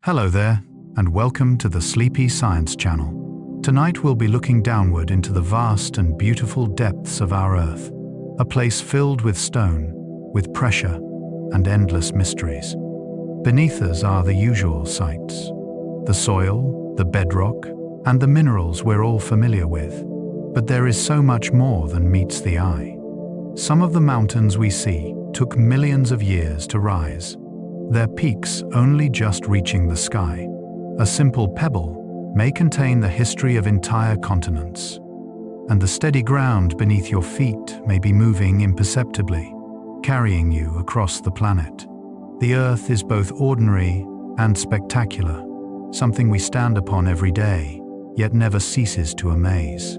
Hello there, and welcome to the Sleepy Science Channel. Tonight we'll be looking downward into the vast and beautiful depths of our Earth, a place filled with stone, with pressure, and endless mysteries. Beneath us are the usual sights: the soil, the bedrock, and the minerals we're all familiar with. But there is so much more than meets the eye. Some of the mountains we see took millions of years to rise, their peaks only just reaching the sky. A simple pebble may contain the history of entire continents, and the steady ground beneath your feet may be moving imperceptibly, carrying you across the planet. The Earth is both ordinary and spectacular, something we stand upon every day, yet never ceases to amaze.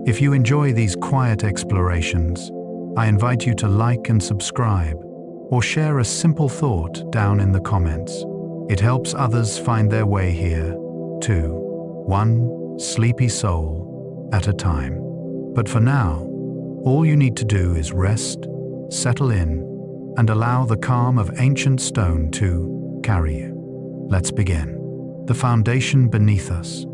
If you enjoy these quiet explorations, I invite you to like and subscribe, or share a simple thought down in the comments. It helps others find their way here, too, one sleepy soul at a time. But for now, all you need to do is rest, settle in, and allow the calm of ancient stone to carry you. Let's begin. The foundation beneath us.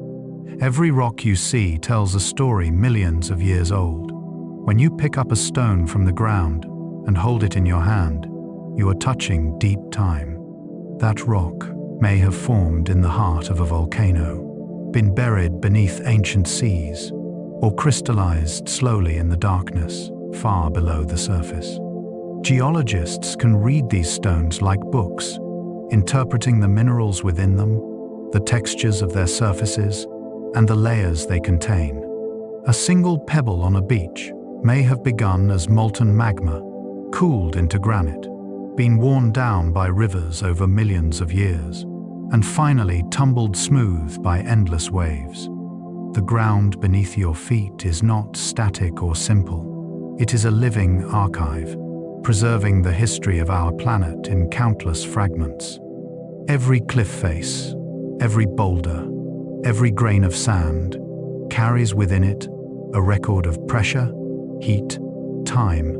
Every rock you see tells a story millions of years old. When you pick up a stone from the ground and hold it in your hand, you are touching deep time. That rock may have formed in the heart of a volcano, been buried beneath ancient seas, or crystallized slowly in the darkness far below the surface. Geologists can read these stones like books, interpreting the minerals within them, the textures of their surfaces, and the layers they contain. A single pebble on a beach may have begun as molten magma, cooled into granite, been worn down by rivers over millions of years, and finally tumbled smooth by endless waves. The ground beneath your feet is not static or simple. It is a living archive, preserving the history of our planet in countless fragments. Every cliff face, every boulder, every grain of sand carries within it a record of pressure, heat, time,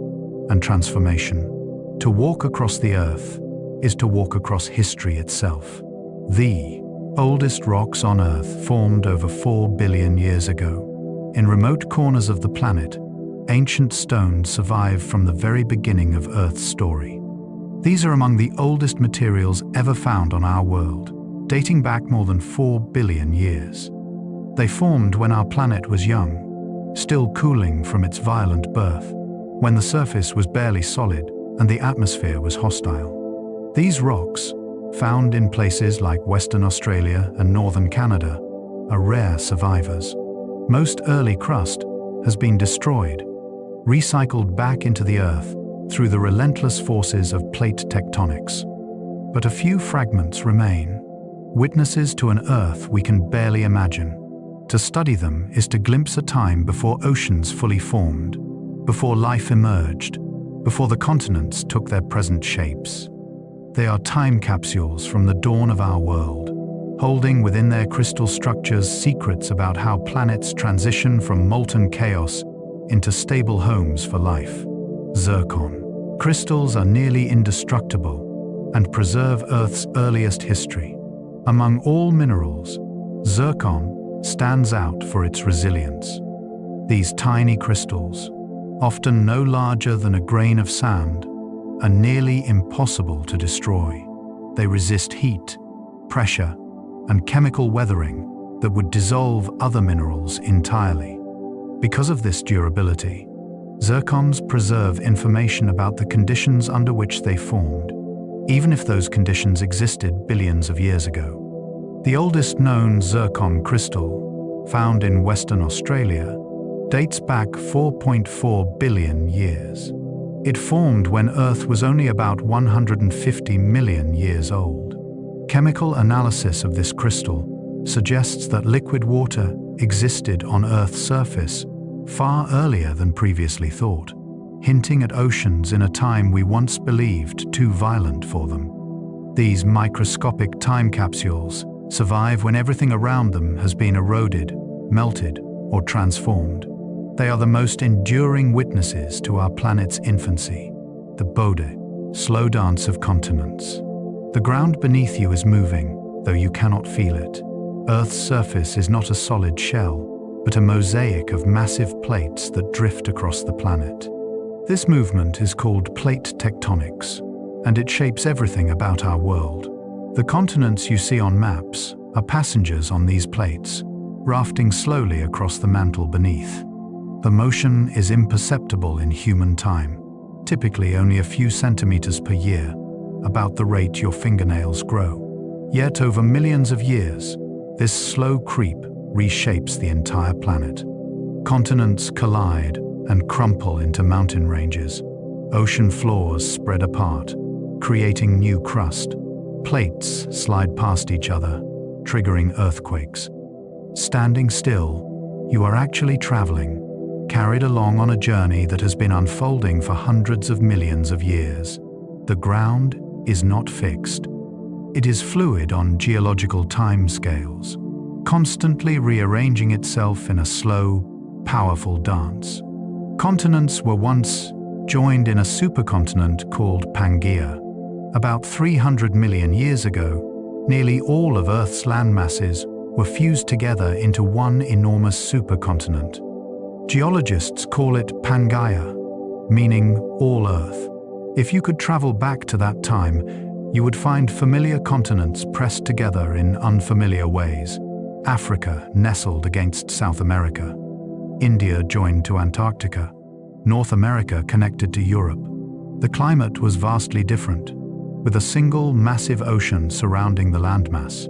and transformation. To walk across the Earth is to walk across history itself. The oldest rocks on Earth formed over 4 billion years ago. In remote corners of the planet, ancient stones survive from the very beginning of Earth's story. These are among the oldest materials ever found on our world, dating back more than 4 billion years. They formed when our planet was young, still cooling from its violent birth, when the surface was barely solid and the atmosphere was hostile. These rocks, found in places like Western Australia and northern Canada, are rare survivors. Most early crust has been destroyed, recycled back into the Earth through the relentless forces of plate tectonics. But a few fragments remain, witnesses to an Earth we can barely imagine. To study them is to glimpse a time before oceans fully formed, before life emerged, before the continents took their present shapes. They are time capsules from the dawn of our world, holding within their crystal structures secrets about how planets transition from molten chaos into stable homes for life. Zircon. Crystals are nearly indestructible and preserve Earth's earliest history. Among all minerals, zircon stands out for its resilience. These tiny crystals, often no larger than a grain of sand, are nearly impossible to destroy. They resist heat, pressure, and chemical weathering that would dissolve other minerals entirely. Because of this durability, zircons preserve information about the conditions under which they formed, even if those conditions existed billions of years ago. The oldest known zircon crystal, found in Western Australia, dates back 4.4 billion years. It formed when Earth was only about 150 million years old. Chemical analysis of this crystal suggests that liquid water existed on Earth's surface far earlier than previously thought, hinting at oceans in a time we once believed too violent for them. These microscopic time capsules survive when everything around them has been eroded, melted, or transformed. They are the most enduring witnesses to our planet's infancy, the Bode, slow dance of continents. The ground beneath you is moving, though you cannot feel it. Earth's surface is not a solid shell, but a mosaic of massive plates that drift across the planet. This movement is called plate tectonics, and it shapes everything about our world. The continents you see on maps are passengers on these plates, rafting slowly across the mantle beneath. The motion is imperceptible in human time, typically only a few centimeters per year, about the rate your fingernails grow. Yet over millions of years, this slow creep reshapes the entire planet. Continents collide and crumple into mountain ranges. Ocean floors spread apart, creating new crust. Plates slide past each other, triggering earthquakes. Standing still, you are actually traveling, carried along on a journey that has been unfolding for hundreds of millions of years. The ground is not fixed. It is fluid on geological timescales, constantly rearranging itself in a slow, powerful dance. Continents were once joined in a supercontinent called Pangaea. About 300 million years ago, nearly all of Earth's landmasses were fused together into one enormous supercontinent. Geologists call it Pangaea, meaning all Earth. If you could travel back to that time, you would find familiar continents pressed together in unfamiliar ways. Africa nestled against South America, India joined to Antarctica, North America connected to Europe. The climate was vastly different, with a single massive ocean surrounding the landmass.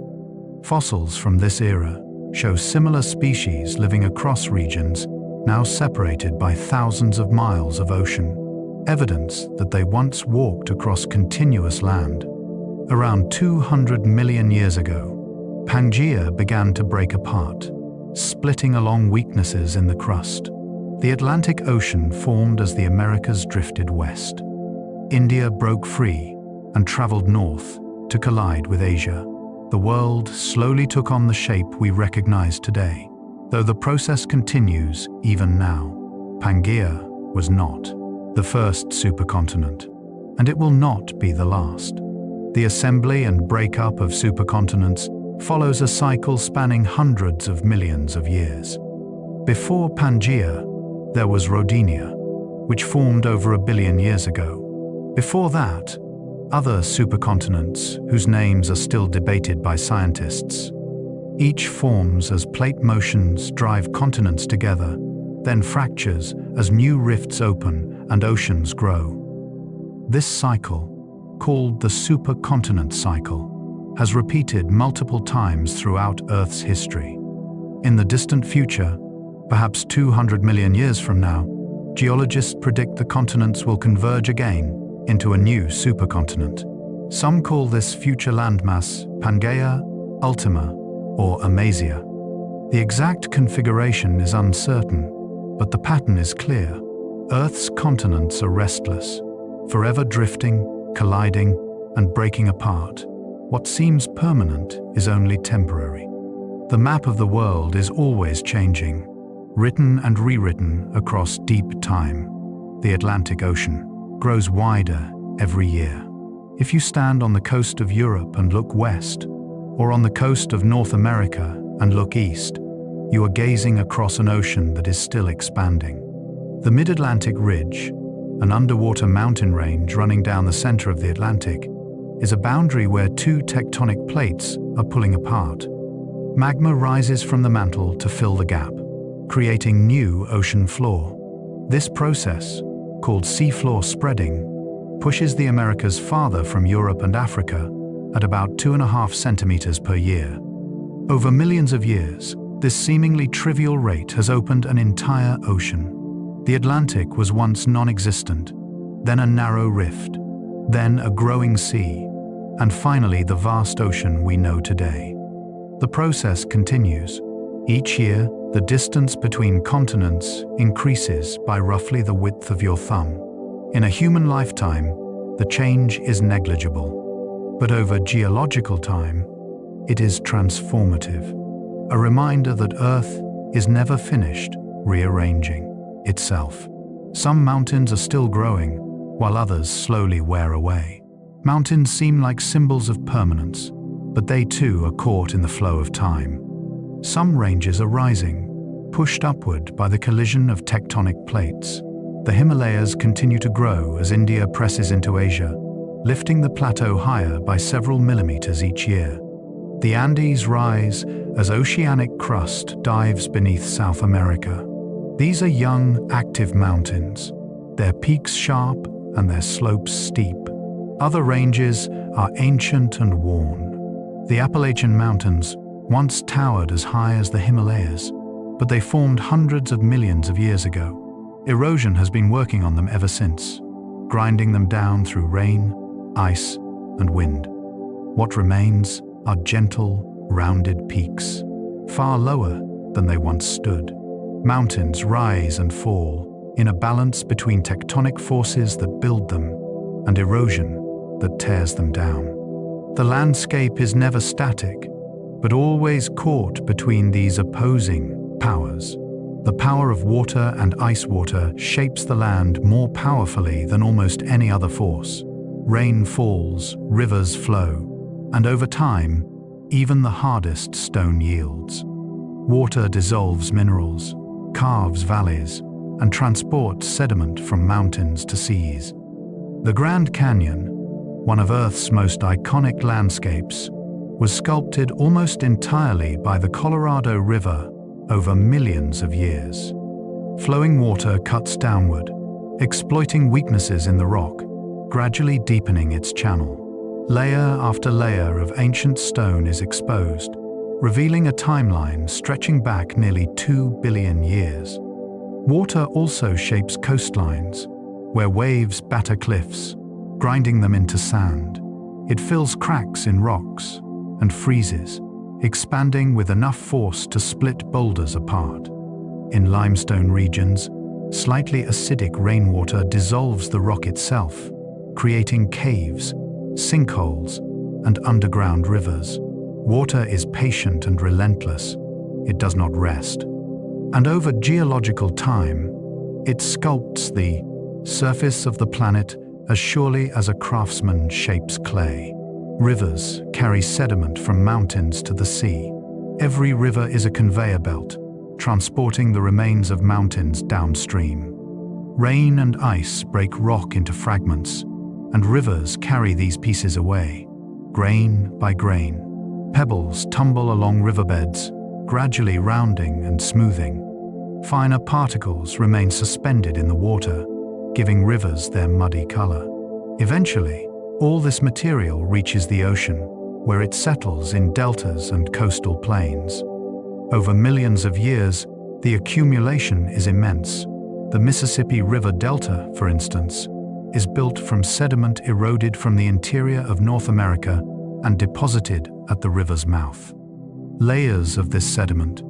Fossils from this era show similar species living across regions now separated by thousands of miles of ocean, evidence that they once walked across continuous land. Around 200 million years ago, Pangaea began to break apart, splitting along weaknesses in the crust. The Atlantic Ocean formed as the Americas drifted west. India broke free and traveled north to collide with Asia. The world slowly took on the shape we recognize today, though the process continues even now. Pangaea was not the first supercontinent, and it will not be the last. The assembly and breakup of supercontinents follows a cycle spanning hundreds of millions of years. Before Pangaea, there was Rodinia, which formed over 1 billion years ago. Before that, other supercontinents, whose names are still debated by scientists. Each forms as plate motions drive continents together, then fractures as new rifts open and oceans grow. This cycle, called the supercontinent cycle, has repeated multiple times throughout Earth's history. In the distant future, perhaps 200 million years from now, geologists predict the continents will converge again into a new supercontinent. Some call this future landmass Pangaea, Ultima, or Amasia. The exact configuration is uncertain, but the pattern is clear. Earth's continents are restless, forever drifting, colliding, and breaking apart. What seems permanent is only temporary. The map of the world is always changing, written and rewritten across deep time. The Atlantic Ocean grows wider every year. If you stand on the coast of Europe and look west, or on the coast of North America and look east, you are gazing across an ocean that is still expanding. The Mid-Atlantic Ridge, an underwater mountain range running down the center of the Atlantic, is a boundary where two tectonic plates are pulling apart. Magma rises from the mantle to fill the gap, creating new ocean floor. This process, called seafloor spreading, pushes the Americas farther from Europe and Africa at about 2.5 centimeters per year. Over millions of years, this seemingly trivial rate has opened an entire ocean. The Atlantic was once non-existent, then a narrow rift, then a growing sea, and finally the vast ocean we know today. The process continues. Each year, the distance between continents increases by roughly the width of your thumb. In a human lifetime, the change is negligible, but over geological time, it is transformative. A reminder that Earth is never finished rearranging itself. Some mountains are still growing, while others slowly wear away. Mountains seem like symbols of permanence, but they too are caught in the flow of time. Some ranges are rising, pushed upward by the collision of tectonic plates. The Himalayas continue to grow as India presses into Asia, lifting the plateau higher by several millimeters each year. The Andes rise as oceanic crust dives beneath South America. These are young, active mountains, their peaks sharp and their slopes steep. Other ranges are ancient and worn. The Appalachian Mountains once towered as high as the Himalayas, but they formed hundreds of millions of years ago. Erosion has been working on them ever since, grinding them down through rain, ice, and wind. What remains are gentle, rounded peaks, far lower than they once stood. Mountains rise and fall in a balance between tectonic forces that build them and erosion that tears them down. The landscape is never static, but always caught between these opposing powers. The power of water and ice water shapes the land more powerfully than almost any other force. Rain falls, rivers flow, and over time, even the hardest stone yields. Water dissolves minerals, carves valleys, and transports sediment from mountains to seas. The Grand Canyon, one of Earth's most iconic landscapes, was sculpted almost entirely by the Colorado River over millions of years. Flowing water cuts downward, exploiting weaknesses in the rock, gradually deepening its channel. Layer after layer of ancient stone is exposed, revealing a timeline stretching back nearly 2 billion years. Water also shapes coastlines, where waves batter cliffs, grinding them into sand. It fills cracks in rocks and freezes, expanding with enough force to split boulders apart. In limestone regions, slightly acidic rainwater dissolves the rock itself, creating caves, sinkholes, and underground rivers. Water is patient and relentless. It does not rest. And over geological time, it sculpts the surface of the planet as surely as a craftsman shapes clay. Rivers carry sediment from mountains to the sea. Every river is a conveyor belt, transporting the remains of mountains downstream. Rain and ice break rock into fragments, and rivers carry these pieces away, grain by grain. Pebbles tumble along riverbeds, gradually rounding and smoothing. Finer particles remain suspended in the water, giving rivers their muddy color. Eventually, all this material reaches the ocean, where it settles in deltas and coastal plains. Over millions of years, the accumulation is immense. The Mississippi River Delta, for instance, is built from sediment eroded from the interior of North America and deposited at the river's mouth. Layers of this sediment,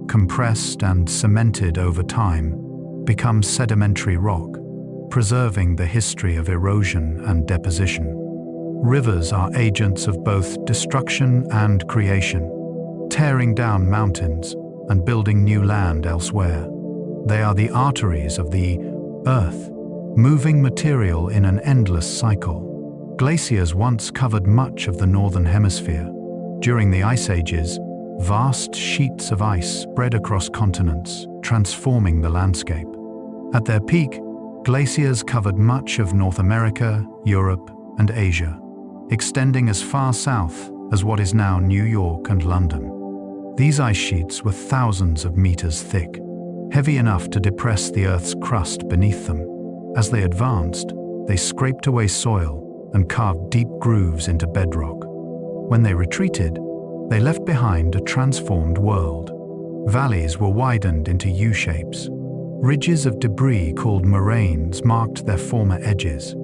compressed and cemented over time, become sedimentary rock, preserving the history of erosion and deposition. Rivers are agents of both destruction and creation, tearing down mountains and building new land elsewhere. They are the arteries of the earth, moving material in an endless cycle. Glaciers once covered much of the northern hemisphere. During the ice ages, vast sheets of ice spread across continents, transforming the landscape. At their peak, glaciers covered much of North America, Europe, and Asia, extending as far south as what is now New York and London. These ice sheets were thousands of meters thick, heavy enough to depress the Earth's crust beneath them. As they advanced, they scraped away soil and carved deep grooves into bedrock. When they retreated, they left behind a transformed world. Valleys were widened into U-shapes. Ridges of debris called moraines marked their former edges.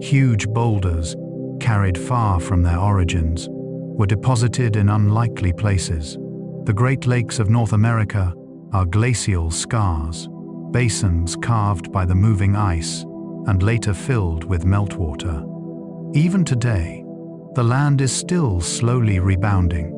Huge boulders, carried far from their origins, were deposited in unlikely places. The Great Lakes of North America are glacial scars, basins carved by the moving ice and later filled with meltwater. Even today, the land is still slowly rebounding,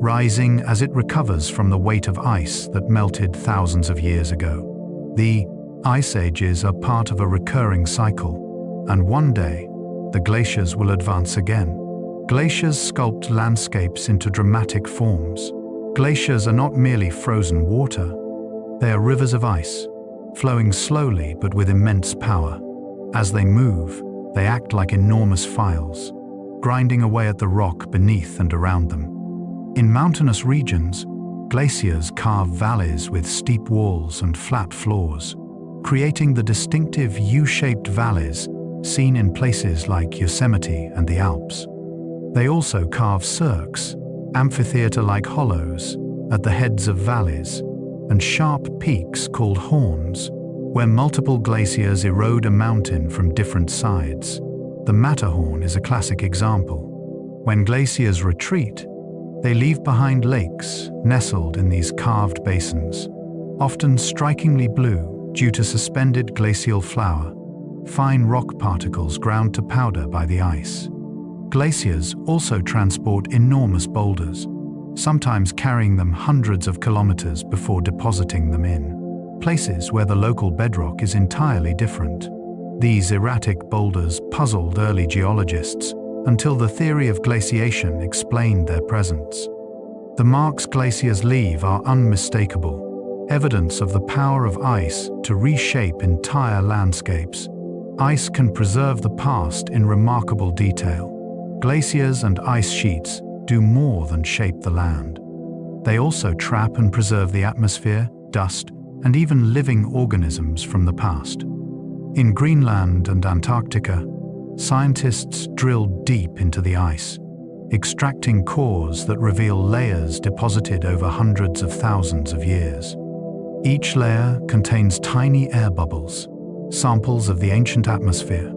rising as it recovers from the weight of ice that melted thousands of years ago. The ice ages are part of a recurring cycle, and one day, the glaciers will advance again, Glaciers sculpt landscapes into dramatic forms. Glaciers are not merely frozen water. They are rivers of ice, flowing slowly but with immense power. As they move, they act like enormous files, grinding away at the rock beneath and around them. In mountainous regions, glaciers carve valleys with steep walls and flat floors, creating the distinctive U-shaped valleys seen in places like Yosemite and the Alps. They also carve cirques, amphitheater-like hollows, at the heads of valleys, and sharp peaks called horns, where multiple glaciers erode a mountain from different sides. The Matterhorn is a classic example. When glaciers retreat, they leave behind lakes nestled in these carved basins, often strikingly blue due to suspended glacial flour, fine rock particles ground to powder by the ice. Glaciers also transport enormous boulders, sometimes carrying them hundreds of kilometers before depositing them in places where the local bedrock is entirely different. These erratic boulders puzzled early geologists until the theory of glaciation explained their presence. The marks glaciers leave are unmistakable, evidence of the power of ice to reshape entire landscapes. Ice can preserve the past in remarkable detail. Glaciers and ice sheets do more than shape the land. They also trap and preserve the atmosphere, dust, and even living organisms from the past. In Greenland and Antarctica, scientists drill deep into the ice, extracting cores that reveal layers deposited over hundreds of thousands of years. Each layer contains tiny air bubbles, samples of the ancient atmosphere.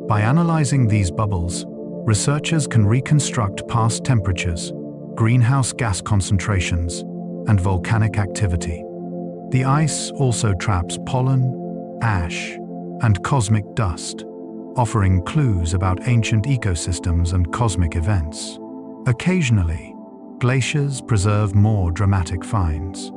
By analyzing these bubbles, researchers can reconstruct past temperatures, greenhouse gas concentrations, and volcanic activity. The ice also traps pollen, ash, and cosmic dust, offering clues about ancient ecosystems and cosmic events. Occasionally, glaciers preserve more dramatic finds.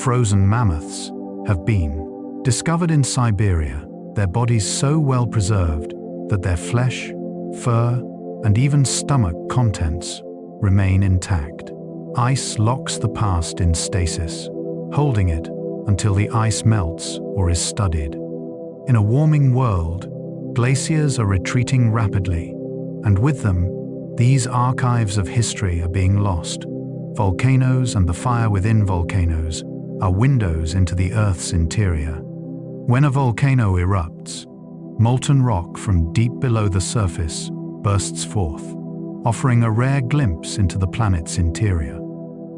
Frozen mammoths have been discovered in Siberia, their bodies so well preserved that their flesh, fur, and even stomach contents remain intact. Ice locks the past in stasis, holding it until the ice melts or is studied. In a warming world, glaciers are retreating rapidly, and with them, these archives of history are being lost. Volcanoes and the fire within volcanoes are windows into the Earth's interior. When a volcano erupts, molten rock from deep below the surface bursts forth, offering a rare glimpse into the planet's interior.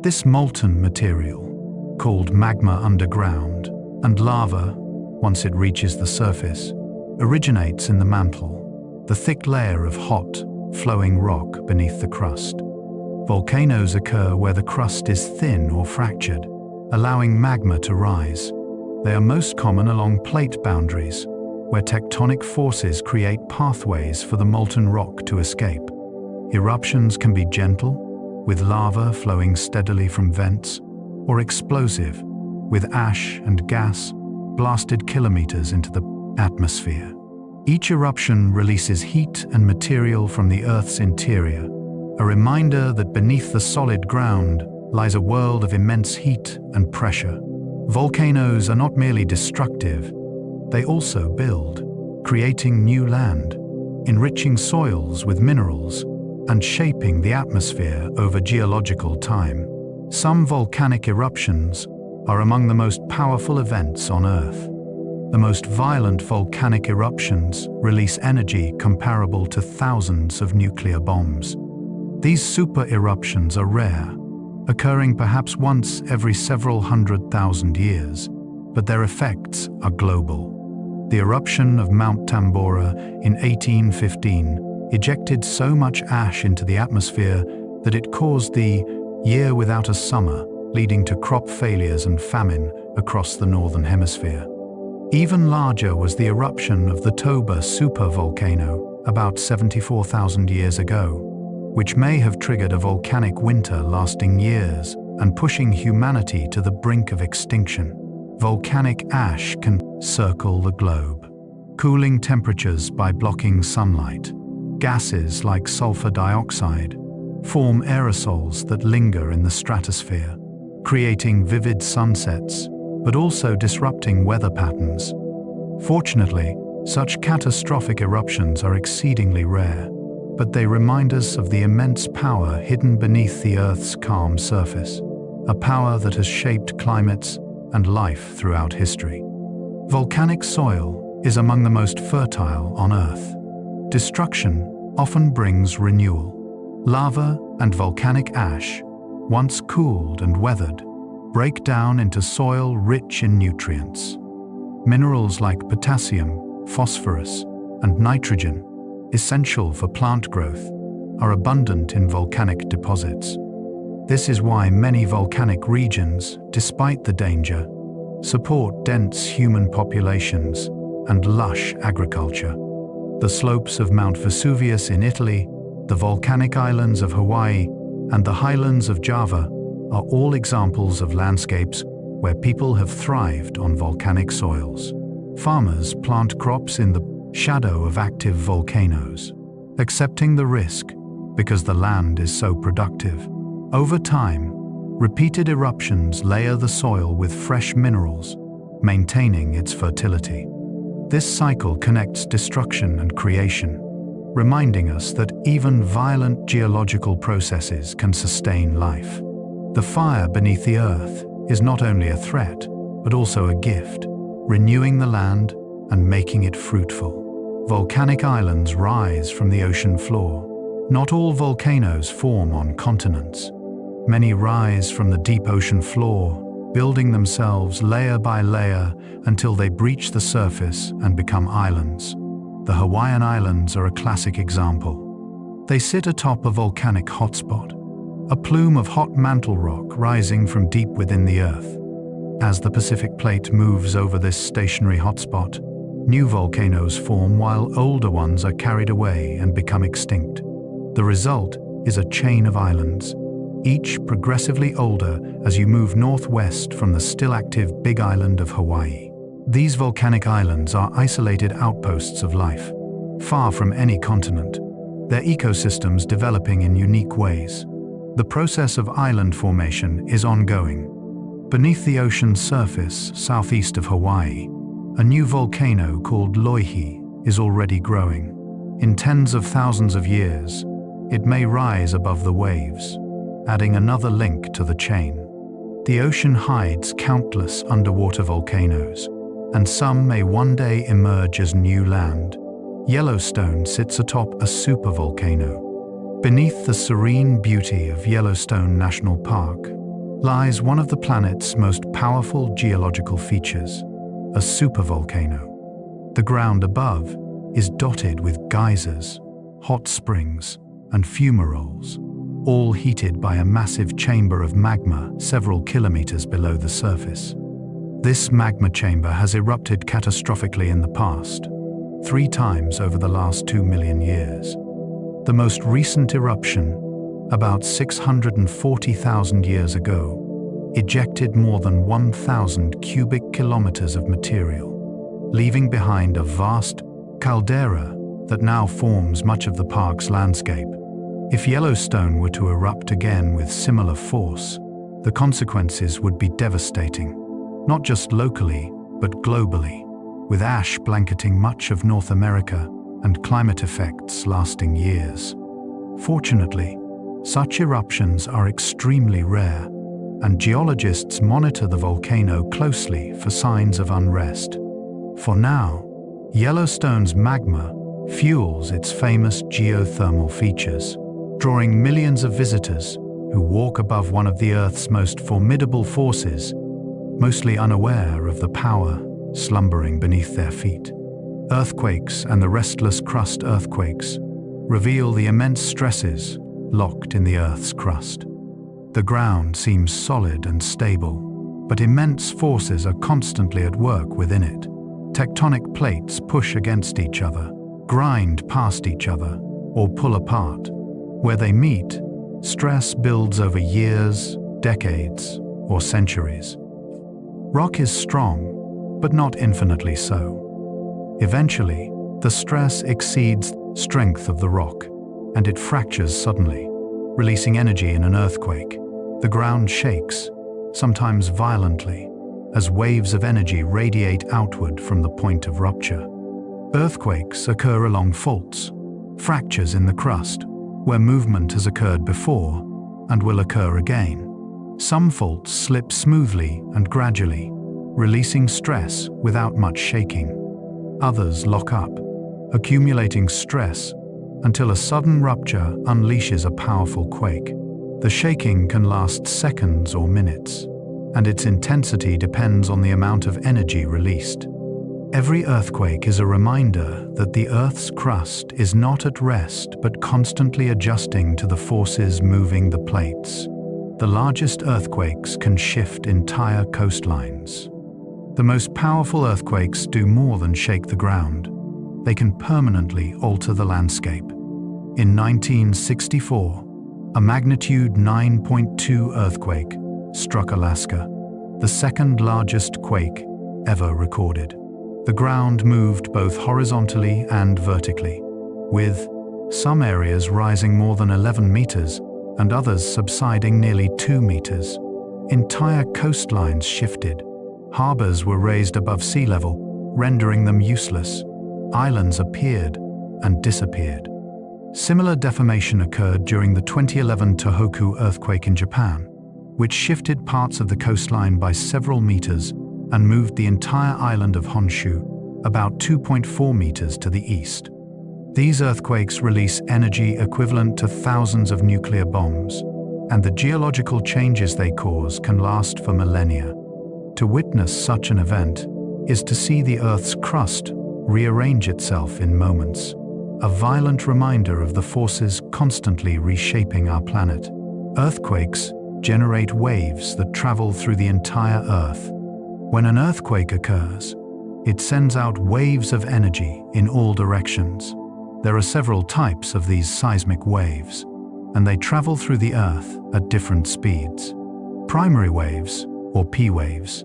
This molten material, called magma underground, and lava, once it reaches the surface, originates in the mantle, the thick layer of hot, flowing rock beneath the crust. Volcanoes occur where the crust is thin or fractured, allowing magma to rise. They are most common along plate boundaries, where tectonic forces create pathways for the molten rock to escape. Eruptions can be gentle, with lava flowing steadily from vents, or explosive, with ash and gas blasted kilometers into the atmosphere. Each eruption releases heat and material from the Earth's interior, a reminder that beneath the solid ground lies a world of immense heat and pressure. Volcanoes are not merely destructive, they also build, creating new land, enriching soils with minerals, and shaping the atmosphere over geological time. Some volcanic eruptions are among the most powerful events on Earth. The most violent volcanic eruptions release energy comparable to thousands of nuclear bombs. These super eruptions are rare, occurring perhaps once every several 100,000 years, but their effects are global. The eruption of Mount Tambora in 1815 ejected so much ash into the atmosphere that it caused the year without a summer, leading to crop failures and famine across the northern hemisphere. Even larger was the eruption of the Toba supervolcano about 74,000 years ago, which may have triggered a volcanic winter lasting years and pushing humanity to the brink of extinction. Volcanic ash can circle the globe, cooling temperatures by blocking sunlight. Gases like sulfur dioxide form aerosols that linger in the stratosphere, creating vivid sunsets, but also disrupting weather patterns. Fortunately, such catastrophic eruptions are exceedingly rare, but they remind us of the immense power hidden beneath the Earth's calm surface, a power that has shaped climates and life throughout history. Volcanic soil is among the most fertile on Earth. Destruction often brings renewal. Lava and volcanic ash, once cooled and weathered, break down into soil rich in nutrients. Minerals like potassium, phosphorus, and nitrogen, essential for plant growth, are abundant in volcanic deposits. This is why many volcanic regions, despite the danger, support dense human populations and lush agriculture. The slopes of Mount Vesuvius in Italy, the volcanic islands of Hawaii, and the highlands of Java are all examples of landscapes where people have thrived on volcanic soils. Farmers plant crops in the shadow of active volcanoes, accepting the risk because the land is so productive. Over time, repeated eruptions layer the soil with fresh minerals, maintaining its fertility. This cycle connects destruction and creation, reminding us that even violent geological processes can sustain life. The fire beneath the Earth is not only a threat, but also a gift, renewing the land and making it fruitful. Volcanic islands rise from the ocean floor. Not all volcanoes form on continents. Many rise from the deep ocean floor, building themselves layer by layer until they breach the surface and become islands. The Hawaiian Islands are a classic example. They sit atop a volcanic hotspot, a plume of hot mantle rock rising from deep within the Earth. As the Pacific Plate moves over this stationary hotspot, new volcanoes form while older ones are carried away and become extinct. The result is a chain of islands, each progressively older as you move northwest from the still-active Big Island of Hawaii. These volcanic islands are isolated outposts of life, far from any continent, their ecosystems developing in unique ways. The process of island formation is ongoing. Beneath the ocean's surface, southeast of Hawaii, a new volcano called Loihi is already growing. In tens of thousands of years, it may rise above the waves, adding another link to the chain. The ocean hides countless underwater volcanoes, and some may one day emerge as new land. Yellowstone sits atop a supervolcano. Beneath the serene beauty of Yellowstone National Park lies one of the planet's most powerful geological features, a supervolcano. The ground above is dotted with geysers, hot springs, and fumaroles, all heated by a massive chamber of magma several kilometers below the surface. This magma chamber has erupted catastrophically in the past, 3 times over the last 2 million years. The most recent eruption, about 640,000 years ago, ejected more than 1,000 cubic kilometers of material, leaving behind a vast caldera that now forms much of the park's landscape. If Yellowstone were to erupt again with similar force, the consequences would be devastating, not just locally, but globally, with ash blanketing much of North America and climate effects lasting years. Fortunately, such eruptions are extremely rare, and geologists monitor the volcano closely for signs of unrest. For now, Yellowstone's magma fuels its famous geothermal features, drawing millions of visitors who walk above one of the Earth's most formidable forces, mostly unaware of the power slumbering beneath their feet. Earthquakes and the restless crust earthquakes reveal the immense stresses locked in the Earth's crust. The ground seems solid and stable, but immense forces are constantly at work within it. Tectonic plates push against each other, grind past each other, or pull apart. Where they meet, stress builds over years, decades, or centuries. Rock is strong, but not infinitely so. Eventually, the stress exceeds strength of the rock, and it fractures suddenly, releasing energy in an earthquake. The ground shakes, sometimes violently, as waves of energy radiate outward from the point of rupture. Earthquakes occur along faults, fractures in the crust, where movement has occurred before and will occur again. Some faults slip smoothly and gradually, releasing stress without much shaking. Others lock up, accumulating stress until a sudden rupture unleashes a powerful quake. The shaking can last seconds or minutes, and its intensity depends on the amount of energy released. Every earthquake is a reminder that the Earth's crust is not at rest but constantly adjusting to the forces moving the plates. The largest earthquakes can shift entire coastlines. The most powerful earthquakes do more than shake the ground. They can permanently alter the landscape. In 1964, a magnitude 9.2 earthquake struck Alaska, the second largest quake ever recorded. The ground moved both horizontally and vertically, with some areas rising more than 11 meters and others subsiding nearly 2 meters. Entire coastlines shifted. Harbors were raised above sea level, rendering them useless. Islands appeared and disappeared. Similar deformation occurred during the 2011 Tohoku earthquake in Japan, which shifted parts of the coastline by several meters and moved the entire island of Honshu about 2.4 meters to the east. These earthquakes release energy equivalent to thousands of nuclear bombs, and the geological changes they cause can last for millennia. To witness such an event is to see the Earth's crust rearrange itself in moments, a violent reminder of the forces constantly reshaping our planet. Earthquakes generate waves that travel through the entire Earth. When an earthquake occurs, it sends out waves of energy in all directions. There are several types of these seismic waves, and they travel through the Earth at different speeds. Primary waves, or P waves,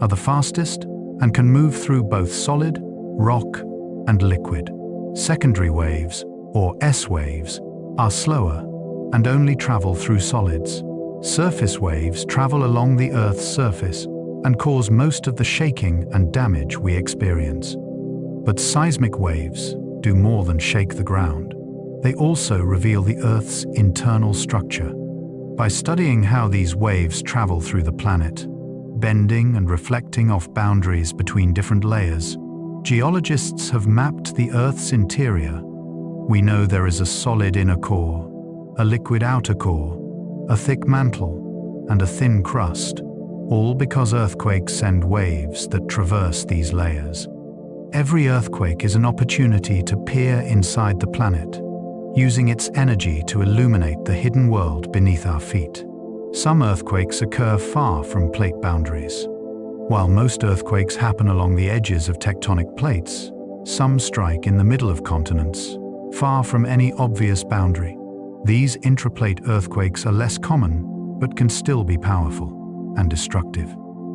are the fastest and can move through both solid, rock, and liquid. Secondary waves, or S waves, are slower and only travel through solids. Surface waves travel along the Earth's surface and cause most of the shaking and damage we experience. But seismic waves do more than shake the ground. They also reveal the Earth's internal structure. By studying how these waves travel through the planet, bending and reflecting off boundaries between different layers, geologists have mapped the Earth's interior. We know there is a solid inner core, a liquid outer core, a thick mantle, and a thin crust, all because earthquakes send waves that traverse these layers. Every earthquake is an opportunity to peer inside the planet, using its energy to illuminate the hidden world beneath our feet. Some earthquakes occur far from plate boundaries. While most earthquakes happen along the edges of tectonic plates, some strike in the middle of continents, far from any obvious boundary. These intraplate earthquakes are less common, but can still be powerful and destructive.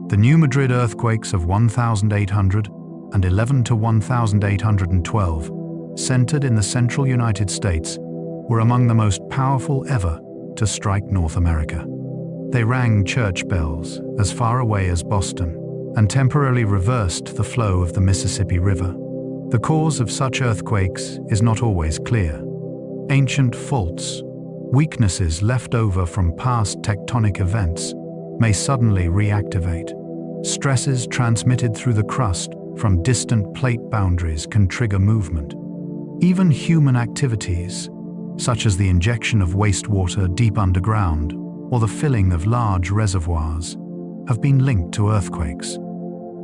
The New Madrid earthquakes of 1811 to 1812, centered in the central United States, were among the most powerful ever to strike North America. They rang church bells as far away as Boston and temporarily reversed the flow of the Mississippi River. The cause of such earthquakes is not always clear. Ancient faults, weaknesses left over from past tectonic events, may suddenly reactivate. Stresses transmitted through the crust from distant plate boundaries can trigger movement. Even human activities, such as the injection of wastewater deep underground or the filling of large reservoirs, have been linked to earthquakes.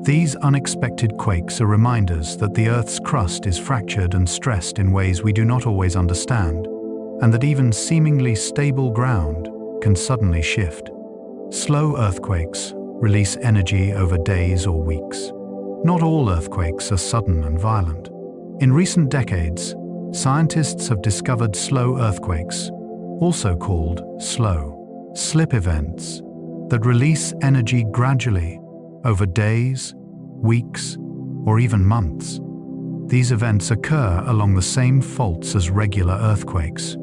These unexpected quakes are reminders that the Earth's crust is fractured and stressed in ways we do not always understand, and that even seemingly stable ground can suddenly shift. Slow earthquakes release energy over days or weeks. Not all earthquakes are sudden and violent. In recent decades, scientists have discovered slow earthquakes, also called slow slip events, that release energy gradually over days, weeks, or even months. These events occur along the same faults as regular earthquakes,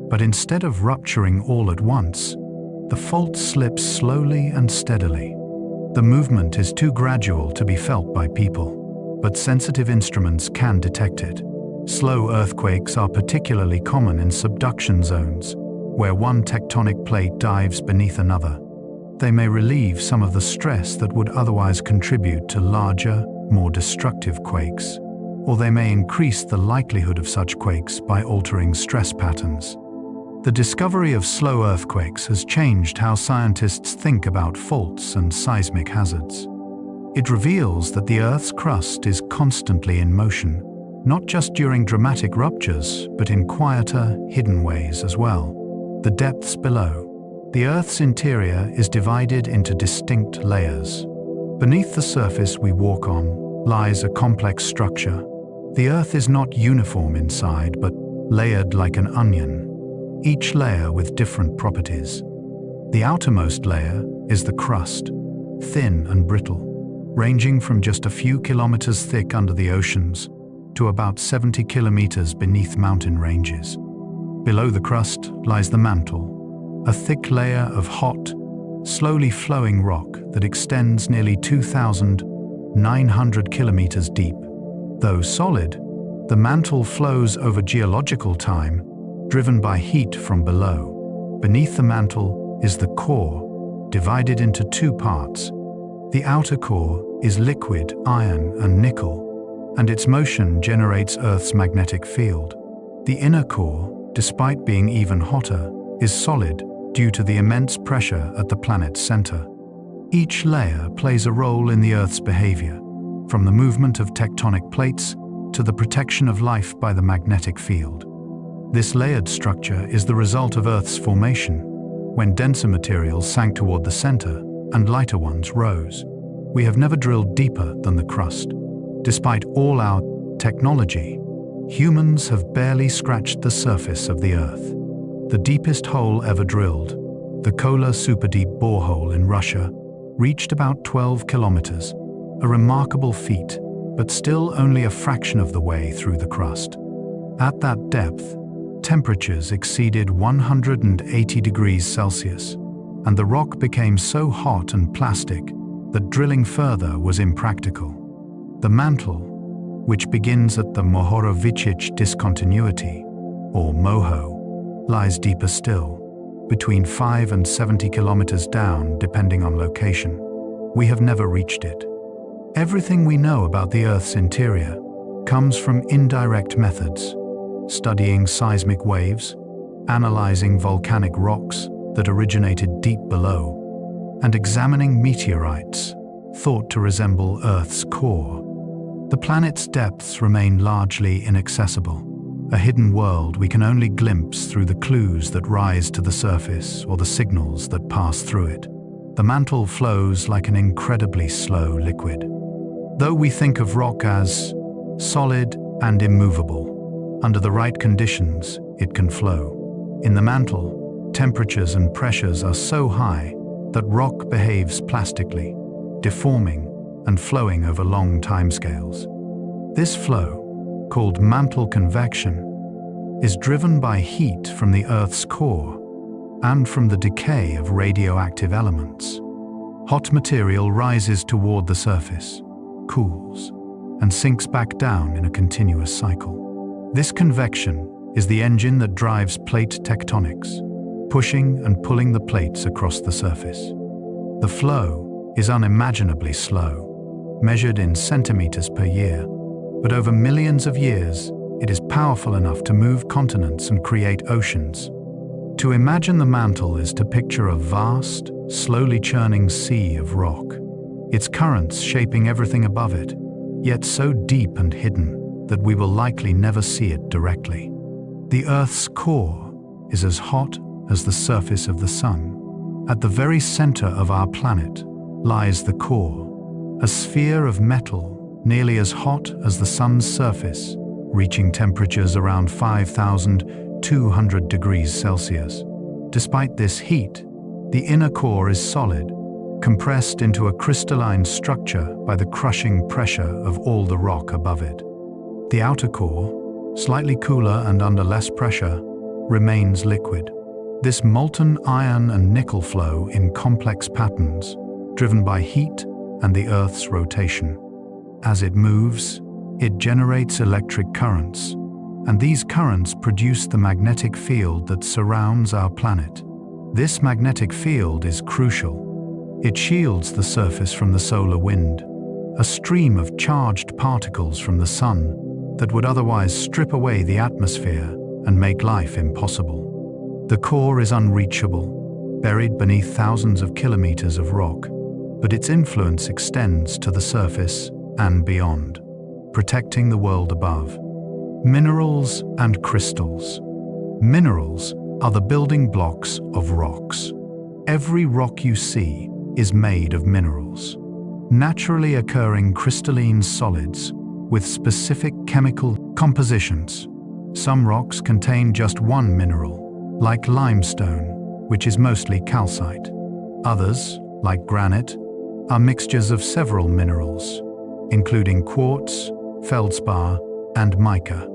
but instead of rupturing all at once, the fault slips slowly and steadily. The movement is too gradual to be felt by people, but sensitive instruments can detect it. Slow earthquakes are particularly common in subduction zones, where one tectonic plate dives beneath another. They may relieve some of the stress that would otherwise contribute to larger, more destructive quakes, or they may increase the likelihood of such quakes by altering stress patterns. The discovery of slow earthquakes has changed how scientists think about faults and seismic hazards. It reveals that the Earth's crust is constantly in motion, not just during dramatic ruptures, but in quieter, hidden ways as well. The depths below. The Earth's interior is divided into distinct layers. Beneath the surface we walk on lies a complex structure. The Earth is not uniform inside, but layered like an onion, each layer with different properties. The outermost layer is the crust, thin and brittle, ranging from just a few kilometers thick under the oceans to about 70 kilometers beneath mountain ranges. Below the crust lies the mantle, a thick layer of hot, slowly flowing rock that extends nearly 2,900 kilometers deep. Though solid, the mantle flows over geological time, driven by heat from below. Beneath the mantle is the core, divided into two parts. The outer core is liquid iron and nickel, and its motion generates Earth's magnetic field. The inner core, despite being even hotter, is solid due to the immense pressure at the planet's center. Each layer plays a role in the Earth's behavior, from the movement of tectonic plates to the protection of life by the magnetic field. This layered structure is the result of Earth's formation, when denser materials sank toward the center and lighter ones rose. We have never drilled deeper than the crust. Despite all our technology, humans have barely scratched the surface of the Earth. The deepest hole ever drilled, the Kola superdeep borehole in Russia, reached about 12 kilometers, a remarkable feat, but still only a fraction of the way through the crust. At that depth, temperatures exceeded 180 degrees Celsius, and the rock became so hot and plastic that drilling further was impractical. The mantle, which begins at the Mohorovičić discontinuity, or MOHO, lies deeper still, between 5 and 70 kilometers down depending on location. We have never reached it. Everything we know about the Earth's interior comes from indirect methods, studying seismic waves, analyzing volcanic rocks that originated deep below, and examining meteorites thought to resemble Earth's core. The planet's depths remain largely inaccessible, a hidden world we can only glimpse through the clues that rise to the surface or the signals that pass through it. The mantle flows like an incredibly slow liquid. Though we think of rock as solid and immovable, under the right conditions, it can flow. In the mantle, temperatures and pressures are so high that rock behaves plastically, deforming and flowing over long timescales. This flow, called mantle convection, is driven by heat from the Earth's core and from the decay of radioactive elements. Hot material rises toward the surface, cools, and sinks back down in a continuous cycle. This convection is the engine that drives plate tectonics, pushing and pulling the plates across the surface. The flow is unimaginably slow, measured in centimeters per year, but over millions of years, it is powerful enough to move continents and create oceans. To imagine the mantle is to picture a vast, slowly churning sea of rock, its currents shaping everything above it, yet so deep and hidden that we will likely never see it directly. The Earth's core is as hot as the surface of the sun. At the very center of our planet lies the core, a sphere of metal nearly as hot as the sun's surface, reaching temperatures around 5,200 degrees Celsius. Despite this heat, the inner core is solid, compressed into a crystalline structure by the crushing pressure of all the rock above it. The outer core, slightly cooler and under less pressure, remains liquid. This molten iron and nickel flow in complex patterns, driven by heat and the Earth's rotation. As it moves, it generates electric currents, and these currents produce the magnetic field that surrounds our planet. This magnetic field is crucial. It shields the surface from the solar wind, a stream of charged particles from the sun that would otherwise strip away the atmosphere and make life impossible. The core is unreachable, buried beneath thousands of kilometers of rock, but its influence extends to the surface and beyond, protecting the world above. Minerals and crystals. Minerals are the building blocks of rocks. Every rock you see is made of minerals, naturally occurring crystalline solids with specific chemical compositions. Some rocks contain just one mineral, like limestone, which is mostly calcite. Others, like granite, are mixtures of several minerals, including quartz, feldspar, and mica.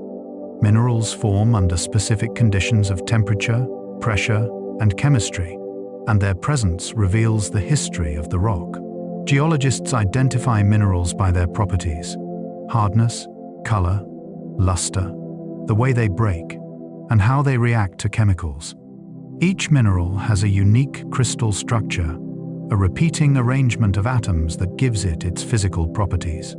Minerals form under specific conditions of temperature, pressure, and chemistry, and their presence reveals the history of the rock. Geologists identify minerals by their properties: hardness, color, luster, the way they break, and how they react to chemicals. Each mineral has a unique crystal structure, a repeating arrangement of atoms that gives it its physical properties.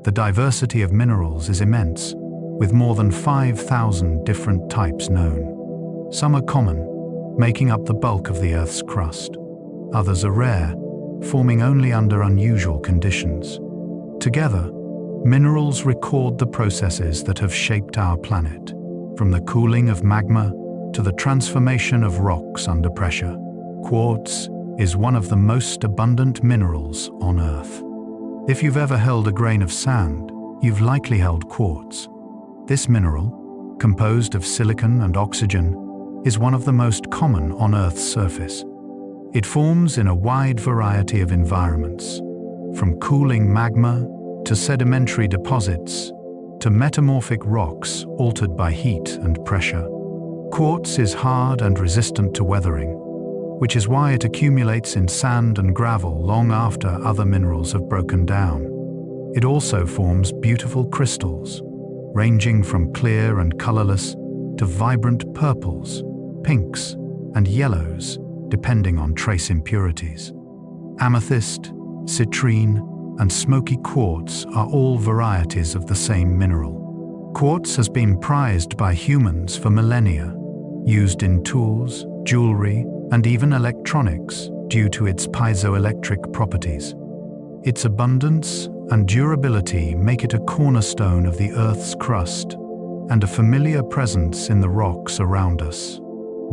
The diversity of minerals is immense, with more than 5,000 different types known. Some are common, making up the bulk of the Earth's crust. Others are rare, forming only under unusual conditions. Together, minerals record the processes that have shaped our planet, from the cooling of magma to the transformation of rocks under pressure. Quartz is one of the most abundant minerals on Earth. If you've ever held a grain of sand, you've likely held quartz. This mineral, composed of silicon and oxygen, is one of the most common on Earth's surface. It forms in a wide variety of environments, from cooling magma to sedimentary deposits to metamorphic rocks altered by heat and pressure. Quartz is hard and resistant to weathering, which is why it accumulates in sand and gravel long after other minerals have broken down. It also forms beautiful crystals, ranging from clear and colorless to vibrant purples, pinks, and yellows, depending on trace impurities. Amethyst, citrine, and smoky quartz are all varieties of the same mineral. Quartz has been prized by humans for millennia, used in tools, jewelry, and even electronics due to its piezoelectric properties. Its abundance and durability make it a cornerstone of the Earth's crust and a familiar presence in the rocks around us.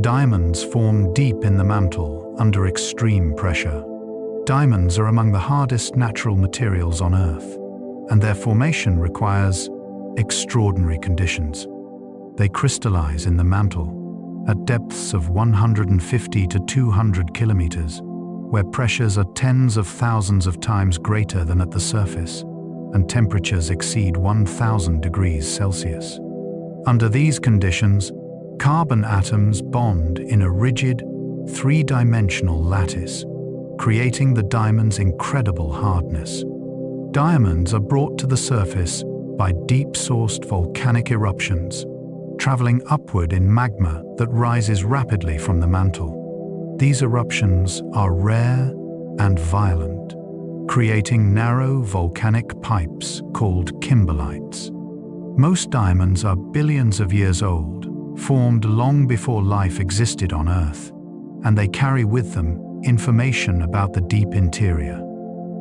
Diamonds form deep in the mantle under extreme pressure. Diamonds are among the hardest natural materials on Earth, and their formation requires extraordinary conditions. They crystallize in the mantle at depths of 150 to 200 kilometers, where pressures are tens of thousands of times greater than at the surface, and temperatures exceed 1,000 degrees Celsius. Under these conditions, carbon atoms bond in a rigid, three-dimensional lattice, creating the diamond's incredible hardness. Diamonds are brought to the surface by deep-sourced volcanic eruptions, traveling upward in magma that rises rapidly from the mantle. These eruptions are rare and violent, creating narrow volcanic pipes called kimberlites. Most diamonds are billions of years old, formed long before life existed on Earth, and they carry with them information about the deep interior.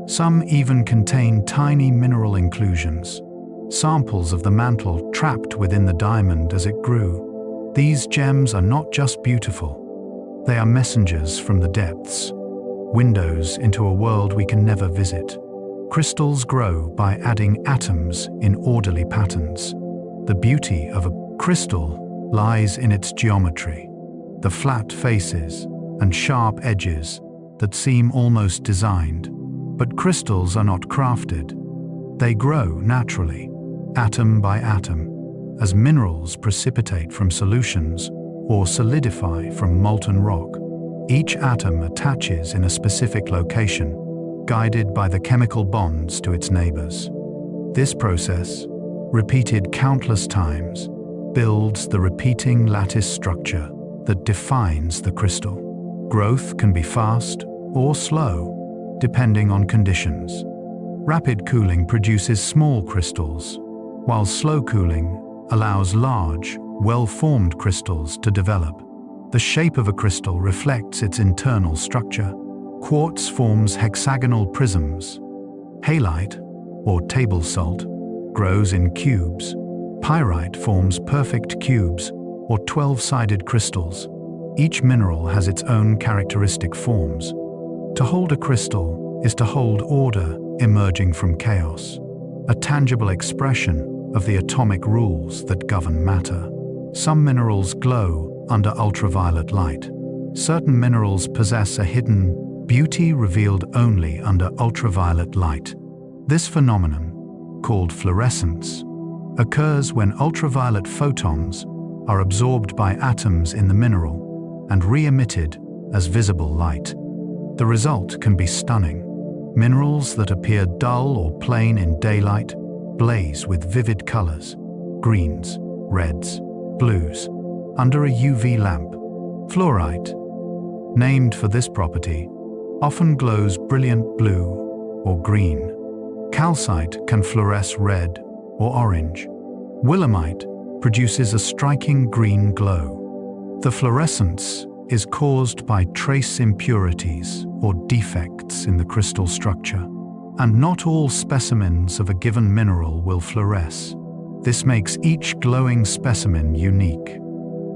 Some even contain tiny mineral inclusions, samples of the mantle trapped within the diamond as it grew. These gems are not just beautiful, they are messengers from the depths, windows into a world we can never visit. Crystals grow by adding atoms in orderly patterns. The beauty of a crystal lies in its geometry, the flat faces and sharp edges that seem almost designed. But crystals are not crafted. They grow naturally, atom by atom, as minerals precipitate from solutions or solidify from molten rock. Each atom attaches in a specific location, guided by the chemical bonds to its neighbors. This process, repeated countless times, builds the repeating lattice structure that defines the crystal. Growth can be fast or slow, depending on conditions. Rapid cooling produces small crystals, while slow cooling allows large, well-formed crystals to develop. The shape of a crystal reflects its internal structure. Quartz forms hexagonal prisms. Halite, or table salt, grows in cubes. Pyrite forms perfect cubes, or 12-sided crystals. Each mineral has its own characteristic forms. To hold a crystal is to hold order emerging from chaos, a tangible expression of the atomic rules that govern matter. Some minerals glow under ultraviolet light. Certain minerals possess a hidden beauty revealed only under ultraviolet light. This phenomenon, called fluorescence, occurs when ultraviolet photons are absorbed by atoms in the mineral and re-emitted as visible light. The result can be stunning. Minerals that appear dull or plain in daylight blaze with vivid colors: greens, reds, blues, under a UV lamp. Fluorite, named for this property, often glows brilliant blue or green. Calcite can fluoresce red or orange. Willemite produces a striking green glow. The fluorescence is caused by trace impurities or defects in the crystal structure, and not all specimens of a given mineral will fluoresce. This makes each glowing specimen unique.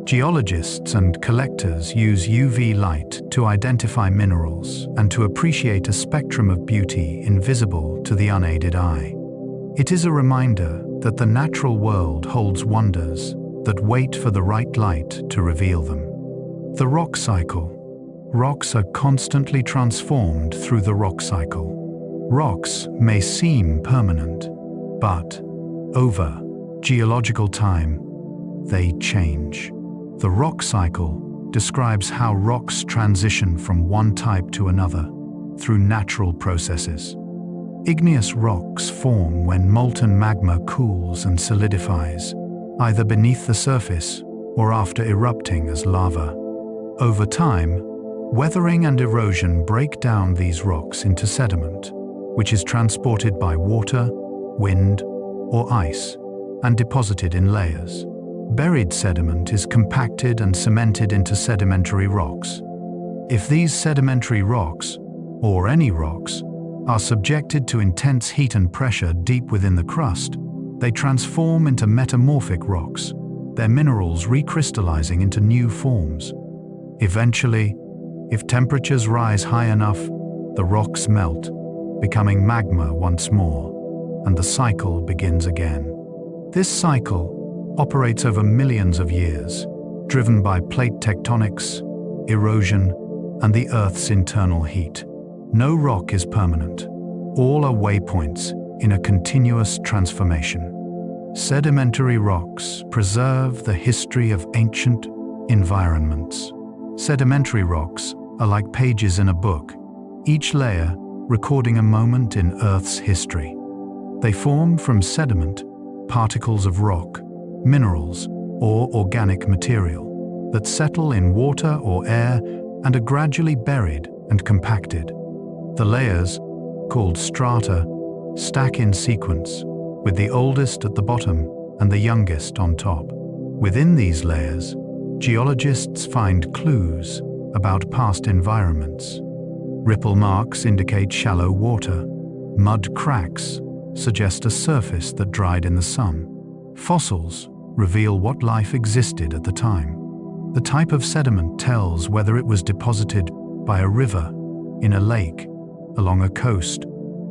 Geologists and collectors use UV light to identify minerals and to appreciate a spectrum of beauty invisible to the unaided eye. It is a reminder that the natural world holds wonders that wait for the right light to reveal them. The rock cycle. Rocks are constantly transformed through the rock cycle. Rocks may seem permanent, but over geological time, they change. The rock cycle describes how rocks transition from one type to another through natural processes. Igneous rocks form when molten magma cools and solidifies, either beneath the surface or after erupting as lava. Over time, weathering and erosion break down these rocks into sediment, which is transported by water, wind, or ice, and deposited in layers. Buried sediment is compacted and cemented into sedimentary rocks. If these sedimentary rocks, or any rocks, are subjected to intense heat and pressure deep within the crust, they transform into metamorphic rocks, their minerals recrystallizing into new forms. Eventually, if temperatures rise high enough, the rocks melt, becoming magma once more, and the cycle begins again. This cycle operates over millions of years, driven by plate tectonics, erosion, and the Earth's internal heat. No rock is permanent. All are waypoints in a continuous transformation. Sedimentary rocks preserve the history of ancient environments. Sedimentary rocks are like pages in a book, each layer recording a moment in Earth's history. They form from sediment, particles of rock, minerals, or organic material that settle in water or air and are gradually buried and compacted. The layers, called strata, stack in sequence, with the oldest at the bottom and the youngest on top. Within these layers, geologists find clues about past environments. Ripple marks indicate shallow water. Mud cracks suggest a surface that dried in the sun. Fossils reveal what life existed at the time. The type of sediment tells whether it was deposited by a river, in a lake, along a coast,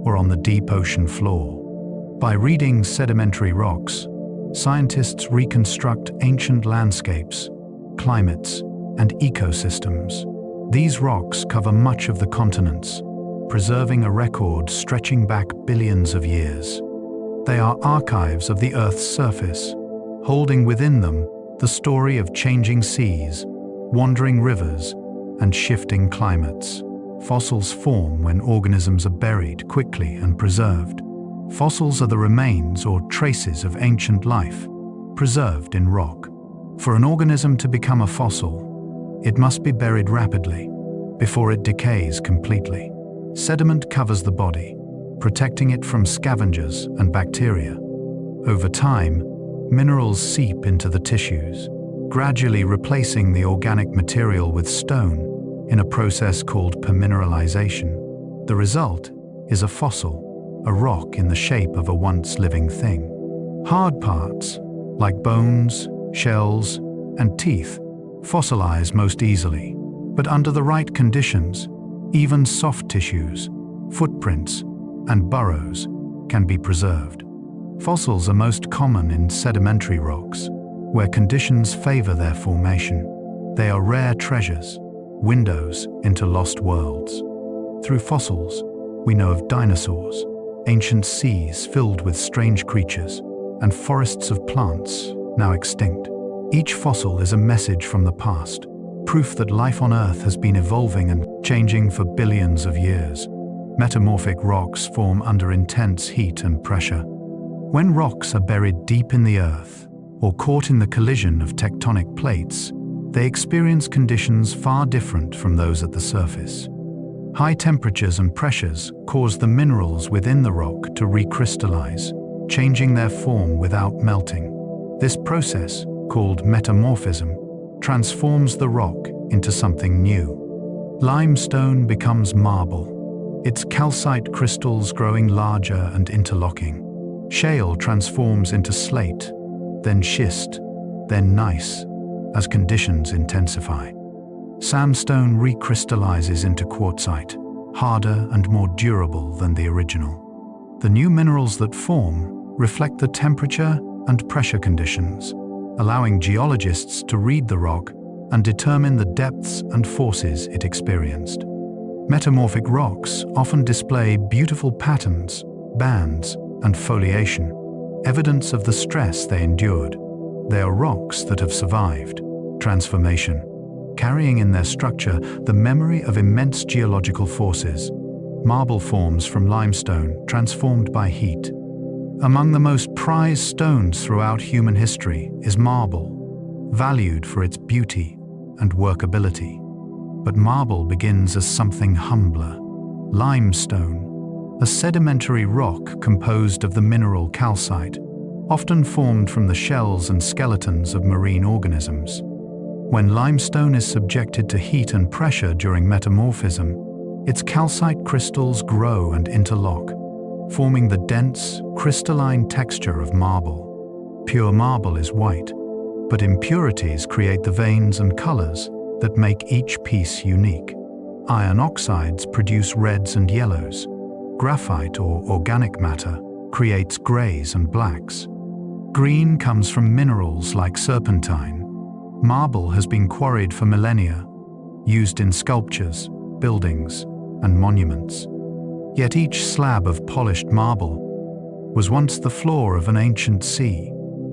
or on the deep ocean floor. By reading sedimentary rocks, scientists reconstruct ancient landscapes, climates, and ecosystems. These rocks cover much of the continents, preserving a record stretching back billions of years. They are archives of the Earth's surface, holding within them the story of changing seas, wandering rivers, and shifting climates. Fossils form when organisms are buried quickly and preserved. Fossils are the remains or traces of ancient life, preserved in rock. For an organism to become a fossil, it must be buried rapidly, before it decays completely. Sediment covers the body, protecting it from scavengers and bacteria. Over time, minerals seep into the tissues, gradually replacing the organic material with stone in a process called permineralization. The result is a fossil, a rock in the shape of a once living thing. Hard parts, like bones, shells, and teeth, fossilize most easily, but under the right conditions, even soft tissues, footprints, and burrows can be preserved. Fossils are most common in sedimentary rocks, where conditions favor their formation. They are rare treasures, windows into lost worlds. Through fossils, we know of dinosaurs, ancient seas filled with strange creatures, and forests of plants now extinct. Each fossil is a message from the past, proof that life on Earth has been evolving and changing for billions of years. Metamorphic rocks form under intense heat and pressure. When rocks are buried deep in the Earth, or caught in the collision of tectonic plates, they experience conditions far different from those at the surface. High temperatures and pressures cause the minerals within the rock to recrystallize, changing their form without melting. This process, called metamorphism, transforms the rock into something new. Limestone becomes marble, its calcite crystals growing larger and interlocking. Shale transforms into slate, then schist, then gneiss, as conditions intensify. Sandstone recrystallizes into quartzite, harder and more durable than the original. The new minerals that form reflect the temperature and pressure conditions, allowing geologists to read the rock and determine the depths and forces it experienced. Metamorphic rocks often display beautiful patterns, bands, and foliation, evidence of the stress they endured. They are rocks that have survived transformation, carrying in their structure the memory of immense geological forces. Marble forms from limestone transformed by heat. Among the most prized stones throughout human history is marble, valued for its beauty and workability. But marble begins as something humbler. Limestone, a sedimentary rock composed of the mineral calcite, often formed from the shells and skeletons of marine organisms. When limestone is subjected to heat and pressure during metamorphism, its calcite crystals grow and interlock, forming the dense, crystalline texture of marble. Pure marble is white, but impurities create the veins and colors that make each piece unique. Iron oxides produce reds and yellows. Graphite, or organic matter, creates grays and blacks. Green comes from minerals like serpentine. Marble has been quarried for millennia, used in sculptures, buildings, and monuments. Yet each slab of polished marble was once the floor of an ancient sea,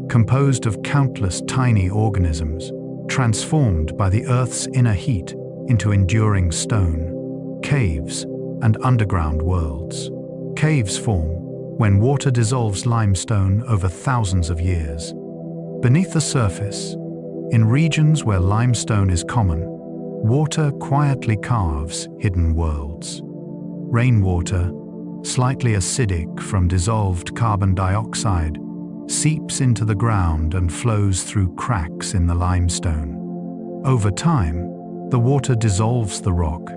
composed of countless tiny organisms, transformed by the Earth's inner heat into enduring stone, caves, and underground worlds. Caves form when water dissolves limestone over thousands of years. Beneath the surface, in regions where limestone is common, water quietly carves hidden worlds. Rainwater, slightly acidic from dissolved carbon dioxide, seeps into the ground and flows through cracks in the limestone. Over time, the water dissolves the rock,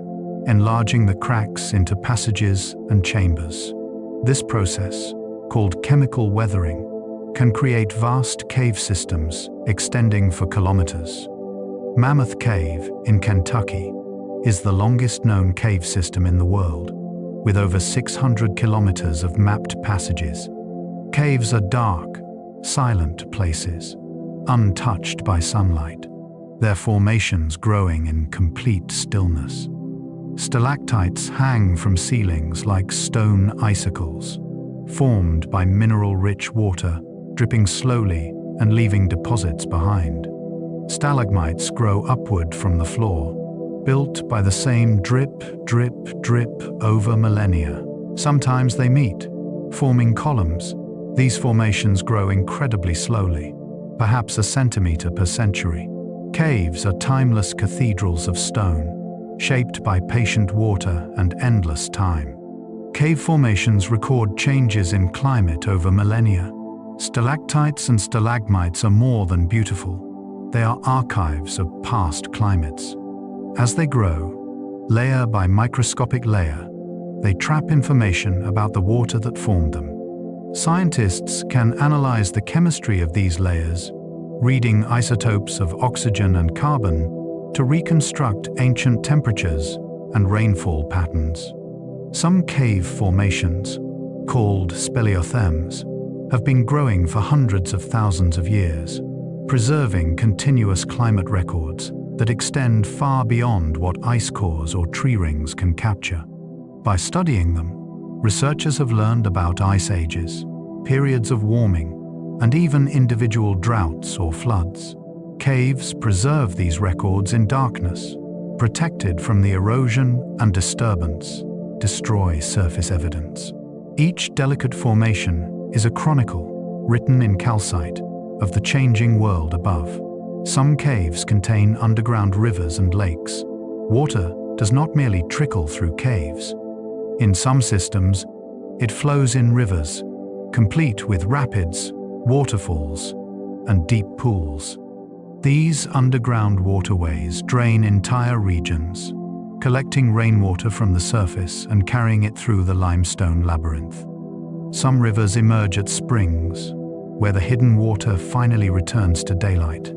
enlarging the cracks into passages and chambers. This process, called chemical weathering, can create vast cave systems extending for kilometers. Mammoth Cave in Kentucky is the longest known cave system in the world, with over 600 kilometers of mapped passages. Caves are dark, silent places, untouched by sunlight, their formations growing in complete stillness. Stalactites hang from ceilings like stone icicles, formed by mineral-rich water, dripping slowly and leaving deposits behind. Stalagmites grow upward from the floor, built by the same drip, drip, drip over millennia. Sometimes they meet, forming columns. These formations grow incredibly slowly, perhaps a centimeter per century. Caves are timeless cathedrals of stone, shaped by patient water and endless time. Cave formations record changes in climate over millennia. Stalactites and stalagmites are more than beautiful. They are archives of past climates. As they grow, layer by microscopic layer, they trap information about the water that formed them. Scientists can analyze the chemistry of these layers, reading isotopes of oxygen and carbon to reconstruct ancient temperatures and rainfall patterns. Some cave formations, called speleothems, have been growing for hundreds of thousands of years, preserving continuous climate records that extend far beyond what ice cores or tree rings can capture. By studying them, researchers have learned about ice ages, periods of warming, and even individual droughts or floods. Caves preserve these records in darkness, protected from the erosion and disturbance, destroy surface evidence. Each delicate formation is a chronicle, written in calcite, of the changing world above. Some caves contain underground rivers and lakes. Water does not merely trickle through caves. In some systems, it flows in rivers, complete with rapids, waterfalls, and deep pools. These underground waterways drain entire regions, collecting rainwater from the surface and carrying it through the limestone labyrinth. Some rivers emerge at springs, where the hidden water finally returns to daylight.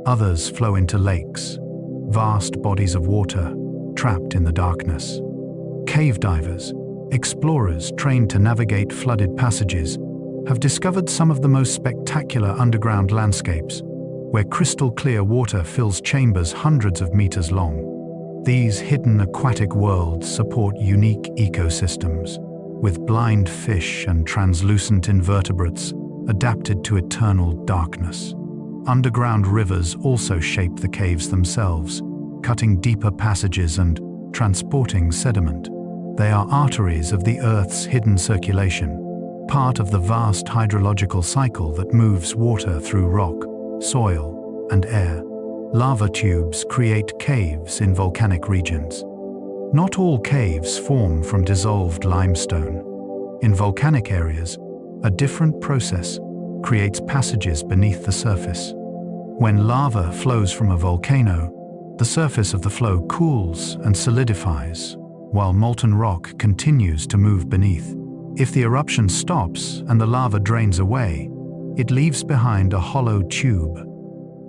Others flow into lakes, vast bodies of water trapped in the darkness. Cave divers, explorers trained to navigate flooded passages, have discovered some of the most spectacular underground landscapes, where crystal-clear water fills chambers hundreds of meters long. These hidden aquatic worlds support unique ecosystems, with blind fish and translucent invertebrates adapted to eternal darkness. Underground rivers also shape the caves themselves, cutting deeper passages and transporting sediment. They are arteries of the Earth's hidden circulation, part of the vast hydrological cycle that moves water through rock, soil, and air. Lava tubes create caves in volcanic regions. Not all caves form from dissolved limestone. In volcanic areas, a different process creates passages beneath the surface. When lava flows from a volcano, the surface of the flow cools and solidifies, while molten rock continues to move beneath. If the eruption stops and the lava drains away, it leaves behind a hollow tube.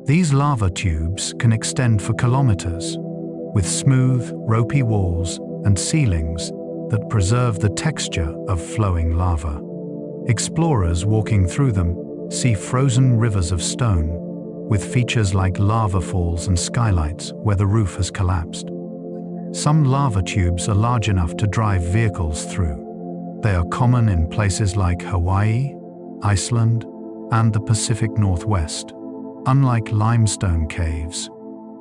These lava tubes can extend for kilometers, with smooth, ropey walls and ceilings that preserve the texture of flowing lava. Explorers walking through them see frozen rivers of stone, with features like lava falls and skylights where the roof has collapsed. Some lava tubes are large enough to drive vehicles through. They are common in places like Hawaii, Iceland, and the Pacific Northwest. Unlike limestone caves,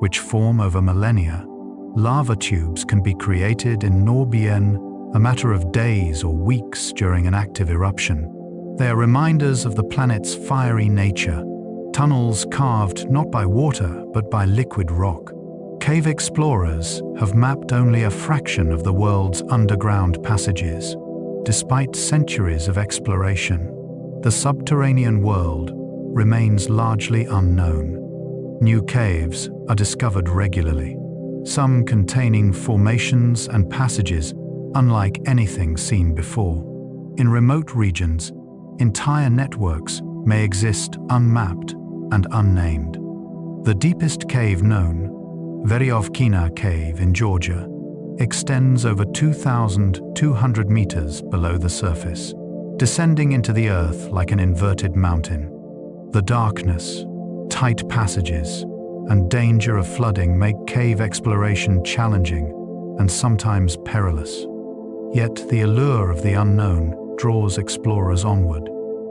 which form over millennia, lava tubes can be created in no bien, a matter of days or weeks during an active eruption. They are reminders of the planet's fiery nature, tunnels carved not by water but by liquid rock. Cave explorers have mapped only a fraction of the world's underground passages. Despite centuries of exploration, the subterranean world remains largely unknown. New caves are discovered regularly, some containing formations and passages unlike anything seen before. In remote regions, entire networks may exist unmapped and unnamed. The deepest cave known, Veryovkina Cave in Georgia, extends over 2,200 meters below the surface, descending into the earth like an inverted mountain. The darkness, tight passages, and danger of flooding make cave exploration challenging and sometimes perilous. Yet the allure of the unknown draws explorers onward,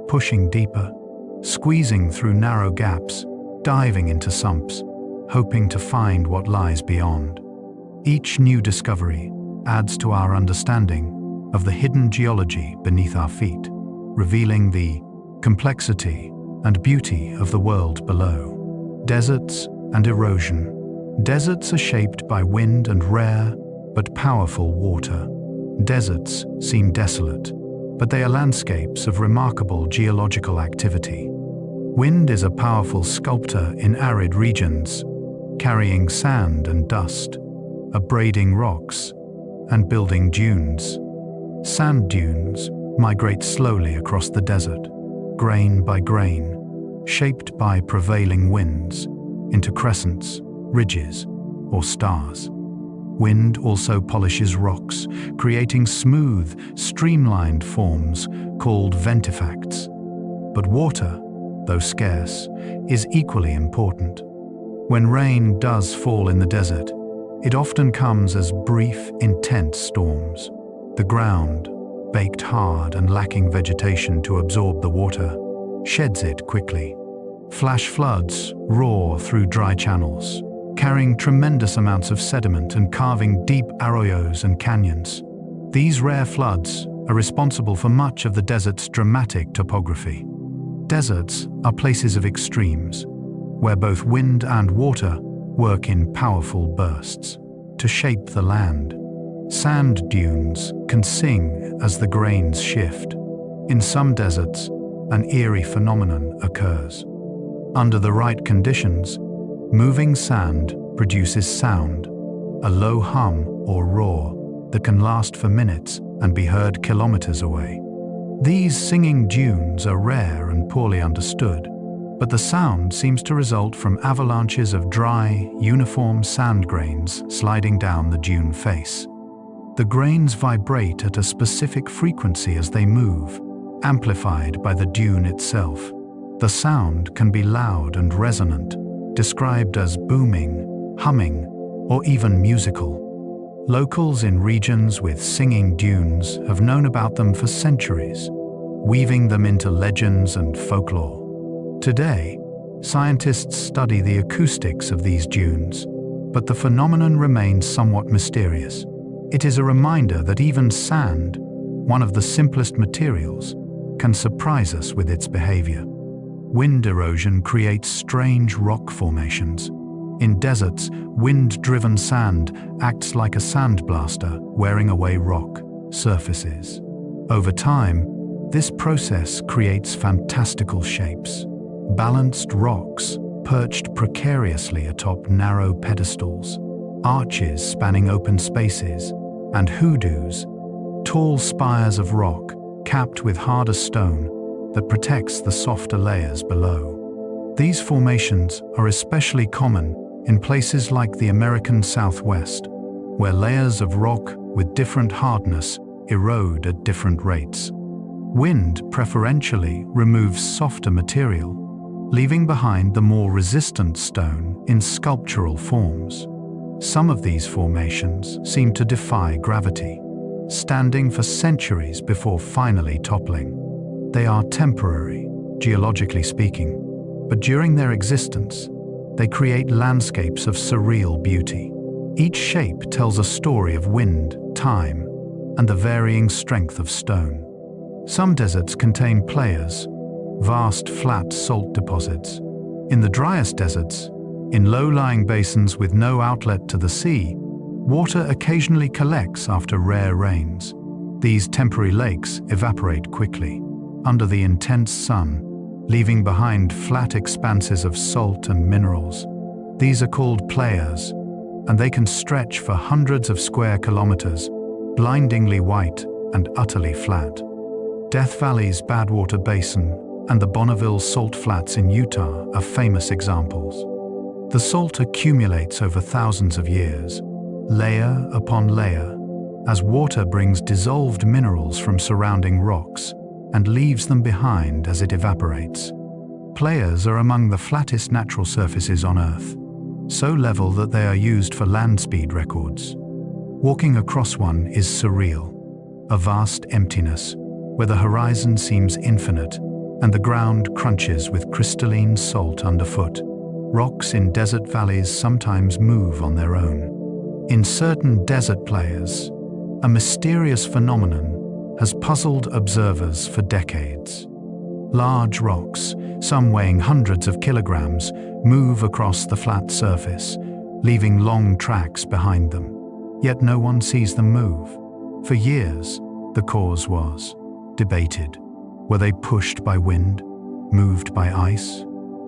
pushing deeper, squeezing through narrow gaps, diving into sumps, hoping to find what lies beyond. Each new discovery adds to our understanding of the hidden geology beneath our feet, revealing the complexity and beauty of the world below. Deserts and erosion. Deserts are shaped by wind and rare but powerful water. Deserts seem desolate, but they are landscapes of remarkable geological activity. Wind is a powerful sculptor in arid regions, carrying sand and dust, abrading rocks, and building dunes. Sand dunes migrate slowly across the desert, grain by grain, shaped by prevailing winds, into crescents, ridges, or stars. Wind also polishes rocks, creating smooth, streamlined forms called ventifacts. But water, though scarce, is equally important. When rain does fall in the desert, it often comes as brief, intense storms. The ground, baked hard and lacking vegetation to absorb the water, sheds it quickly. Flash floods roar through dry channels, carrying tremendous amounts of sediment and carving deep arroyos and canyons. These rare floods are responsible for much of the desert's dramatic topography. Deserts are places of extremes, where both wind and water work in powerful bursts to shape the land. Sand dunes can sing as the grains shift. In some deserts, an eerie phenomenon occurs. Under the right conditions, moving sand produces sound, a low hum or roar that can last for minutes and be heard kilometers away. These singing dunes are rare and poorly understood, but the sound seems to result from avalanches of dry, uniform sand grains sliding down the dune face. The grains vibrate at a specific frequency as they move, amplified by the dune itself. The sound can be loud and resonant, described as booming, humming, or even musical. Locals in regions with singing dunes have known about them for centuries, weaving them into legends and folklore. Today, scientists study the acoustics of these dunes, but the phenomenon remains somewhat mysterious. It is a reminder that even sand, one of the simplest materials, can surprise us with its behavior. Wind erosion creates strange rock formations. In deserts, wind-driven sand acts like a sandblaster, wearing away rock surfaces. Over time, this process creates fantastical shapes. Balanced rocks perched precariously atop narrow pedestals, arches spanning open spaces, and hoodoos, tall spires of rock capped with harder stone that protects the softer layers below. These formations are especially common in places like the American Southwest, where layers of rock with different hardness erode at different rates. Wind preferentially removes softer material, leaving behind the more resistant stone in sculptural forms. Some of these formations seem to defy gravity, standing for centuries before finally toppling. They are temporary, geologically speaking, but during their existence, they create landscapes of surreal beauty. Each shape tells a story of wind, time, and the varying strength of stone. Some deserts contain playas, vast flat salt deposits. In the driest deserts, in low-lying basins with no outlet to the sea, water occasionally collects after rare rains. These temporary lakes evaporate quickly under the intense sun, leaving behind flat expanses of salt and minerals. These are called playas, and they can stretch for hundreds of square kilometers, blindingly white and utterly flat. Death Valley's Badwater Basin and the Bonneville Salt Flats in Utah are famous examples. The salt accumulates over thousands of years, layer upon layer, as water brings dissolved minerals from surrounding rocks and leaves them behind as it evaporates. Playas are among the flattest natural surfaces on Earth, so level that they are used for land speed records. Walking across one is surreal, a vast emptiness, where the horizon seems infinite and the ground crunches with crystalline salt underfoot. Rocks in desert valleys sometimes move on their own. In certain desert playas, a mysterious phenomenon has puzzled observers for decades. Large rocks, some weighing hundreds of kilograms, move across the flat surface, leaving long tracks behind them. Yet no one sees them move. For years, the cause was debated. Were they pushed by wind, moved by ice,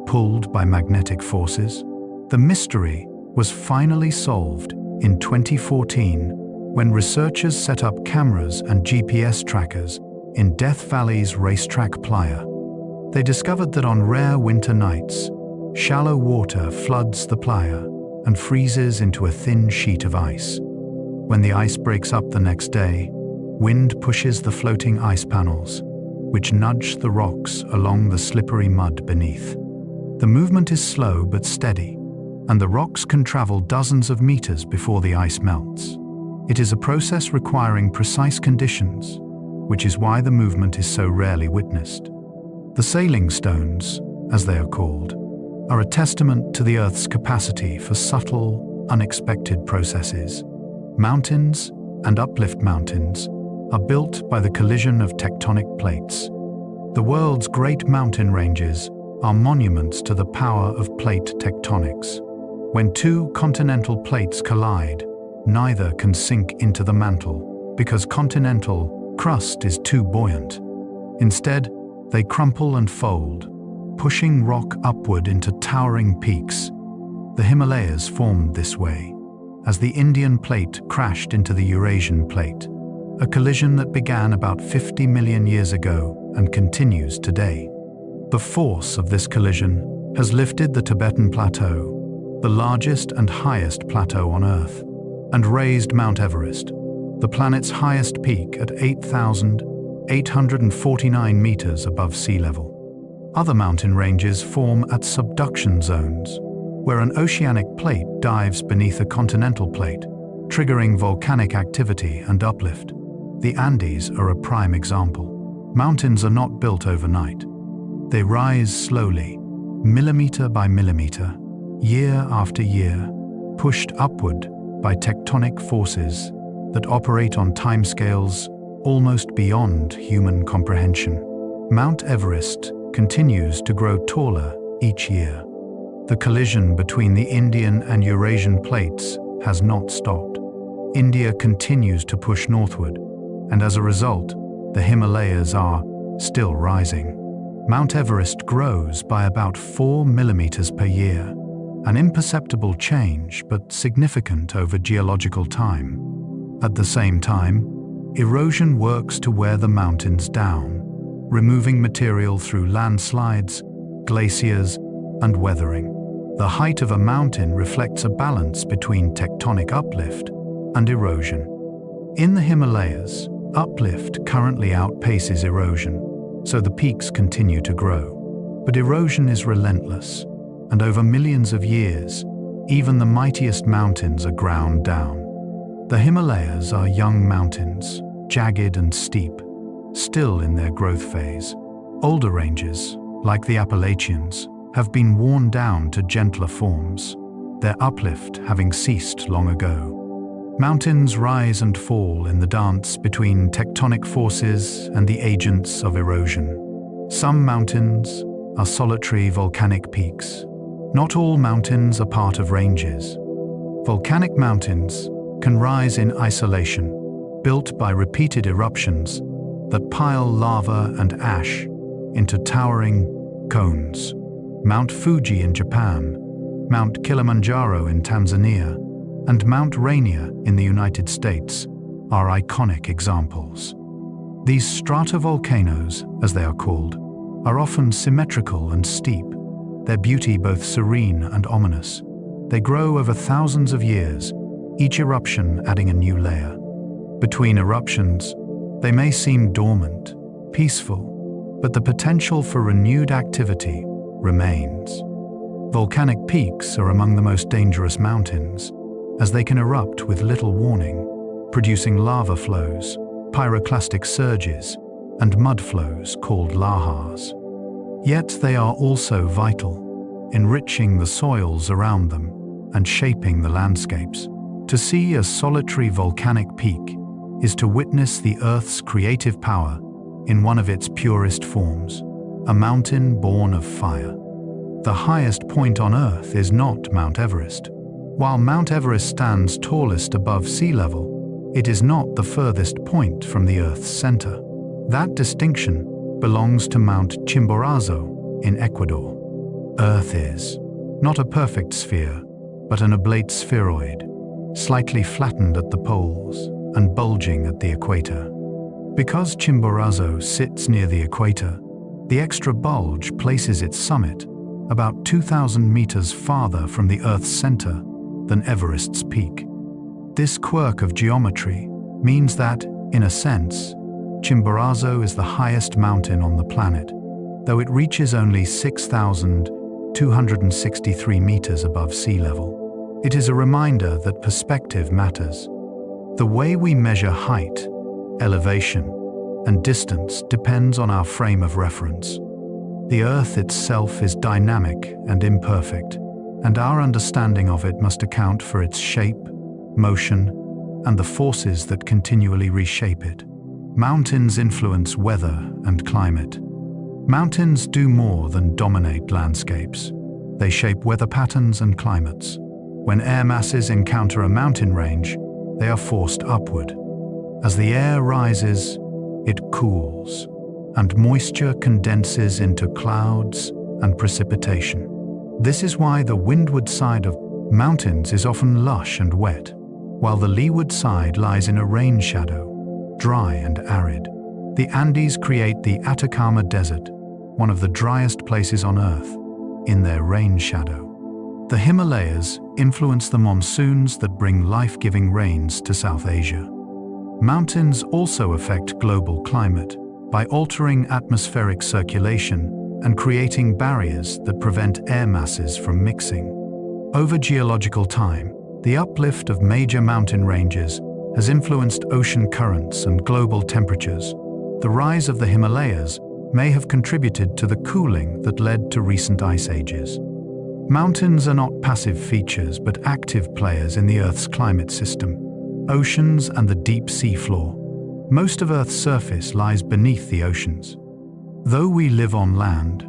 pulled by magnetic forces? The mystery was finally solved in 2014 when researchers set up cameras and GPS trackers in Death Valley's racetrack playa. They discovered that on rare winter nights, shallow water floods the playa and freezes into a thin sheet of ice. When the ice breaks up the next day, wind pushes the floating ice panels, which nudge the rocks along the slippery mud beneath. The movement is slow but steady, and the rocks can travel dozens of meters before the ice melts. It is a process requiring precise conditions, which is why the movement is so rarely witnessed. The sailing stones, as they are called, are a testament to the Earth's capacity for subtle, unexpected processes. Mountains and uplift mountains are built by the collision of tectonic plates. The world's great mountain ranges are monuments to the power of plate tectonics. When two continental plates collide, neither can sink into the mantle because continental crust is too buoyant. Instead, they crumple and fold, pushing rock upward into towering peaks. The Himalayas formed this way, as the Indian plate crashed into the Eurasian plate, a collision that began about 50 million years ago and continues today. The force of this collision has lifted the Tibetan Plateau, the largest and highest plateau on Earth, and raised Mount Everest, the planet's highest peak at 8,849 meters above sea level. Other mountain ranges form at subduction zones, where an oceanic plate dives beneath a continental plate, triggering volcanic activity and uplift. The Andes are a prime example. Mountains are not built overnight. They rise slowly, millimeter by millimeter, year after year, pushed upward by tectonic forces that operate on timescales almost beyond human comprehension. Mount Everest continues to grow taller each year. The collision between the Indian and Eurasian plates has not stopped. India continues to push northward, and as a result, the Himalayas are still rising. Mount Everest grows by about 4 millimeters per year, an imperceptible change but significant over geological time. At the same time, erosion works to wear the mountains down, removing material through landslides, glaciers, and weathering. The height of a mountain reflects a balance between tectonic uplift and erosion. In the Himalayas, uplift currently outpaces erosion, so the peaks continue to grow. But erosion is relentless, and over millions of years, even the mightiest mountains are ground down. The Himalayas are young mountains, jagged and steep, still in their growth phase. Older ranges, like the Appalachians, have been worn down to gentler forms, their uplift having ceased long ago. Mountains rise and fall in the dance between tectonic forces and the agents of erosion. Some mountains are solitary volcanic peaks. Not all mountains are part of ranges. Volcanic mountains can rise in isolation, built by repeated eruptions that pile lava and ash into towering cones. Mount Fuji in Japan, Mount Kilimanjaro in Tanzania, and Mount Rainier in the United States are iconic examples. These stratovolcanoes, as they are called, are often symmetrical and steep, their beauty both serene and ominous. They grow over thousands of years, each eruption adding a new layer. Between eruptions, they may seem dormant, peaceful, but the potential for renewed activity remains. Volcanic peaks are among the most dangerous mountains, as they can erupt with little warning, producing lava flows, pyroclastic surges, and mud flows called lahars. Yet they are also vital, enriching the soils around them and shaping the landscapes. To see a solitary volcanic peak is to witness the Earth's creative power in one of its purest forms, a mountain born of fire. The highest point on Earth is not Mount Everest. While Mount Everest stands tallest above sea level, it is not the furthest point from the Earth's center. That distinction belongs to Mount Chimborazo in Ecuador. Earth is not a perfect sphere, but an oblate spheroid, slightly flattened at the poles and bulging at the equator. Because Chimborazo sits near the equator, the extra bulge places its summit about 2,000 meters farther from the Earth's center than Everest's peak. This quirk of geometry means that, in a sense, Chimborazo is the highest mountain on the planet, though it reaches only 6,263 meters above sea level. It is a reminder that perspective matters. The way we measure height, elevation, and distance depends on our frame of reference. The Earth itself is dynamic and imperfect, and our understanding of it must account for its shape, motion, and the forces that continually reshape it. Mountains influence weather and climate. Mountains do more than dominate landscapes. They shape weather patterns and climates. When air masses encounter a mountain range, they are forced upward. As the air rises, it cools, and moisture condenses into clouds and precipitation. This is why the windward side of mountains is often lush and wet, while the leeward side lies in a rain shadow, dry and arid. The Andes create the Atacama Desert, one of the driest places on Earth, in their rain shadow. The Himalayas influence the monsoons that bring life-giving rains to South Asia. Mountains also affect global climate by altering atmospheric circulation and creating barriers that prevent air masses from mixing. Over geological time, the uplift of major mountain ranges has influenced ocean currents and global temperatures. The rise of the Himalayas may have contributed to the cooling that led to recent ice ages. Mountains are not passive features but active players in the Earth's climate system. Oceans and the deep sea floor. Most of Earth's surface lies beneath the oceans. Though we live on land,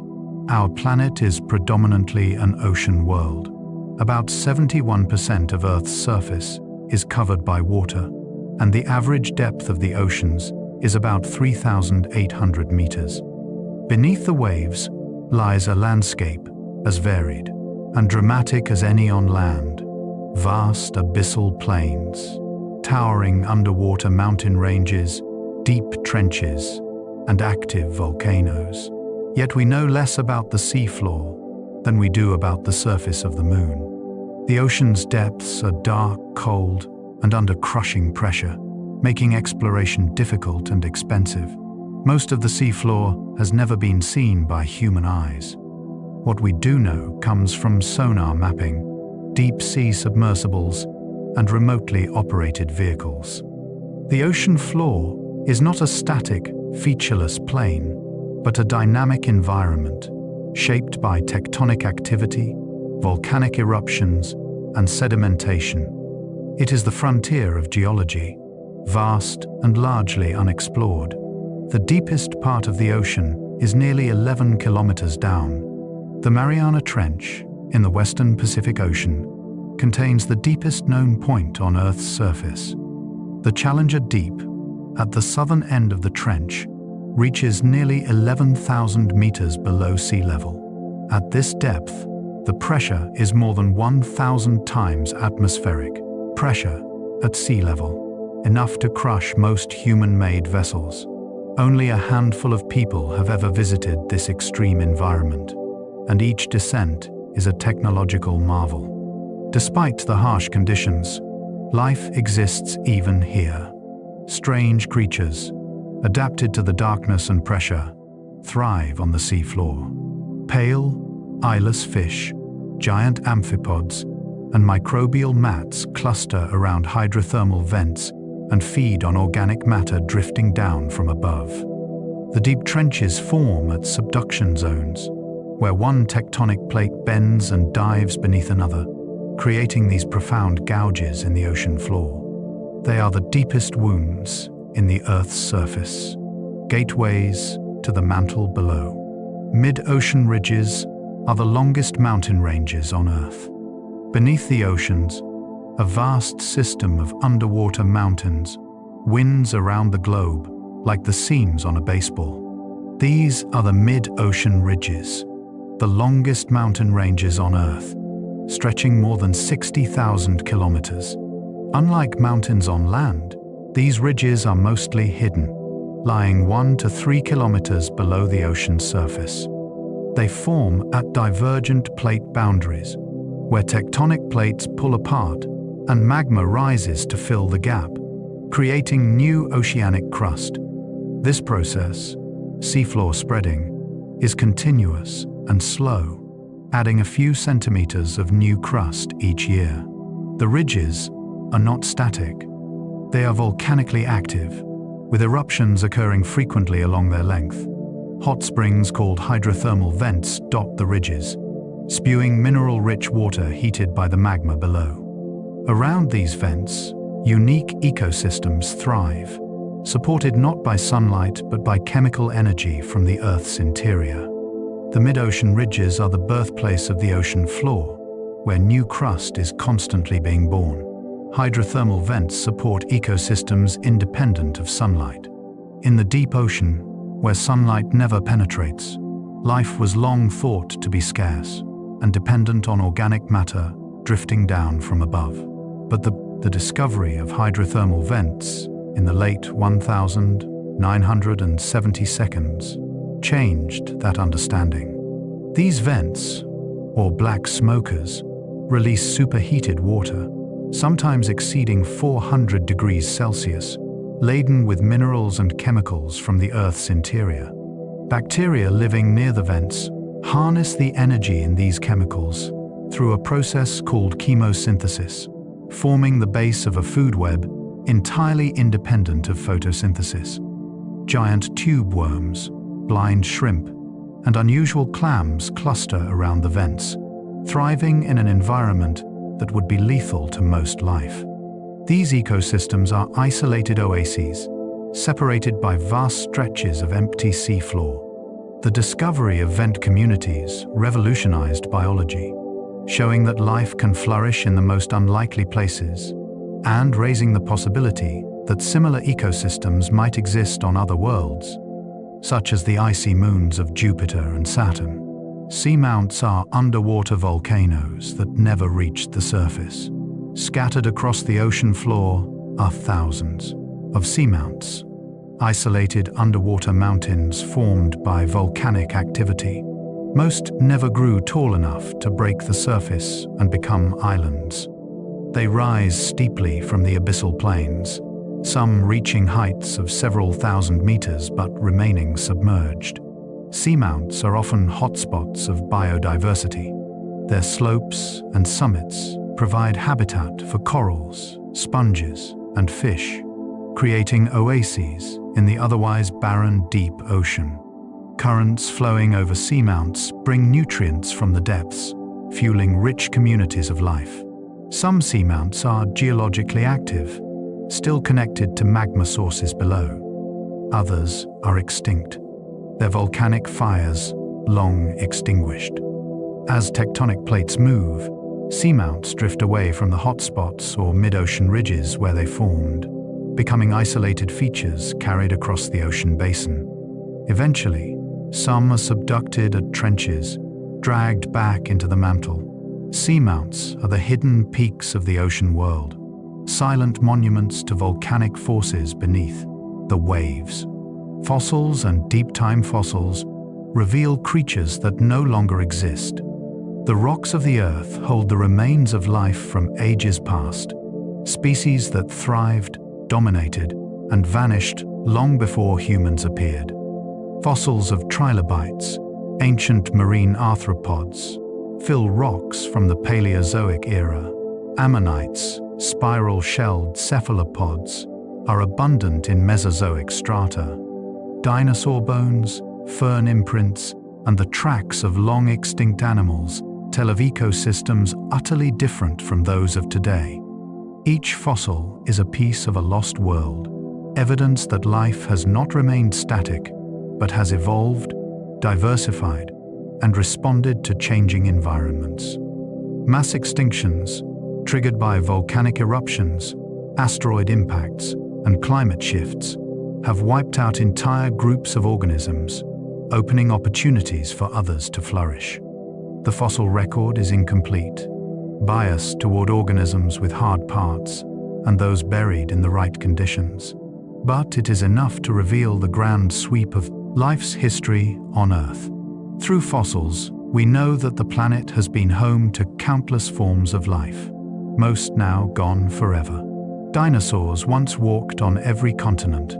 our planet is predominantly an ocean world. About 71% of Earth's surface is covered by water, and the average depth of the oceans is about 3,800 meters. Beneath the waves lies a landscape as varied and dramatic as any on land. Vast abyssal plains, towering underwater mountain ranges, deep trenches, and active volcanoes. Yet we know less about the seafloor than we do about the surface of the moon. The ocean's depths are dark, cold, and under crushing pressure, making exploration difficult and expensive. Most of the seafloor has never been seen by human eyes. What we do know comes from sonar mapping, deep-sea submersibles, and remotely operated vehicles. The ocean floor is not a static, featureless plane, but a dynamic environment, shaped by tectonic activity, volcanic eruptions, and sedimentation. It is the frontier of geology, vast and largely unexplored. The deepest part of the ocean is nearly 11 kilometers down. The Mariana Trench, in the western Pacific Ocean, contains the deepest known point on Earth's surface. The Challenger Deep, at the southern end of the trench, reaches nearly 11,000 meters below sea level. At this depth, the pressure is more than 1,000 times atmospheric pressure at sea level, enough to crush most human-made vessels. Only a handful of people have ever visited this extreme environment, and each descent is a technological marvel. Despite the harsh conditions, life exists even here. Strange creatures, adapted to the darkness and pressure, thrive on the seafloor. Pale, eyeless fish, giant amphipods, and microbial mats cluster around hydrothermal vents and feed on organic matter drifting down from above. The deep trenches form at subduction zones, where one tectonic plate bends and dives beneath another, creating these profound gouges in the ocean floor. They are the deepest wounds in the Earth's surface, gateways to the mantle below. Mid-ocean ridges are the longest mountain ranges on Earth. Beneath the oceans, a vast system of underwater mountains winds around the globe like the seams on a baseball. These are the mid-ocean ridges, the longest mountain ranges on Earth, stretching more than 60,000 kilometers. Unlike mountains on land, these ridges are mostly hidden, lying 1 to 3 kilometers below the ocean surface. They form at divergent plate boundaries, where tectonic plates pull apart and magma rises to fill the gap, creating new oceanic crust. This process, seafloor spreading, is continuous and slow, adding a few centimeters of new crust each year. The ridges are not static. They are volcanically active, with eruptions occurring frequently along their length. Hot springs called hydrothermal vents dot the ridges, spewing mineral-rich water heated by the magma below. Around these vents, unique ecosystems thrive, supported not by sunlight but by chemical energy from the Earth's interior. The mid-ocean ridges are the birthplace of the ocean floor, where new crust is constantly being born. Hydrothermal vents support ecosystems independent of sunlight. In the deep ocean, where sunlight never penetrates, life was long thought to be scarce and dependent on organic matter drifting down from above. But the discovery of hydrothermal vents in the late 1970s changed that understanding. These vents, or black smokers, release superheated water, sometimes exceeding 400 degrees Celsius, laden with minerals and chemicals from the Earth's interior. Bacteria living near the vents harness the energy in these chemicals through a process called chemosynthesis, forming the base of a food web entirely independent of photosynthesis. Giant tube worms, blind shrimp, and unusual clams cluster around the vents, thriving in an environment that would be lethal to most life. These ecosystems are isolated oases, separated by vast stretches of empty seafloor. The discovery of vent communities revolutionized biology, showing that life can flourish in the most unlikely places, and raising the possibility that similar ecosystems might exist on other worlds, such as the icy moons of Jupiter and Saturn. Seamounts are underwater volcanoes that never reached the surface. Scattered across the ocean floor are thousands of seamounts, isolated underwater mountains formed by volcanic activity. Most never grew tall enough to break the surface and become islands. They rise steeply from the abyssal plains, some reaching heights of several thousand meters but remaining submerged. Seamounts are often hotspots of biodiversity. Their slopes and summits provide habitat for corals, sponges, and fish, creating oases in the otherwise barren deep ocean. Currents flowing over seamounts bring nutrients from the depths, fueling rich communities of life. Some seamounts are geologically active, still connected to magma sources below. Others are extinct, their volcanic fires long extinguished. As tectonic plates move, seamounts drift away from the hotspots or mid-ocean ridges where they formed, becoming isolated features carried across the ocean basin. Eventually, some are subducted at trenches, dragged back into the mantle. Seamounts are the hidden peaks of the ocean world, silent monuments to volcanic forces beneath the waves. Fossils and deep-time fossils reveal creatures that no longer exist. The rocks of the Earth hold the remains of life from ages past, species that thrived, dominated, and vanished long before humans appeared. Fossils of trilobites, ancient marine arthropods, fill rocks from the Paleozoic era. Ammonites, spiral-shelled cephalopods, are abundant in Mesozoic strata. dinosaur bones, fern imprints, and the tracks of long-extinct animals tell of ecosystems utterly different from those of today. Each fossil is a piece of a lost world, evidence that life has not remained static, but has evolved, diversified, and responded to changing environments. Mass extinctions, triggered by volcanic eruptions, asteroid impacts, and climate shifts, have wiped out entire groups of organisms, opening opportunities for others to flourish. The fossil record is incomplete, biased toward organisms with hard parts and those buried in the right conditions. But it is enough to reveal the grand sweep of life's history on Earth. Through fossils, we know that the planet has been home to countless forms of life, most now gone forever. Dinosaurs once walked on every continent.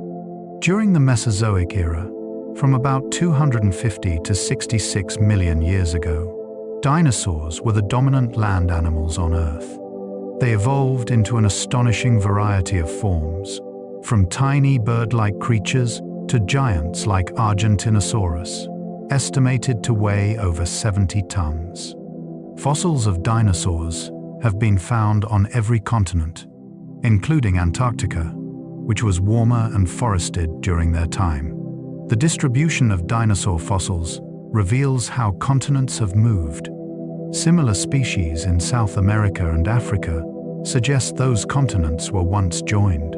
During the Mesozoic era, from about 250 to 66 million years ago, dinosaurs were the dominant land animals on Earth. They evolved into an astonishing variety of forms, from tiny bird-like creatures to giants like Argentinosaurus, estimated to weigh over 70 tons. Fossils of dinosaurs have been found on every continent, including Antarctica, which was warmer and forested during their time. The distribution of dinosaur fossils reveals how continents have moved. Similar species in South America and Africa suggest those continents were once joined.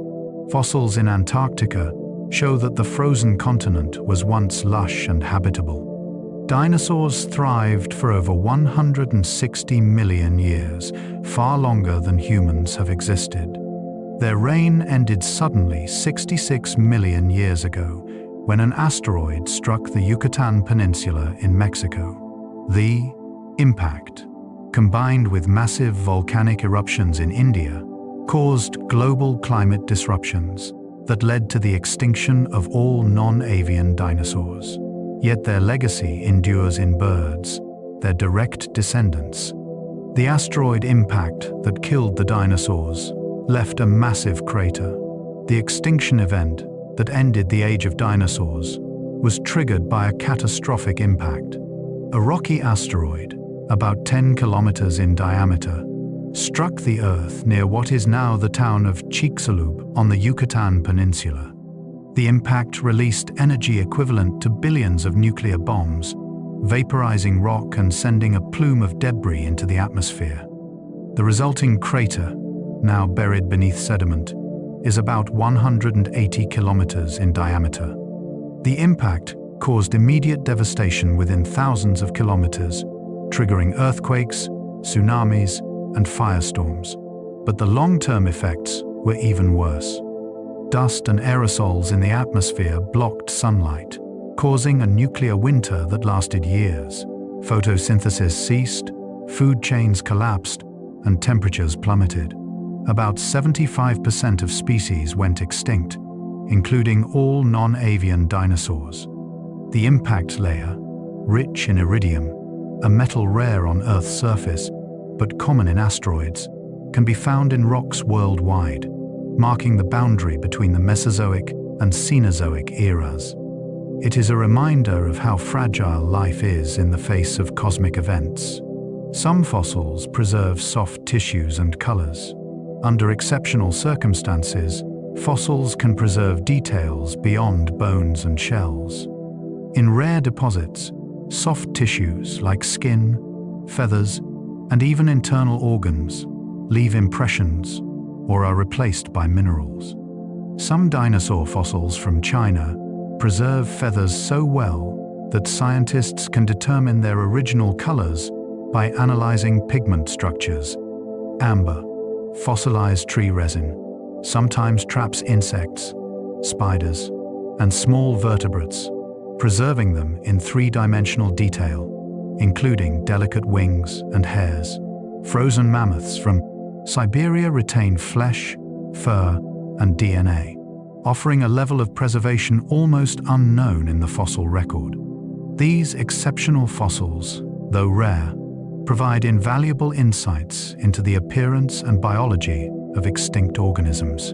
Fossils in Antarctica show that the frozen continent was once lush and habitable. Dinosaurs thrived for over 160 million years, far longer than humans have existed. Their reign ended suddenly 66 million years ago, when an asteroid struck the Yucatan Peninsula in Mexico. The impact, combined with massive volcanic eruptions in India, caused global climate disruptions that led to the extinction of all non-avian dinosaurs. Yet their legacy endures in birds, their direct descendants. The asteroid impact that killed the dinosaurs left a massive crater. The extinction event that ended the age of dinosaurs was triggered by a catastrophic impact. A rocky asteroid, about 10 kilometers in diameter, struck the Earth near what is now the town of Chicxulub on the Yucatan Peninsula. The impact released energy equivalent to billions of nuclear bombs, vaporizing rock and sending a plume of debris into the atmosphere. The resulting crater, now buried beneath sediment, is about 180 kilometers in diameter. The impact caused immediate devastation within thousands of kilometers, triggering earthquakes, tsunamis, and firestorms. But the long-term effects were even worse. Dust and aerosols in the atmosphere blocked sunlight, causing a nuclear winter that lasted years. Photosynthesis ceased, food chains collapsed, and temperatures plummeted. About 75% of species went extinct, including all non-avian dinosaurs. The impact layer, rich in iridium, a metal rare on Earth's surface, but common in asteroids, can be found in rocks worldwide, marking the boundary between the Mesozoic and Cenozoic eras. It is a reminder of how fragile life is in the face of cosmic events. Some fossils preserve soft tissues and colors. Under exceptional circumstances, fossils can preserve details beyond bones and shells. In rare deposits, soft tissues like skin, feathers, and even internal organs leave impressions or are replaced by minerals. Some dinosaur fossils from China preserve feathers so well that scientists can determine their original colors by analyzing pigment structures. Amber, fossilized tree resin, sometimes traps insects, spiders, and small vertebrates, preserving them in three-dimensional detail, including delicate wings and hairs. Frozen mammoths from Siberia retain flesh, fur, and DNA, offering a level of preservation almost unknown in the fossil record. These exceptional fossils, though rare, provide invaluable insights into the appearance and biology of extinct organisms.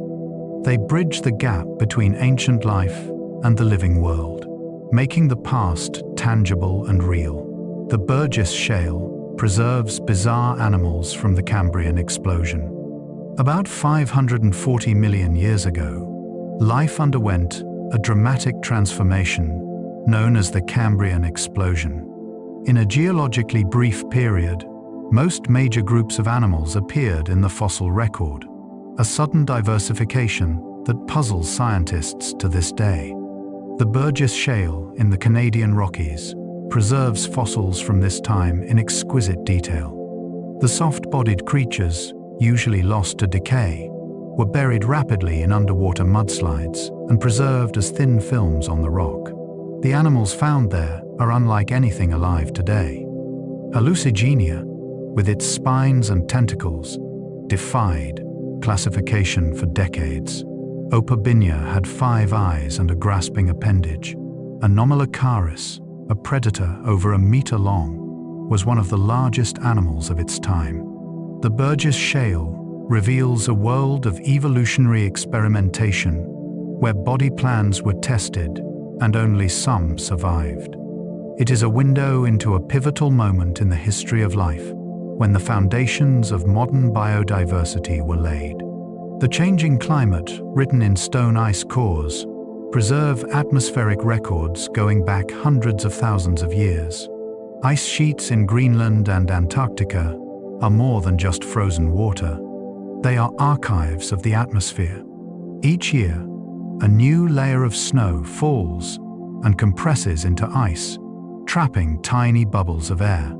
They bridge the gap between ancient life and the living world, making the past tangible and real. The Burgess Shale preserves bizarre animals from the Cambrian explosion. About 540 million years ago, life underwent a dramatic transformation known as the Cambrian explosion. In a geologically brief period, most major groups of animals appeared in the fossil record, a sudden diversification that puzzles scientists to this day. The Burgess Shale in the Canadian Rockies preserves fossils from this time in exquisite detail. The soft-bodied creatures, usually lost to decay, were buried rapidly in underwater mudslides and preserved as thin films on the rock. The animals found there are unlike anything alive today. Hallucigenia, with its spines and tentacles, defied classification for decades. Opabinia had 5 eyes and a grasping appendage. Anomalocaris, a predator over a meter long, was one of the largest animals of its time. The Burgess Shale reveals a world of evolutionary experimentation where body plans were tested and only some survived. It is a window into a pivotal moment in the history of life, when the foundations of modern biodiversity were laid. The changing climate, written in stone ice cores, preserve atmospheric records going back hundreds of thousands of years. Ice sheets in Greenland and Antarctica are more than just frozen water. They are archives of the atmosphere. Each year, a new layer of snow falls and compresses into ice, trapping tiny bubbles of air.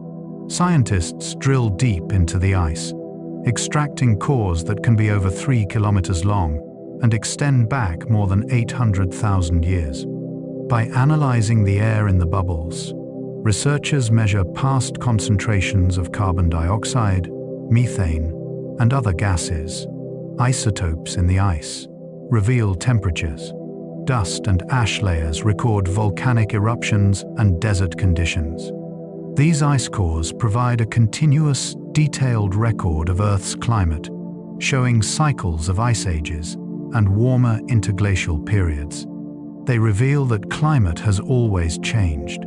Scientists drill deep into the ice, extracting cores that can be over 3 kilometers long and extend back more than 800,000 years. By analyzing the air in the bubbles, researchers measure past concentrations of carbon dioxide, methane, and other gases. Isotopes in the ice reveal temperatures. Dust and ash layers record volcanic eruptions and desert conditions. These ice cores provide a continuous, detailed record of Earth's climate, showing cycles of ice ages and warmer interglacial periods. They reveal that climate has always changed,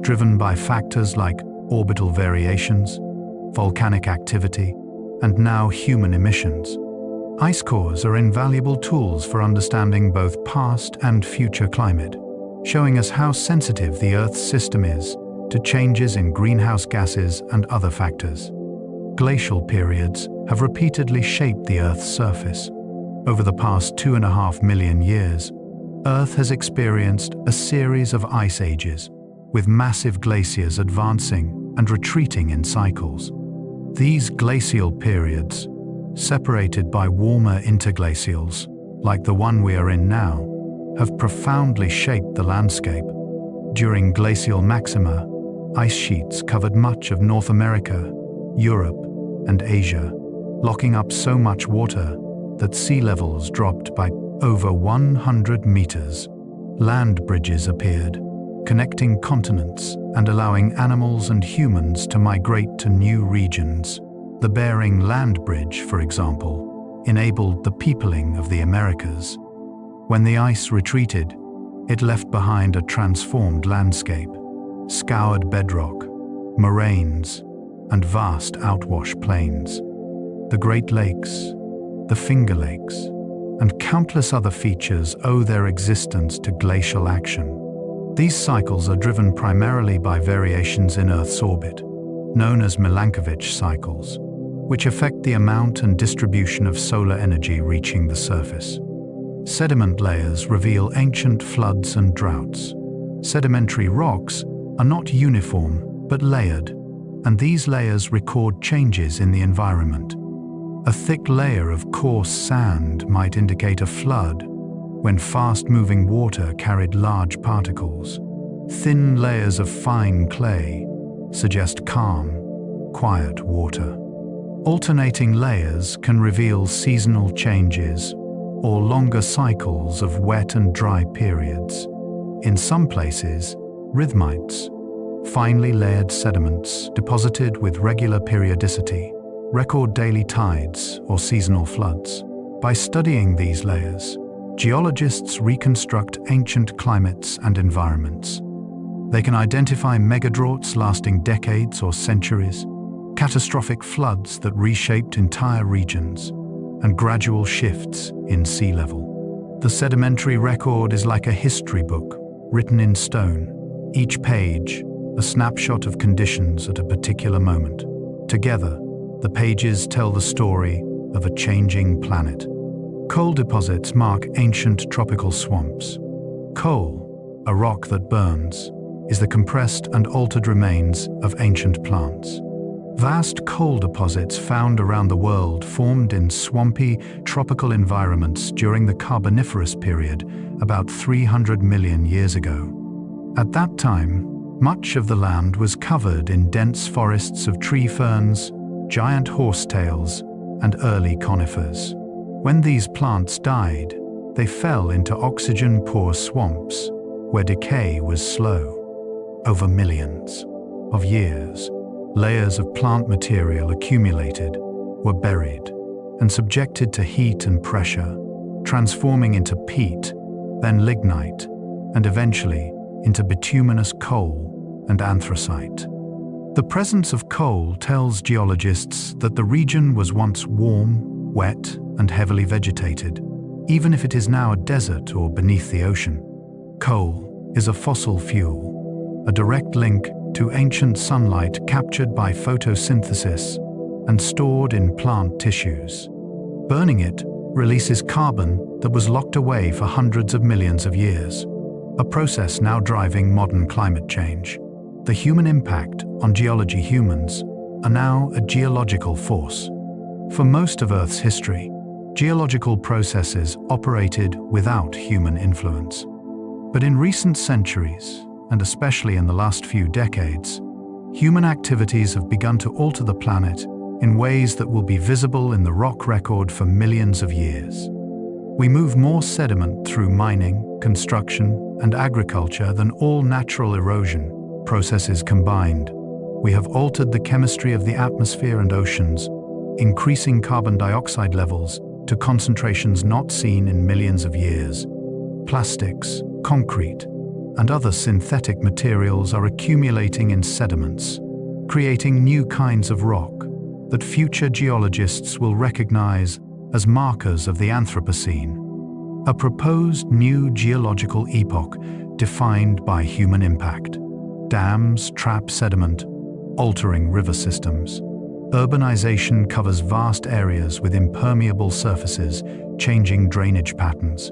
driven by factors like orbital variations, volcanic activity, and now human emissions. Ice cores are invaluable tools for understanding both past and future climate, showing us how sensitive the Earth's system is to changes in greenhouse gases and other factors. Glacial periods have repeatedly shaped the Earth's surface. Over the past 2.5 million years, Earth has experienced a series of ice ages, with massive glaciers advancing and retreating in cycles. These glacial periods, separated by warmer interglacials, like the one we are in now, have profoundly shaped the landscape. During glacial maxima, ice sheets covered much of North America, Europe, and Asia, locking up so much water that sea levels dropped by over 100 meters. Land bridges appeared, connecting continents and allowing animals and humans to migrate to new regions. The Bering Land Bridge, for example, enabled the peopling of the Americas. When the ice retreated, it left behind a transformed landscape, scoured bedrock, moraines, and vast outwash plains. The Great Lakes, the Finger Lakes, and countless other features owe their existence to glacial action. These cycles are driven primarily by variations in Earth's orbit, known as Milankovitch cycles, which affect the amount and distribution of solar energy reaching the surface. Sediment layers reveal ancient floods and droughts. Sedimentary rocks are not uniform but layered, and these layers record changes in the environment. A thick layer of coarse sand might indicate a flood when fast-moving water carried large particles. Thin layers of fine clay suggest calm, quiet water. Alternating layers can reveal seasonal changes or longer cycles of wet and dry periods. In some places, rhythmites, finely layered sediments deposited with regular periodicity, record daily tides or seasonal floods. By studying these layers, geologists reconstruct ancient climates and environments. They can identify megadroughts lasting decades or centuries, catastrophic floods that reshaped entire regions, and gradual shifts in sea level. The sedimentary record is like a history book, written in stone, each page a snapshot of conditions at a particular moment. Together, the pages tell the story of a changing planet. Coal deposits mark ancient tropical swamps. Coal, a rock that burns, is the compressed and altered remains of ancient plants. Vast coal deposits found around the world formed in swampy, tropical environments during the Carboniferous period about 300 million years ago. At that time, much of the land was covered in dense forests of tree ferns, giant horsetails, and early conifers. When these plants died, they fell into oxygen-poor swamps, where decay was slow. Over millions of years, layers of plant material accumulated, were buried, and subjected to heat and pressure, transforming into peat, then lignite, and eventually into bituminous coal and anthracite. The presence of coal tells geologists that the region was once warm, wet, and heavily vegetated, even if it is now a desert or beneath the ocean. Coal is a fossil fuel, a direct link to ancient sunlight captured by photosynthesis and stored in plant tissues. Burning it releases carbon that was locked away for hundreds of millions of years, a process now driving modern climate change. The human impact on geology humans are now a geological force. For most of Earth's history, geological processes operated without human influence. But in recent centuries, and especially in the last few decades, human activities have begun to alter the planet in ways that will be visible in the rock record for millions of years. We move more sediment through mining, construction, and agriculture than all natural erosion processes combined. We have altered the chemistry of the atmosphere and oceans, increasing carbon dioxide levels to concentrations not seen in millions of years. Plastics, concrete, and other synthetic materials are accumulating in sediments, creating new kinds of rock that future geologists will recognize as markers of the Anthropocene, a proposed new geological epoch defined by human impact. Dams trap sediment, altering river systems. Urbanization covers vast areas with impermeable surfaces, changing drainage patterns.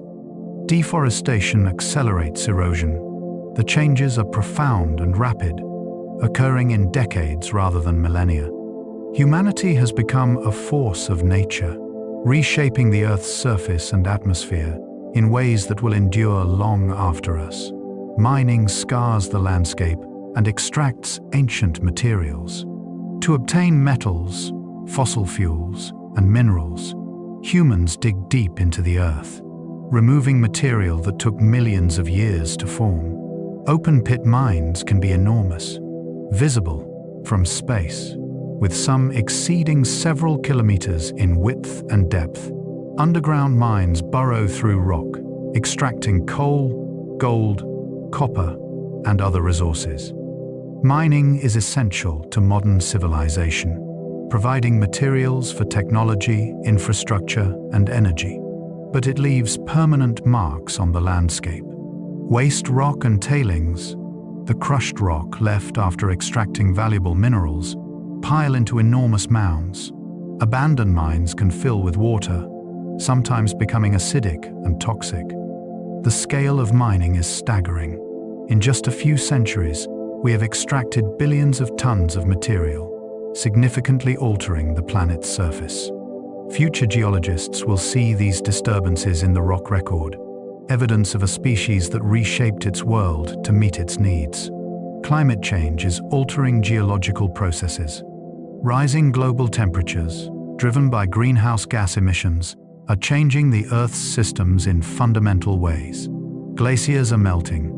Deforestation accelerates erosion. The changes are profound and rapid, occurring in decades rather than millennia. Humanity has become a force of nature, reshaping the Earth's surface and atmosphere in ways that will endure long after us. Mining scars the landscape and extracts ancient materials. To obtain metals, fossil fuels, and minerals, humans dig deep into the earth, removing material that took millions of years to form. Open-pit mines can be enormous, visible from space, with some exceeding several kilometers in width and depth. Underground mines burrow through rock, extracting coal, gold, copper, and other resources. Mining is essential to modern civilization, providing materials for technology, infrastructure, and energy. But it leaves permanent marks on the landscape. Waste rock and tailings, the crushed rock left after extracting valuable minerals, pile into enormous mounds. Abandoned mines can fill with water, sometimes becoming acidic and toxic. The scale of mining is staggering. In just a few centuries, we have extracted billions of tons of material, significantly altering the planet's surface. Future geologists will see these disturbances in the rock record, evidence of a species that reshaped its world to meet its needs. Climate change is altering geological processes. Rising global temperatures, driven by greenhouse gas emissions, are changing the Earth's systems in fundamental ways. Glaciers are melting,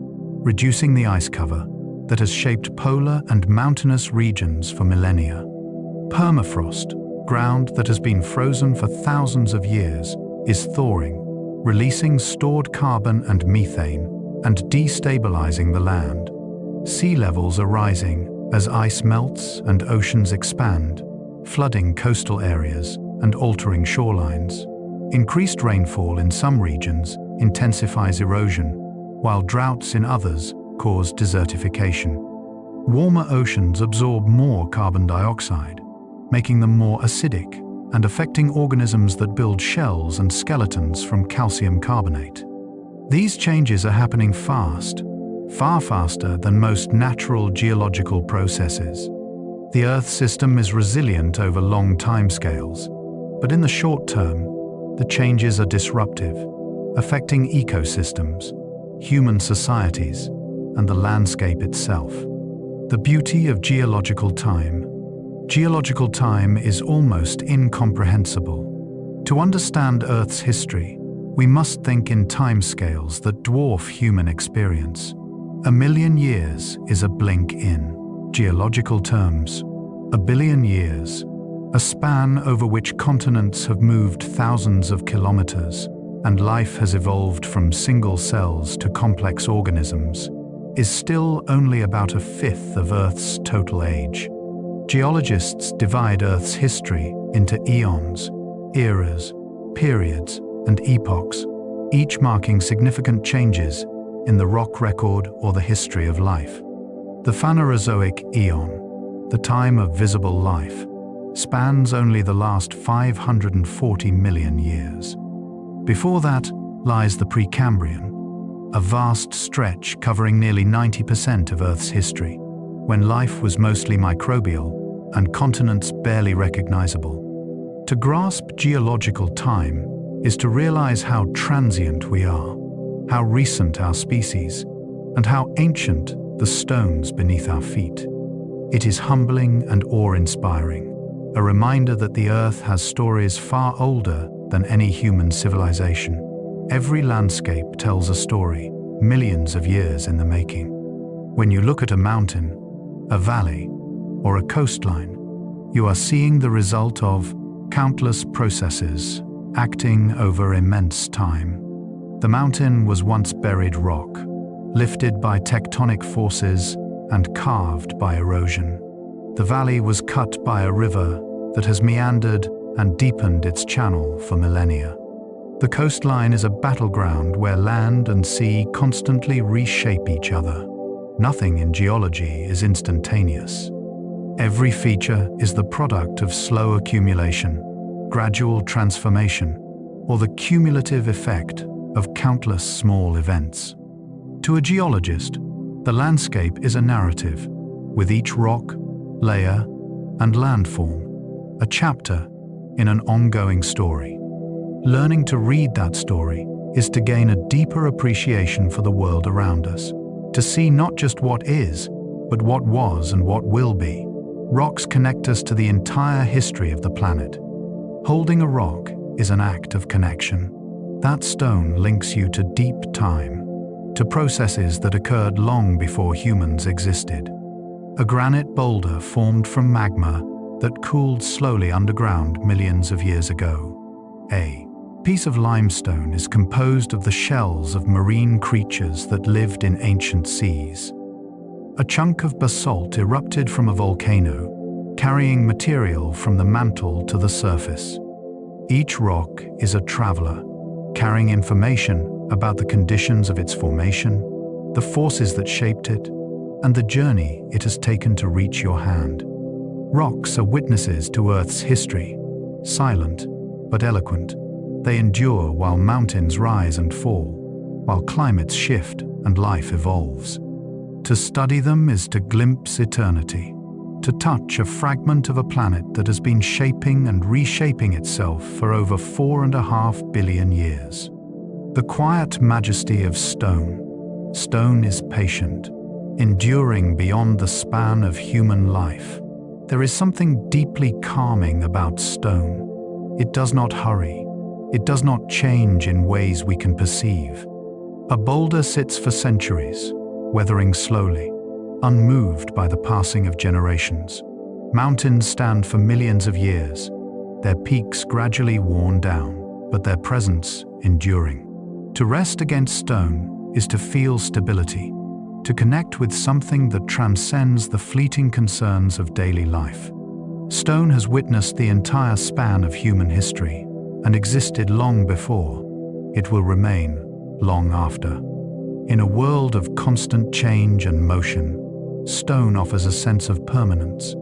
reducing the ice cover that has shaped polar and mountainous regions for millennia. Permafrost, ground that has been frozen for thousands of years, is thawing, releasing stored carbon and methane and destabilizing the land. Sea levels are rising as ice melts and oceans expand, flooding coastal areas and altering shorelines. Increased rainfall in some regions intensifies erosion, while droughts in others cause desertification. Warmer oceans absorb more carbon dioxide, making them more acidic and affecting organisms that build shells and skeletons from calcium carbonate. These changes are happening fast, far faster than most natural geological processes. The Earth system is resilient over long timescales, but in the short term, the changes are disruptive, affecting ecosystems, human societies, and the landscape itself. The beauty of geological time. Geological time is almost incomprehensible. To understand Earth's history, we must think in timescales that dwarf human experience. 1,000,000 years is a blink in geological terms. 1 billion years, a span over which continents have moved thousands of kilometers and life has evolved from single cells to complex organisms, is still only about a fifth of Earth's total age. Geologists divide Earth's history into eons, eras, periods, and epochs, each marking significant changes in the rock record or the history of life. The Phanerozoic eon, the time of visible life, spans only the last 540 million years. Before that lies the Precambrian, a vast stretch covering nearly 90% of Earth's history, when life was mostly microbial and continents barely recognizable. To grasp geological time is to realize how transient we are, how recent our species, and how ancient the stones beneath our feet. It is humbling and awe-inspiring, a reminder that the Earth has stories far older than any human civilization. Every landscape tells a story, millions of years in the making. When you look at a mountain, a valley, or a coastline, you are seeing the result of countless processes acting over immense time. The mountain was once buried rock, lifted by tectonic forces and carved by erosion. The valley was cut by a river that has meandered and deepened its channel for millennia. The coastline is a battleground where land and sea constantly reshape each other. Nothing in geology is instantaneous. Every feature is the product of slow accumulation, gradual transformation, or the cumulative effect of countless small events. To a geologist, the landscape is a narrative, with each rock, layer, and landform a chapter in an ongoing story. Learning to read that story is to gain a deeper appreciation for the world around us, to see not just what is, but what was and what will be. Rocks connect us to the entire history of the planet. Holding a rock is an act of connection. That stone links you to deep time, to processes that occurred long before humans existed. A granite boulder formed from magma that cooled slowly underground millions of years ago. A piece of limestone is composed of the shells of marine creatures that lived in ancient seas. A chunk of basalt erupted from a volcano, carrying material from the mantle to the surface. Each rock is a traveler, carrying information about the conditions of its formation, the forces that shaped it, and the journey it has taken to reach your hand. Rocks are witnesses to Earth's history, silent but eloquent. They endure while mountains rise and fall, while climates shift and life evolves. To study them is to glimpse eternity, to touch a fragment of a planet that has been shaping and reshaping itself for over 4.5 billion years. The quiet majesty of stone. Stone is patient, enduring beyond the span of human life. There is something deeply calming about stone. It does not hurry. It does not change in ways we can perceive. A boulder sits for centuries, weathering slowly, unmoved by the passing of generations. Mountains stand for millions of years, their peaks gradually worn down, but their presence enduring. To rest against stone is to feel stability, to connect with something that transcends the fleeting concerns of daily life. Stone has witnessed the entire span of human history and existed long before. It will remain long after. In a world of constant change and motion, stone offers a sense of permanence,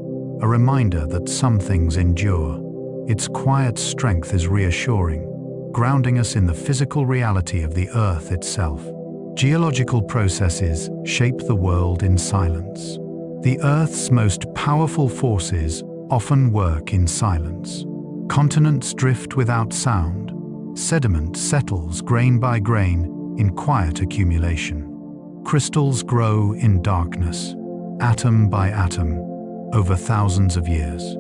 a reminder that some things endure. Its quiet strength is reassuring, grounding us in the physical reality of the earth itself. Geological processes shape the world in silence. The Earth's most powerful forces often work in silence. Continents drift without sound. Sediment settles grain by grain in quiet accumulation. Crystals grow in darkness, atom by atom, over thousands of years.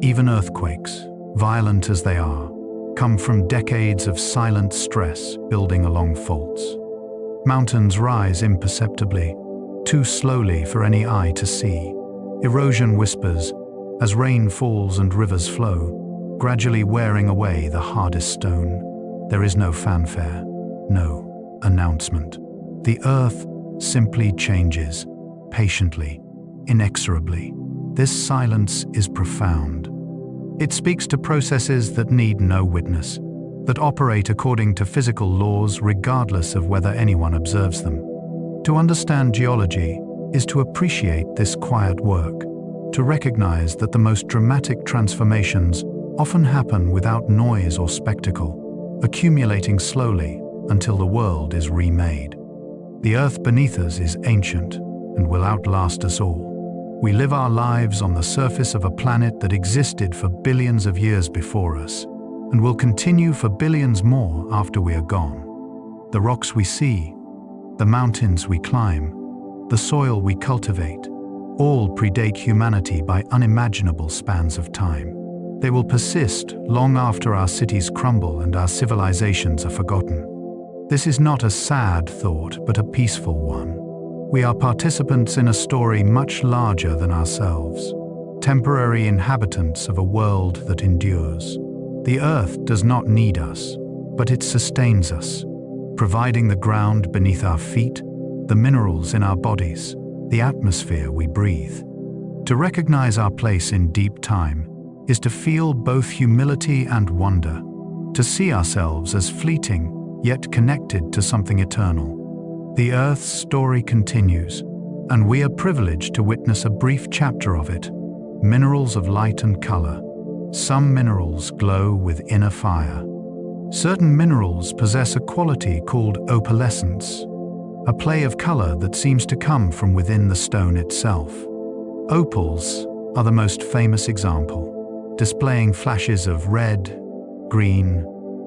Even earthquakes, violent as they are, come from decades of silent stress building along faults. Mountains rise imperceptibly, too slowly for any eye to see. Erosion whispers as rain falls and rivers flow, gradually wearing away the hardest stone. There is no fanfare, no announcement. The earth simply changes, patiently, inexorably. This silence is profound. It speaks to processes that need no witness, that operate according to physical laws regardless of whether anyone observes them. To understand geology is to appreciate this quiet work, to recognize that the most dramatic transformations often happen without noise or spectacle, accumulating slowly until the world is remade. The earth beneath us is ancient and will outlast us all. We live our lives on the surface of a planet that existed for billions of years before us and will continue for billions more after we are gone. The rocks we see, the mountains we climb, the soil we cultivate, all predate humanity by unimaginable spans of time. They will persist long after our cities crumble and our civilizations are forgotten. This is not a sad thought, but a peaceful one. We are participants in a story much larger than ourselves, temporary inhabitants of a world that endures. The earth does not need us, but it sustains us, providing the ground beneath our feet, the minerals in our bodies, the atmosphere we breathe. To recognize our place in deep time is to feel both humility and wonder, to see ourselves as fleeting yet connected to something eternal. The Earth's story continues, and we are privileged to witness a brief chapter of it. Minerals of light and color. Some minerals glow with inner fire. Certain minerals possess a quality called opalescence, a play of color that seems to come from within the stone itself. Opals are the most famous example, displaying flashes of red, green,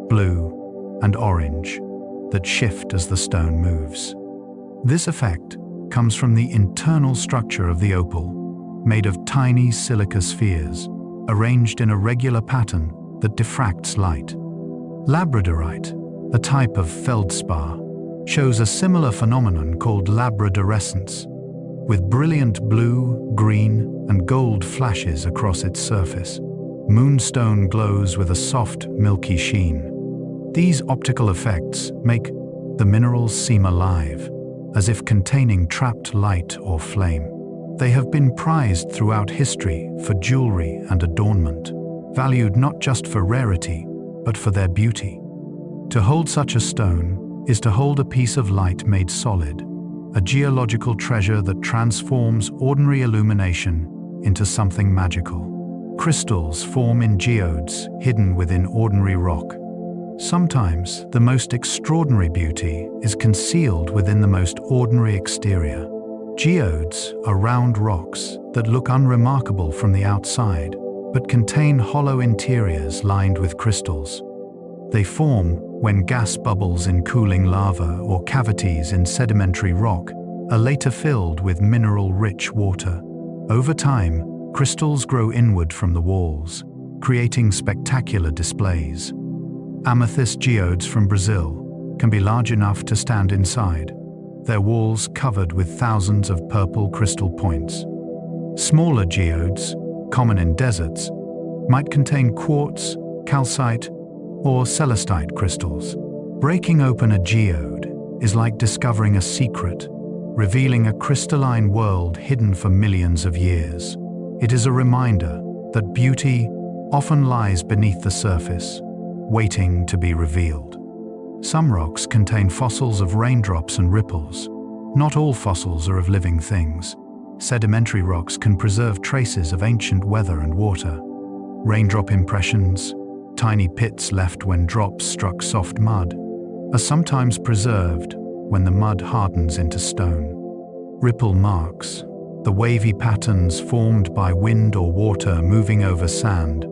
blue, and orange that shift as the stone moves. This effect comes from the internal structure of the opal, made of tiny silica spheres, arranged in a regular pattern that diffracts light. Labradorite, a type of feldspar, shows a similar phenomenon called labradorescence, with brilliant blue, green, and gold flashes across its surface. Moonstone glows with a soft, milky sheen. These optical effects make the minerals seem alive, as if containing trapped light or flame. They have been prized throughout history for jewelry and adornment, valued not just for rarity, but for their beauty. To hold such a stone is to hold a piece of light made solid, a geological treasure that transforms ordinary illumination into something magical. Crystals form in geodes hidden within ordinary rock. Sometimes the most extraordinary beauty is concealed within the most ordinary exterior. Geodes are round rocks that look unremarkable from the outside, but contain hollow interiors lined with crystals. They form when gas bubbles in cooling lava or cavities in sedimentary rock are later filled with mineral-rich water. Over time, crystals grow inward from the walls, creating spectacular displays. Amethyst geodes from Brazil can be large enough to stand inside, their walls covered with thousands of purple crystal points. Smaller geodes, common in deserts, might contain quartz, calcite, or celestite crystals. Breaking open a geode is like discovering a secret, revealing a crystalline world hidden for millions of years. It is a reminder that beauty often lies beneath the surface, waiting to be revealed. Some rocks contain fossils of raindrops and ripples. Not all fossils are of living things. Sedimentary rocks can preserve traces of ancient weather and water. Raindrop impressions, tiny pits left when drops struck soft mud, are sometimes preserved when the mud hardens into stone. Ripple marks, the wavy patterns formed by wind or water moving over sand,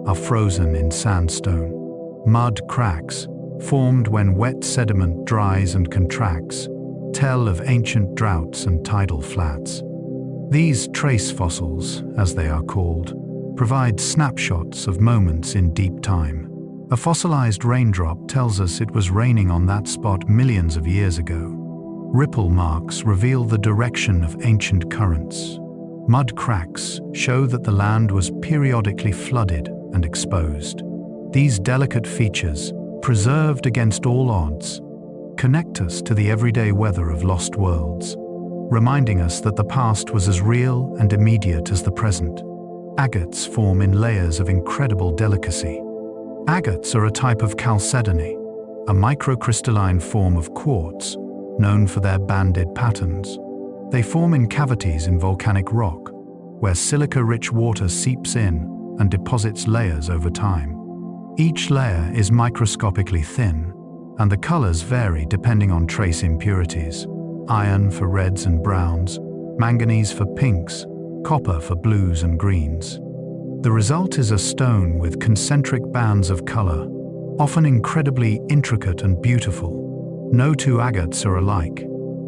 are frozen in sandstone. Mud cracks, formed when wet sediment dries and contracts, tell of ancient droughts and tidal flats. These trace fossils, as they are called, provide snapshots of moments in deep time. A fossilized raindrop tells us it was raining on that spot millions of years ago. Ripple marks reveal the direction of ancient currents. Mud cracks show that the land was periodically flooded and exposed. These delicate features, preserved against all odds, connect us to the everyday weather of lost worlds, reminding us that the past was as real and immediate as the present. Agates form in layers of incredible delicacy. Agates are a type of chalcedony, a microcrystalline form of quartz, known for their banded patterns. They form in cavities in volcanic rock, where silica-rich water seeps in and deposits layers over time. Each layer is microscopically thin, and the colors vary depending on trace impurities: iron for reds and browns, manganese for pinks, copper for blues and greens. The result is a stone with concentric bands of color, often incredibly intricate and beautiful. No two agates are alike.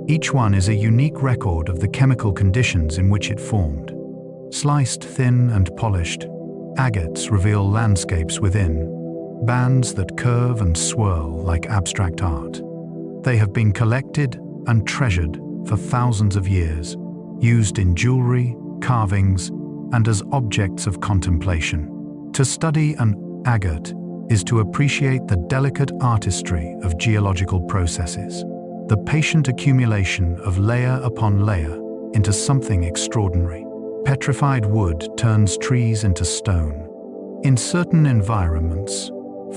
Each one is a unique record of the chemical conditions in which it formed. Sliced thin and polished, agates reveal landscapes within, bands that curve and swirl like abstract art. They have been collected and treasured for thousands of years, used in jewelry, carvings, and as objects of contemplation. To study an agate is to appreciate the delicate artistry of geological processes, the patient accumulation of layer upon layer into something extraordinary. Petrified wood turns trees into stone. In certain environments,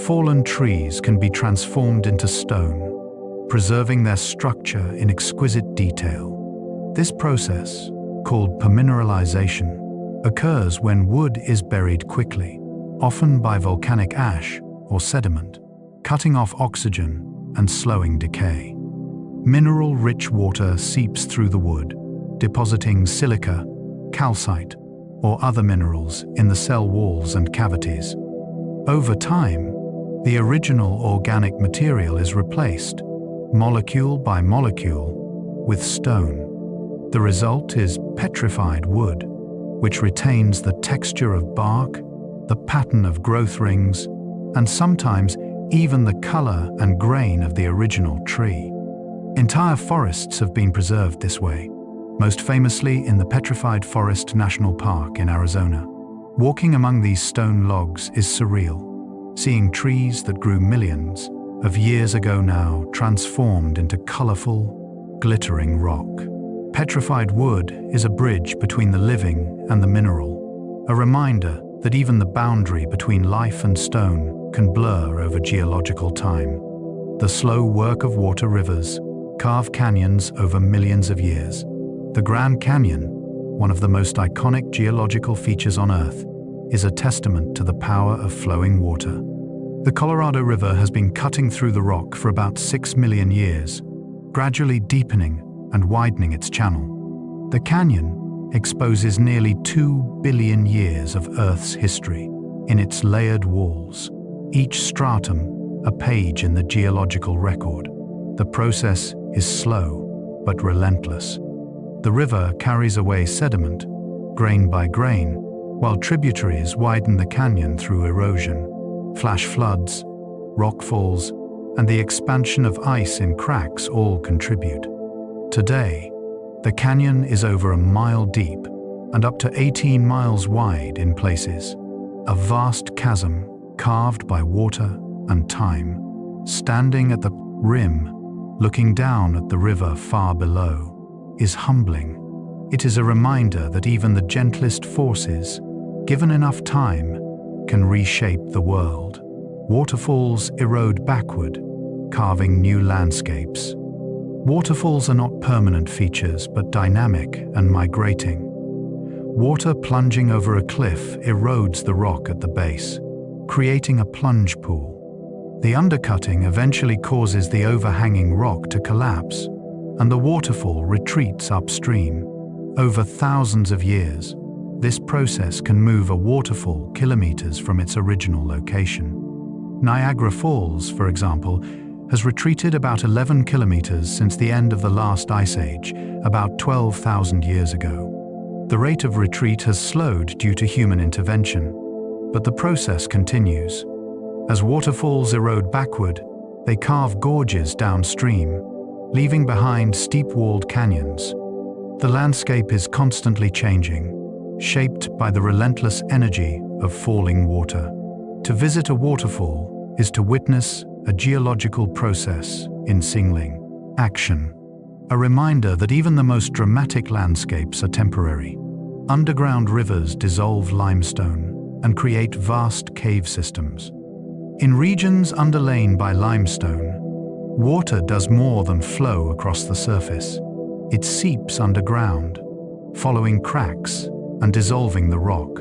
fallen trees can be transformed into stone, preserving their structure in exquisite detail. This process, called permineralization, occurs when wood is buried quickly, often by volcanic ash or sediment, cutting off oxygen and slowing decay. Mineral-rich water seeps through the wood, depositing silica, calcite, or other minerals in the cell walls and cavities. Over time, the original organic material is replaced, molecule by molecule, with stone. The result is petrified wood, which retains the texture of bark, the pattern of growth rings, and sometimes even the color and grain of the original tree. Entire forests have been preserved this way, most famously in the Petrified Forest National Park in Arizona. Walking among these stone logs is surreal, seeing trees that grew millions of years ago now transformed into colorful, glittering rock. Petrified wood is a bridge between the living and the mineral, a reminder that even the boundary between life and stone can blur over geological time. The slow work of water rivers carve canyons over millions of years. The Grand Canyon, one of the most iconic geological features on Earth, is a testament to the power of flowing water. The Colorado River has been cutting through the rock for about 6 million years, gradually deepening and widening its channel. The canyon exposes nearly 2 billion years of Earth's history in its layered walls, each stratum a page in the geological record. The process is slow but relentless. The river carries away sediment, grain by grain, while tributaries widen the canyon through erosion. Flash floods, rockfalls, and the expansion of ice in cracks all contribute. Today, the canyon is over a mile deep and up to 18 miles wide in places, a vast chasm carved by water and time. Standing at the rim, looking down at the river far below, is humbling. It is a reminder that even the gentlest forces, given enough time, can reshape the world. Waterfalls erode backward, carving new landscapes. Waterfalls are not permanent features, but dynamic and migrating. Water plunging over a cliff erodes the rock at the base, creating a plunge pool. The undercutting eventually causes the overhanging rock to collapse, and the waterfall retreats upstream. Over thousands of years, this process can move a waterfall kilometers from its original location. Niagara Falls, for example, has retreated about 11 kilometers since the end of the last ice age, about 12,000 years ago. The rate of retreat has slowed due to human intervention, but the process continues. As waterfalls erode backward, they carve gorges downstream, leaving behind steep-walled canyons. The landscape is constantly changing, shaped by the relentless energy of falling water. To visit a waterfall is to witness a geological process in singling action, a reminder that even the most dramatic landscapes are temporary. Underground rivers dissolve limestone and create vast cave systems. In regions underlain by limestone, water does more than flow across the surface. It seeps underground, following cracks and dissolving the rock.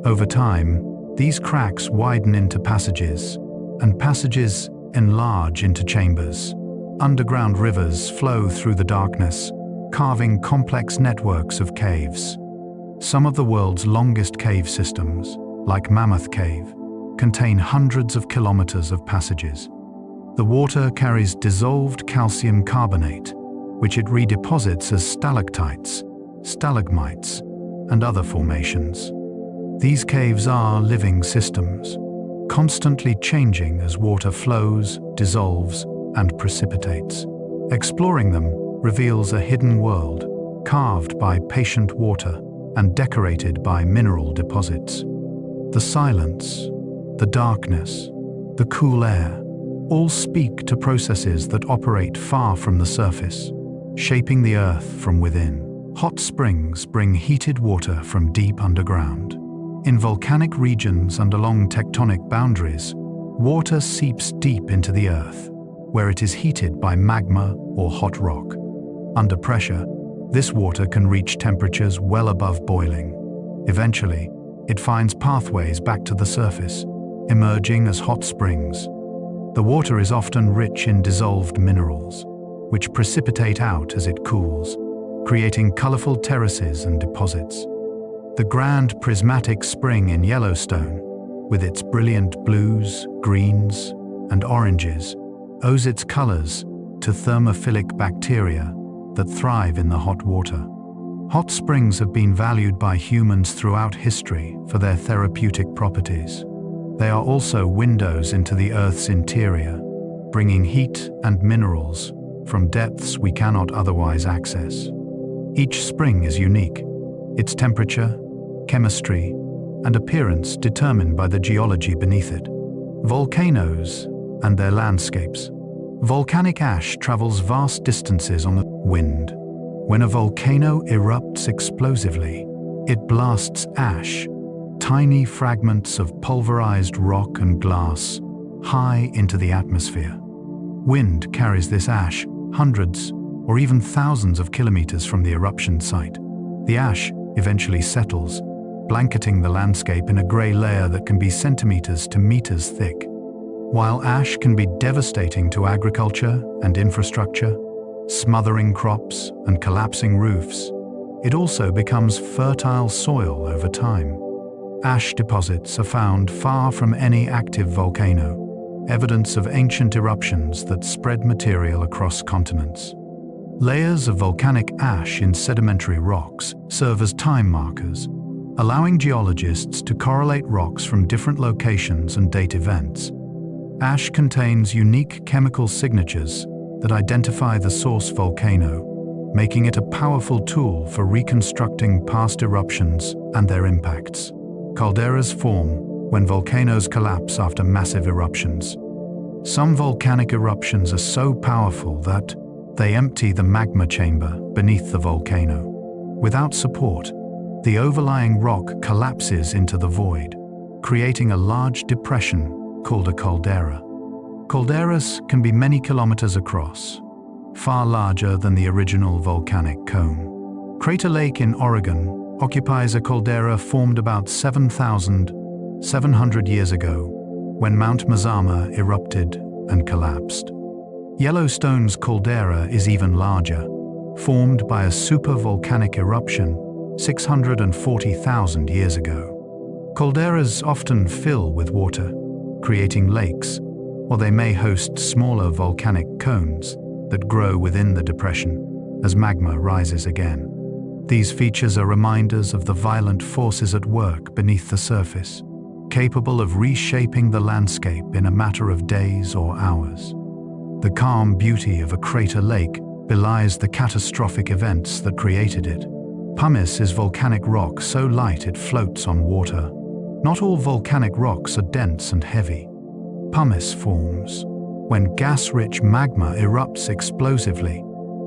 Over time, these cracks widen into passages, and passages enlarge into chambers. Underground rivers flow through the darkness, carving complex networks of caves. Some of the world's longest cave systems, like Mammoth Cave, contain hundreds of kilometers of passages. The water carries dissolved calcium carbonate, which it redeposits as stalactites, stalagmites, and other formations. These caves are living systems, constantly changing as water flows, dissolves, and precipitates. Exploring them reveals a hidden world, carved by patient water and decorated by mineral deposits. The silence, the darkness, the cool air, all speak to processes that operate far from the surface, shaping the earth from within. Hot springs bring heated water from deep underground. In volcanic regions and along tectonic boundaries, water seeps deep into the earth, where it is heated by magma or hot rock. Under pressure, this water can reach temperatures well above boiling. Eventually, it finds pathways back to the surface, emerging as hot springs. The water is often rich in dissolved minerals, which precipitate out as it cools, creating colorful terraces and deposits. The Grand Prismatic Spring in Yellowstone, with its brilliant blues, greens, and oranges, owes its colors to thermophilic bacteria that thrive in the hot water. Hot springs have been valued by humans throughout history for their therapeutic properties. They are also windows into the Earth's interior, bringing heat and minerals from depths we cannot otherwise access. Each spring is unique, its temperature, chemistry, and appearance determined by the geology beneath it. Volcanoes and their landscapes. Volcanic ash travels vast distances on the wind. When a volcano erupts explosively, it blasts ash, tiny fragments of pulverized rock and glass, high into the atmosphere. Wind carries this ash hundreds or even thousands of kilometers from the eruption site. The ash eventually settles, blanketing the landscape in a gray layer that can be centimeters to meters thick. While ash can be devastating to agriculture and infrastructure, smothering crops and collapsing roofs, it also becomes fertile soil over time. Ash deposits are found far from any active volcano, evidence of ancient eruptions that spread material across continents. Layers of volcanic ash in sedimentary rocks serve as time markers, allowing geologists to correlate rocks from different locations and date events. Ash contains unique chemical signatures that identify the source volcano, making it a powerful tool for reconstructing past eruptions and their impacts. Calderas form when volcanoes collapse after massive eruptions. Some volcanic eruptions are so powerful that they empty the magma chamber beneath the volcano. Without support, the overlying rock collapses into the void, creating a large depression called a caldera. Calderas can be many kilometers across, far larger than the original volcanic cone. Crater Lake in Oregon occupies a caldera formed about 7,700 years ago when Mount Mazama erupted and collapsed. Yellowstone's caldera is even larger, formed by a supervolcanic eruption 640,000 years ago. Calderas often fill with water, creating lakes, or they may host smaller volcanic cones that grow within the depression as magma rises again. These features are reminders of the violent forces at work beneath the surface, capable of reshaping the landscape in a matter of days or hours. The calm beauty of a crater lake belies the catastrophic events that created it. Pumice is volcanic rock so light it floats on water. Not all volcanic rocks are dense and heavy. Pumice forms when gas-rich magma erupts explosively,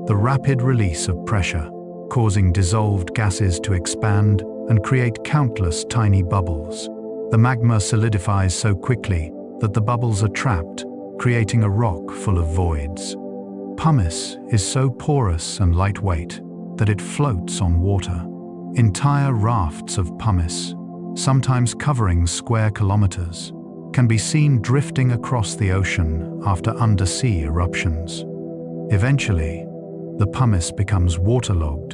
the rapid release of pressure, causing dissolved gases to expand and create countless tiny bubbles. The magma solidifies so quickly that the bubbles are trapped, creating a rock full of voids. Pumice is so porous and lightweight that it floats on water. Entire rafts of pumice, sometimes covering square kilometers, can be seen drifting across the ocean after undersea eruptions. Eventually, the pumice becomes waterlogged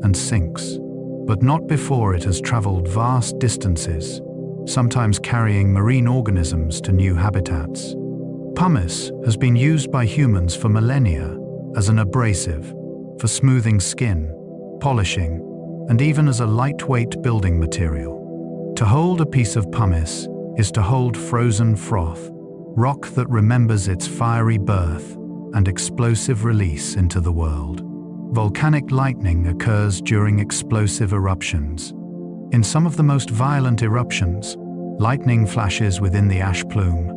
and sinks, but not before it has traveled vast distances, sometimes carrying marine organisms to new habitats. Pumice has been used by humans for millennia as an abrasive, for smoothing skin, polishing, and even as a lightweight building material. To hold a piece of pumice is to hold frozen froth, rock that remembers its fiery birth and explosive release into the world. Volcanic lightning occurs during explosive eruptions. In some of the most violent eruptions, lightning flashes within the ash plume,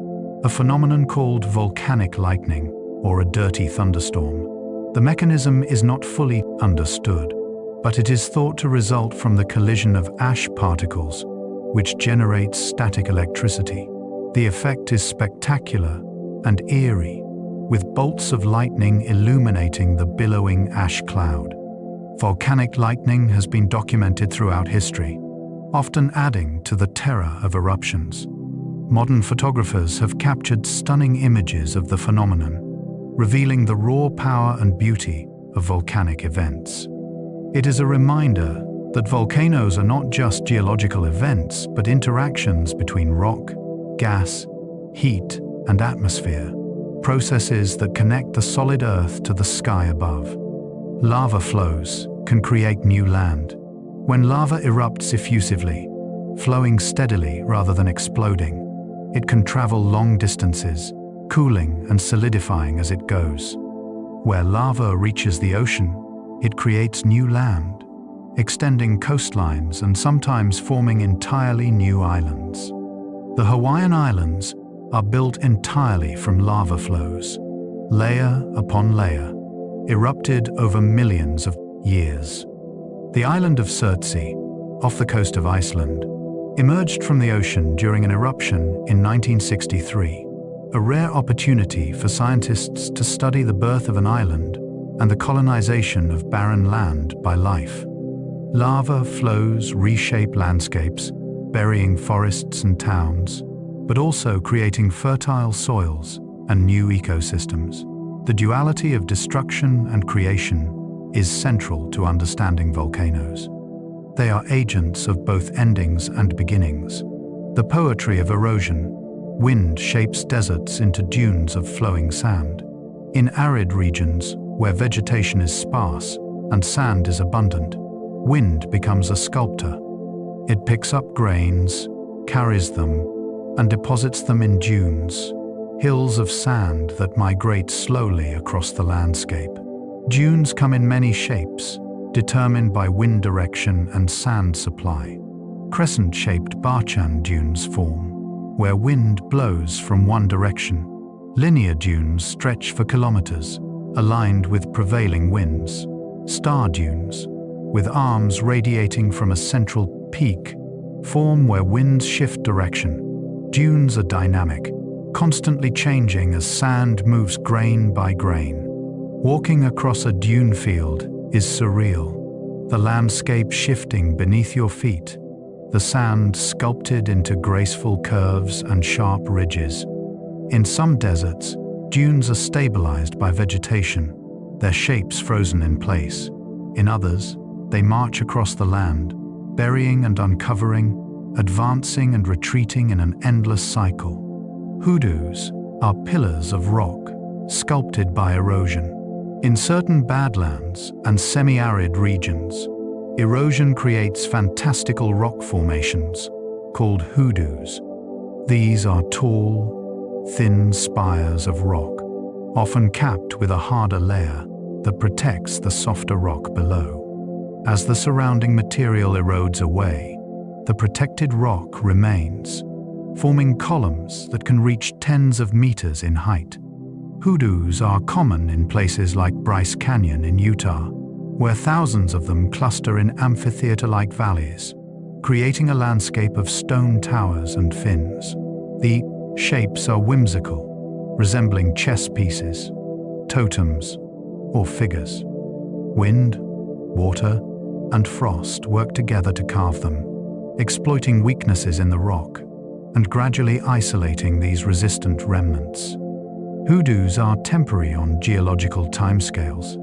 a phenomenon called volcanic lightning or a dirty thunderstorm. The mechanism is not fully understood, but it is thought to result from the collision of ash particles, which generates static electricity. The effect is spectacular and eerie, with bolts of lightning illuminating the billowing ash cloud. Volcanic lightning has been documented throughout history, often adding to the terror of eruptions. Modern photographers have captured stunning images of the phenomenon, revealing the raw power and beauty of volcanic events. It is a reminder that volcanoes are not just geological events, but interactions between rock, gas, heat, and atmosphere, processes that connect the solid earth to the sky above. Lava flows can create new land. When lava erupts effusively, flowing steadily rather than exploding, it can travel long distances, cooling and solidifying as it goes. Where lava reaches the ocean, it creates new land, extending coastlines and sometimes forming entirely new islands. The Hawaiian Islands are built entirely from lava flows, layer upon layer, erupted over millions of years. The island of Surtsey, off the coast of Iceland, emerged from the ocean during an eruption in 1963, a rare opportunity for scientists to study the birth of an island and the colonization of barren land by life. Lava flows reshape landscapes, burying forests and towns, but also creating fertile soils and new ecosystems. The duality of destruction and creation is central to understanding volcanoes. They are agents of both endings and beginnings. The poetry of erosion. Wind shapes deserts into dunes of flowing sand. In arid regions, where vegetation is sparse and sand is abundant, wind becomes a sculptor. It picks up grains, carries them, and deposits them in dunes, hills of sand that migrate slowly across the landscape. Dunes come in many shapes, determined by wind direction and sand supply. Crescent-shaped Barchan dunes form, where wind blows from one direction, Linear dunes stretch for kilometers, aligned with prevailing winds. Star dunes, with arms radiating from a central peak, form where winds shift direction. Dunes are dynamic, constantly changing as sand moves grain by grain. Walking across a dune field is surreal, the landscape shifting beneath your feet, the sand sculpted into graceful curves and sharp ridges. In some deserts, dunes are stabilized by vegetation, their shapes frozen in place. In others, they march across the land, burying and uncovering, advancing and retreating in an endless cycle. Hoodoos are pillars of rock, sculpted by erosion. In certain badlands and semi-arid regions, erosion creates fantastical rock formations called hoodoos. These are tall, thin spires of rock, often capped with a harder layer that protects the softer rock below. As the surrounding material erodes away, the protected rock remains, forming columns that can reach tens of meters in height. Hoodoos are common in places like Bryce Canyon in Utah, where thousands of them cluster in amphitheater-like valleys, creating a landscape of stone towers and fins. The shapes are whimsical, resembling chess pieces, totems, or figures. Wind, water, and frost work together to carve them, exploiting weaknesses in the rock and gradually isolating these resistant remnants. Hoodoos are temporary on geological timescales.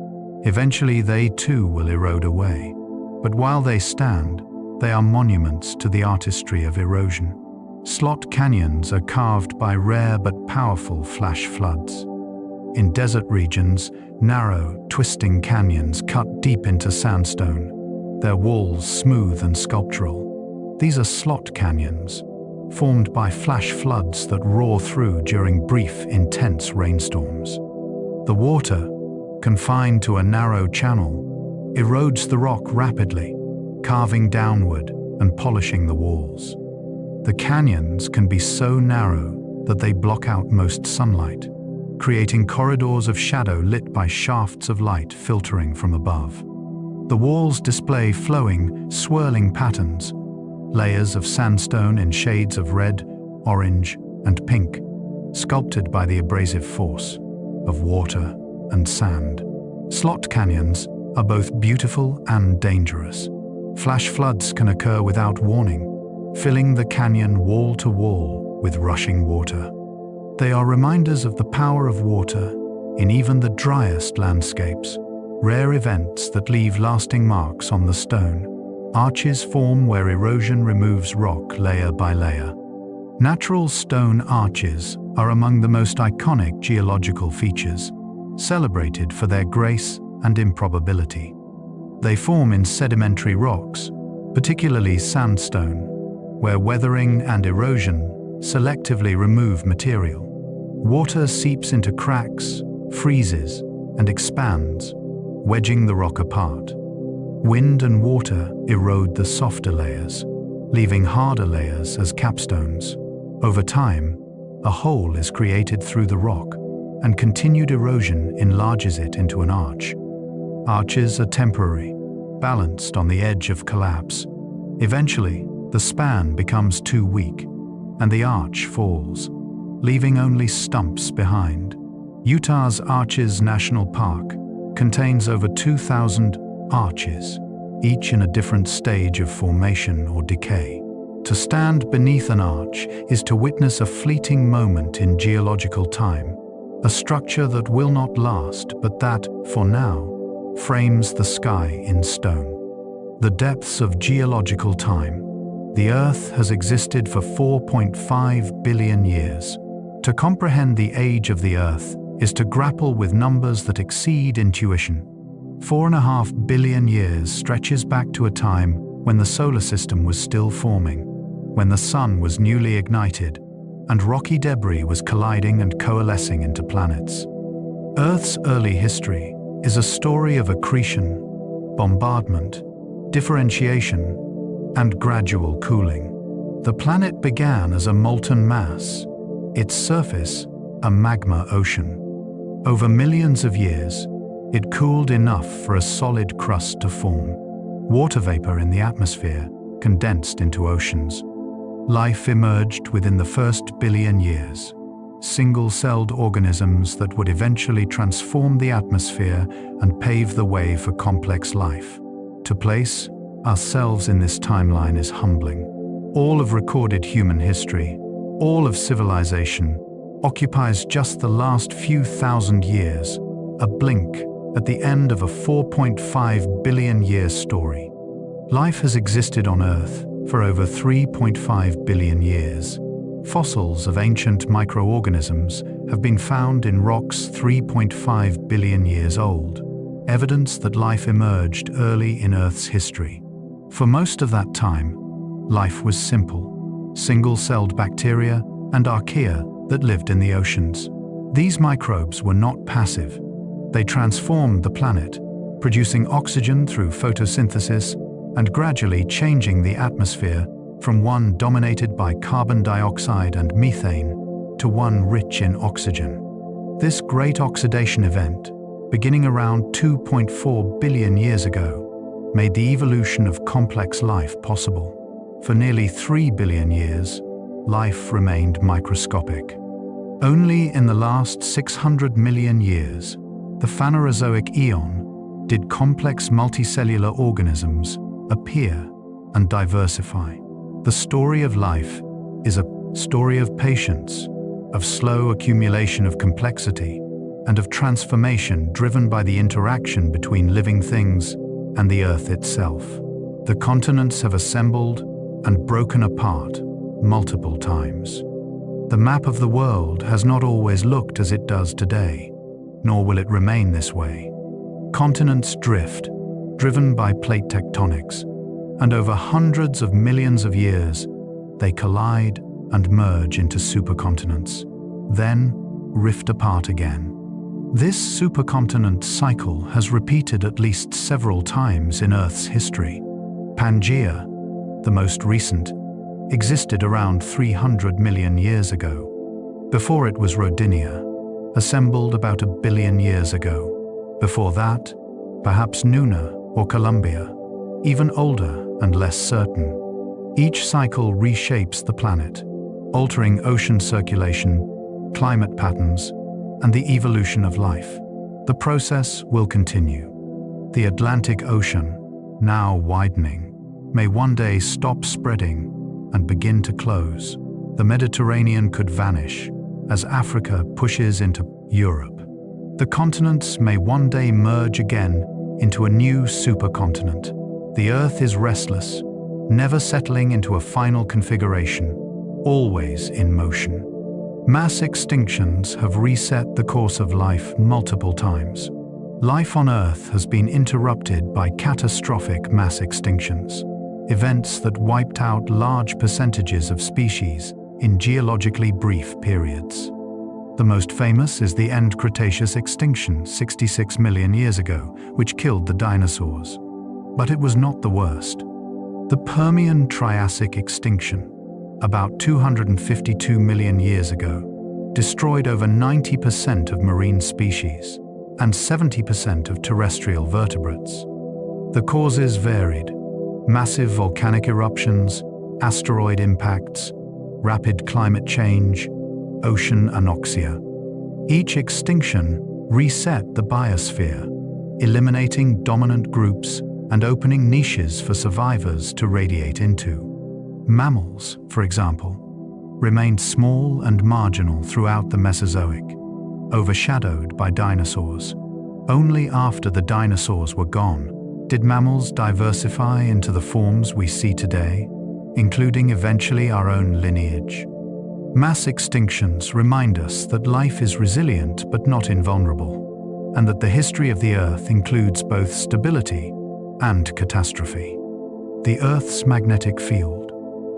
Eventually they too will erode away, but while they stand, they are monuments to the artistry of erosion. Slot canyons are carved by rare but powerful flash floods. In desert regions, narrow, twisting canyons cut deep into sandstone, their walls smooth and sculptural. These are slot canyons, formed by flash floods that roar through during brief, intense rainstorms. The water, confined to a narrow channel, erodes the rock rapidly, carving downward and polishing the walls. The canyons can be so narrow that they block out most sunlight, creating corridors of shadow lit by shafts of light filtering from above. The walls display flowing, swirling patterns, layers of sandstone in shades of red, orange, and pink, sculpted by the abrasive force of water and sand. Slot canyons are both beautiful and dangerous. Flash floods can occur without warning, filling the canyon wall to wall with rushing water. They are reminders of the power of water in even the driest landscapes, rare events that leave lasting marks on the stone. Arches form where erosion removes rock layer by layer. Natural stone arches are among the most iconic geological features, celebrated for their grace and improbability. They form in sedimentary rocks, particularly sandstone, where weathering and erosion selectively remove material. Water seeps into cracks, freezes, and expands, wedging the rock apart. Wind and water erode the softer layers, leaving harder layers as capstones. Over time, a hole is created through the rock, and continued erosion enlarges it into an arch. Arches are temporary, balanced on the edge of collapse. Eventually, the span becomes too weak, and the arch falls, leaving only stumps behind. Utah's Arches National Park contains over 2,000 arches, each in a different stage of formation or decay. To stand beneath an arch is to witness a fleeting moment in geological time, a structure that will not last, but that, for now, frames the sky in stone. The depths of geological time. The Earth has existed for 4.5 billion years. To comprehend the age of the Earth is to grapple with numbers that exceed intuition. 4.5 billion years stretches back to a time when the solar system was still forming, when the sun was newly ignited, and rocky debris was colliding and coalescing into planets. Earth's early history is a story of accretion, bombardment, differentiation, and gradual cooling. The planet began as a molten mass, its surface a magma ocean. Over millions of years, it cooled enough for a solid crust to form. Water vapor in the atmosphere condensed into oceans. Life emerged within the first billion years. Single-celled organisms that would eventually transform the atmosphere and pave the way for complex life. To place ourselves in this timeline is humbling. All of recorded human history, all of civilization, occupies just the last few thousand years, a blink at the end of a 4.5 billion year story. Life has existed on Earth for over 3.5 billion years. Fossils of ancient microorganisms have been found in rocks 3.5 billion years old, evidence that life emerged early in Earth's history. For most of that time, life was simple: single-celled bacteria and archaea that lived in the oceans. These microbes were not passive. They transformed the planet, producing oxygen through photosynthesis and gradually changing the atmosphere from one dominated by carbon dioxide and methane to one rich in oxygen. This great oxidation event, beginning around 2.4 billion years ago, made the evolution of complex life possible. For nearly 3 billion years, life remained microscopic. Only in the last 600 million years, the Phanerozoic eon, did complex multicellular organisms appear and diversify. The story of life is a story of patience, of slow accumulation of complexity, and of transformation driven by the interaction between living things and the Earth itself. The continents have assembled and broken apart multiple times. The map of the world has not always looked as it does today, nor will it remain this way. Continents drift, driven by plate tectonics, and over hundreds of millions of years, they collide and merge into supercontinents, then rift apart again. This supercontinent cycle has repeated at least several times in Earth's history. Pangaea, the most recent, existed around 300 million years ago. Before it was Rodinia, assembled about 1 billion years ago. Before that, perhaps Nuna or Columbia, even older and less certain. Each cycle reshapes the planet, altering ocean circulation, climate patterns, and the evolution of life. The process will continue. The Atlantic Ocean, now widening, may one day stop spreading and begin to close. The Mediterranean could vanish as Africa pushes into Europe. The continents may one day merge again into a new supercontinent. The Earth is restless, never settling into a final configuration, always in motion. Mass extinctions have reset the course of life multiple times. Life on Earth has been interrupted by catastrophic mass extinctions, events that wiped out large percentages of species in geologically brief periods. The most famous is the End Cretaceous extinction 66 million years ago, which killed the dinosaurs. But it was not the worst. The Permian Triassic extinction, about 252 million years ago, destroyed over 90% of marine species and 70% of terrestrial vertebrates. The causes varied: massive volcanic eruptions, asteroid impacts, rapid climate change, ocean anoxia. Each extinction reset the biosphere, eliminating dominant groups and opening niches for survivors to radiate into. Mammals, for example, remained small and marginal throughout the Mesozoic, overshadowed by dinosaurs. Only after the dinosaurs were gone did mammals diversify into the forms we see today, including eventually our own lineage. Mass extinctions remind us that life is resilient but not invulnerable, and that the history of the Earth includes both stability and catastrophe. The Earth's magnetic field.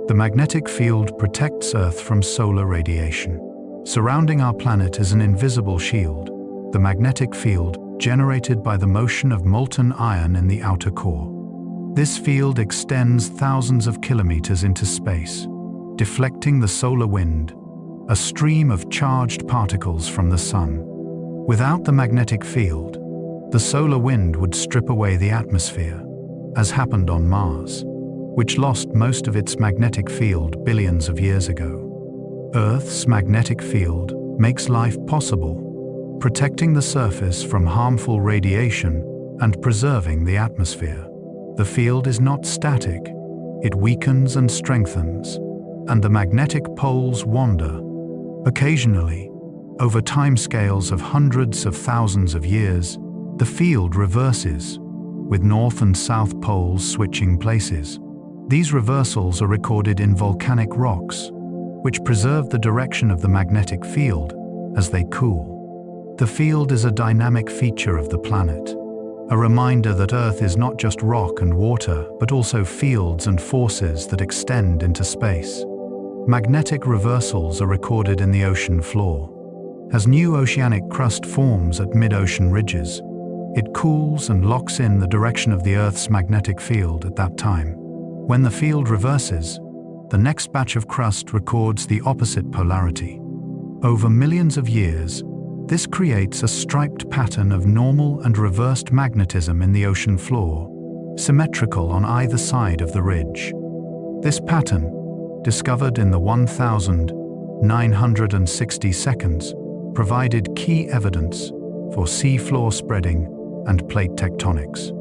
The magnetic field protects Earth from solar radiation. Surrounding our planet is an invisible shield, the magnetic field generated by the motion of molten iron in the outer core. This field extends thousands of kilometers into space, deflecting the solar wind a stream of charged particles from the sun. Without the magnetic field, the solar wind would strip away the atmosphere, as happened on Mars, which lost most of its magnetic field billions of years ago. Earth's magnetic field makes life possible, protecting the surface from harmful radiation and preserving the atmosphere. The field is not static, it weakens and strengthens, and the magnetic poles wander. Occasionally, over timescales of hundreds of thousands of years, the field reverses, with north and south poles switching places. These reversals are recorded in volcanic rocks, which preserve the direction of the magnetic field as they cool. The field is a dynamic feature of the planet, a reminder that Earth is not just rock and water, but also fields and forces that extend into space. Magnetic reversals are recorded in the ocean floor. As new oceanic crust forms at mid-ocean ridges, it cools and locks in the direction of the Earth's magnetic field at that time. When the field reverses, the next batch of crust records the opposite polarity. Over millions of years, this creates a striped pattern of normal and reversed magnetism in the ocean floor, symmetrical on either side of the ridge. This pattern, discovered in the 1960 seconds, provided key evidence for seafloor spreading and plate tectonics.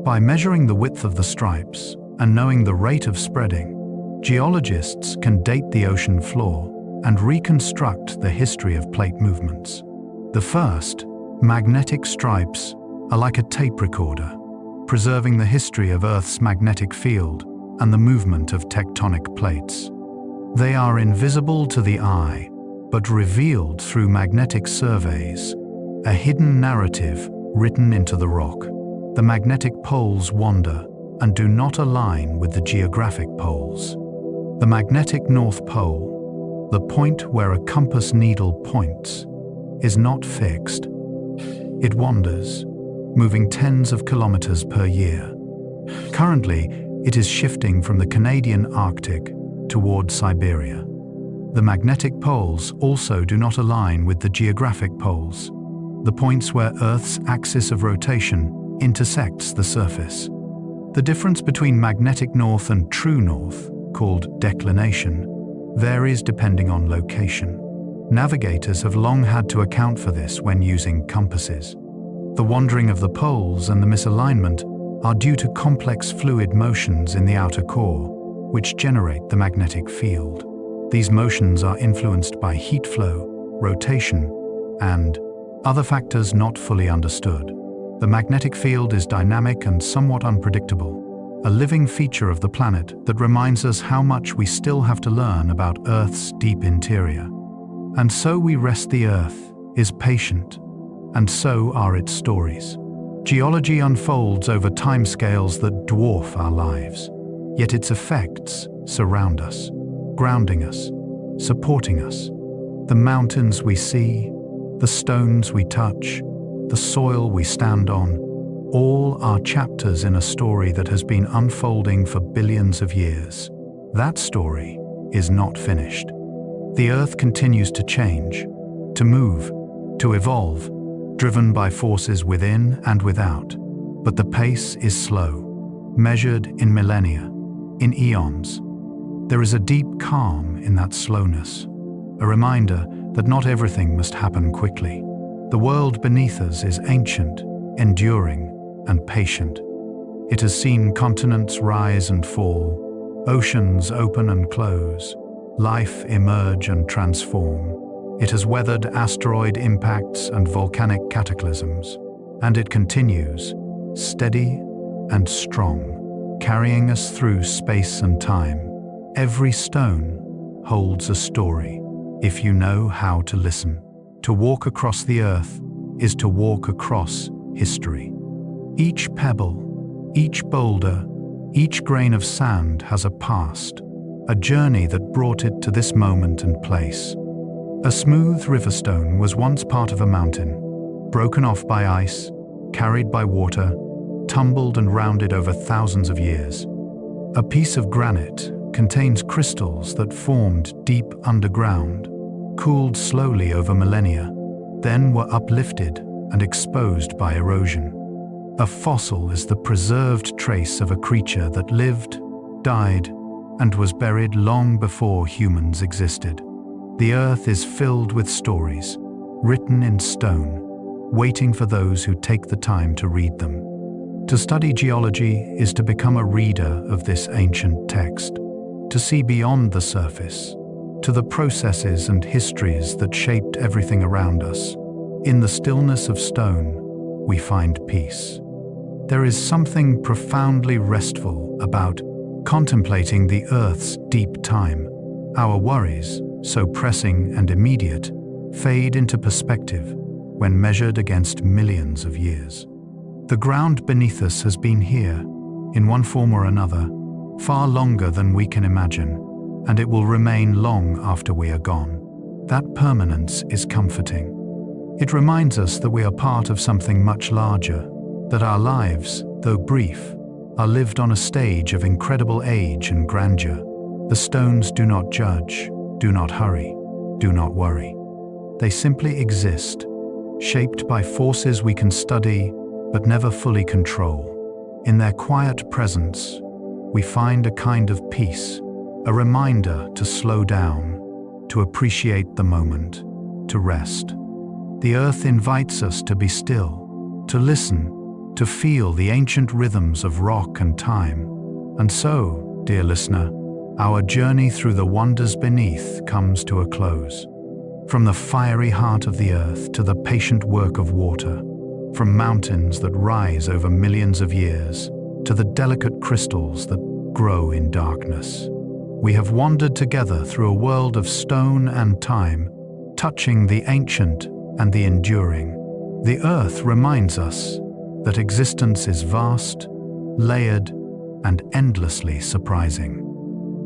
By measuring the width of the stripes and knowing the rate of spreading, geologists can date the ocean floor and reconstruct the history of plate movements. The first, magnetic stripes, are like a tape recorder, preserving the history of Earth's magnetic field and the movement of tectonic plates. They are invisible to the eye, but revealed through magnetic surveys, a hidden narrative written into the rock. The magnetic poles wander and do not align with the geographic poles. The magnetic North Pole, the point where a compass needle points, is not fixed. It wanders, moving tens of kilometers per year. Currently, it is shifting from the Canadian Arctic toward Siberia. The magnetic poles also do not align with the geographic poles, the points where Earth's axis of rotation intersects the surface. The difference between magnetic north and true north, called declination, varies depending on location. Navigators have long had to account for this when using compasses. The wandering of the poles and the misalignment are due to complex fluid motions in the outer core, which generate the magnetic field. These motions are influenced by heat flow, rotation, and other factors not fully understood. The magnetic field is dynamic and somewhat unpredictable, a living feature of the planet that reminds us how much we still have to learn about Earth's deep interior. And so we rest. The Earth is patient, and so are its stories. Geology unfolds over timescales that dwarf our lives, yet its effects surround us, grounding us, supporting us. The mountains we see, the stones we touch, the soil we stand on, all are chapters in a story that has been unfolding for billions of years. That story is not finished. The Earth continues to change, to move, to evolve, driven by forces within and without. But the pace is slow, measured in millennia, in eons. There is a deep calm in that slowness, a reminder that not everything must happen quickly. The world beneath us is ancient, enduring, and patient. It has seen continents rise and fall, oceans open and close, life emerge and transform. It has weathered asteroid impacts and volcanic cataclysms, and it continues, steady and strong, carrying us through space and time. Every stone holds a story, if you know how to listen. To walk across the Earth is to walk across history. Each pebble, each boulder, each grain of sand has a past, a journey that brought it to this moment and place. A smooth riverstone was once part of a mountain, broken off by ice, carried by water, tumbled and rounded over thousands of years. A piece of granite contains crystals that formed deep underground, cooled slowly over millennia, then were uplifted and exposed by erosion. A fossil is the preserved trace of a creature that lived, died, and was buried long before humans existed. The earth is filled with stories, written in stone, waiting for those who take the time to read them. To study geology is to become a reader of this ancient text, to see beyond the surface, to the processes and histories that shaped everything around us. In the stillness of stone, we find peace. There is something profoundly restful about contemplating the Earth's deep time. Our worries, so pressing and immediate, fade into perspective when measured against millions of years. The ground beneath us has been here, in one form or another, far longer than we can imagine, and it will remain long after we are gone. That permanence is comforting. It reminds us that we are part of something much larger, that our lives, though brief, are lived on a stage of incredible age and grandeur. The stones do not judge, do not hurry, do not worry. They simply exist, shaped by forces we can study but never fully control. In their quiet presence, we find a kind of peace, a reminder to slow down, to appreciate the moment, to rest. The earth invites us to be still, to listen, to feel the ancient rhythms of rock and time. And so, dear listener, our journey through the wonders beneath comes to a close. From the fiery heart of the earth to the patient work of water, from mountains that rise over millions of years to the delicate crystals that grow in darkness, we have wandered together through a world of stone and time, touching the ancient and the enduring. The earth reminds us that existence is vast, layered, and endlessly surprising.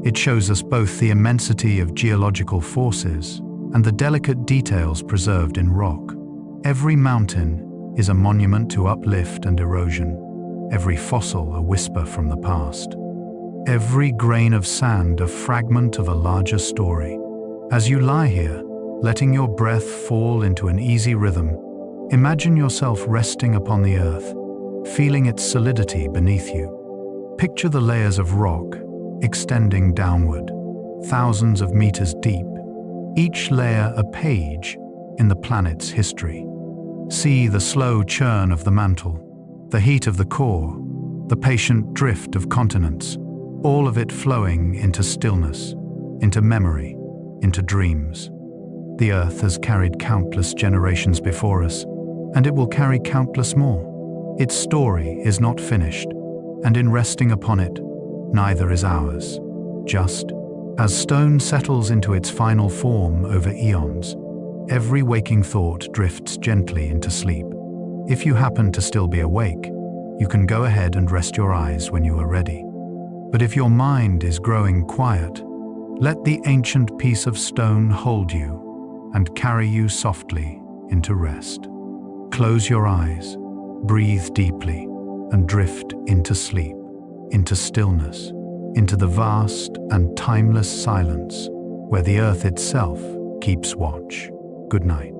It shows us both the immensity of geological forces and the delicate details preserved in rock. Every mountain is a monument to uplift and erosion, every fossil a whisper from the past. Every grain of sand a fragment of a larger story. As you lie here, letting your breath fall into an easy rhythm, imagine yourself resting upon the earth, feeling its solidity beneath you. Picture the layers of rock extending downward, thousands of meters deep, each layer a page in the planet's history. See the slow churn of the mantle, the heat of the core, the patient drift of continents, all of it flowing into stillness, into memory, into dreams. The earth has carried countless generations before us, and it will carry countless more. Its story is not finished, and in resting upon it, neither is ours. Just as stone settles into its final form over eons, every waking thought drifts gently into sleep. If you happen to still be awake, you can go ahead and rest your eyes when you are ready. But if your mind is growing quiet, let the ancient piece of stone hold you and carry you softly into rest. Close your eyes, breathe deeply, and drift into sleep, into stillness, into the vast and timeless silence where the earth itself keeps watch. Good night.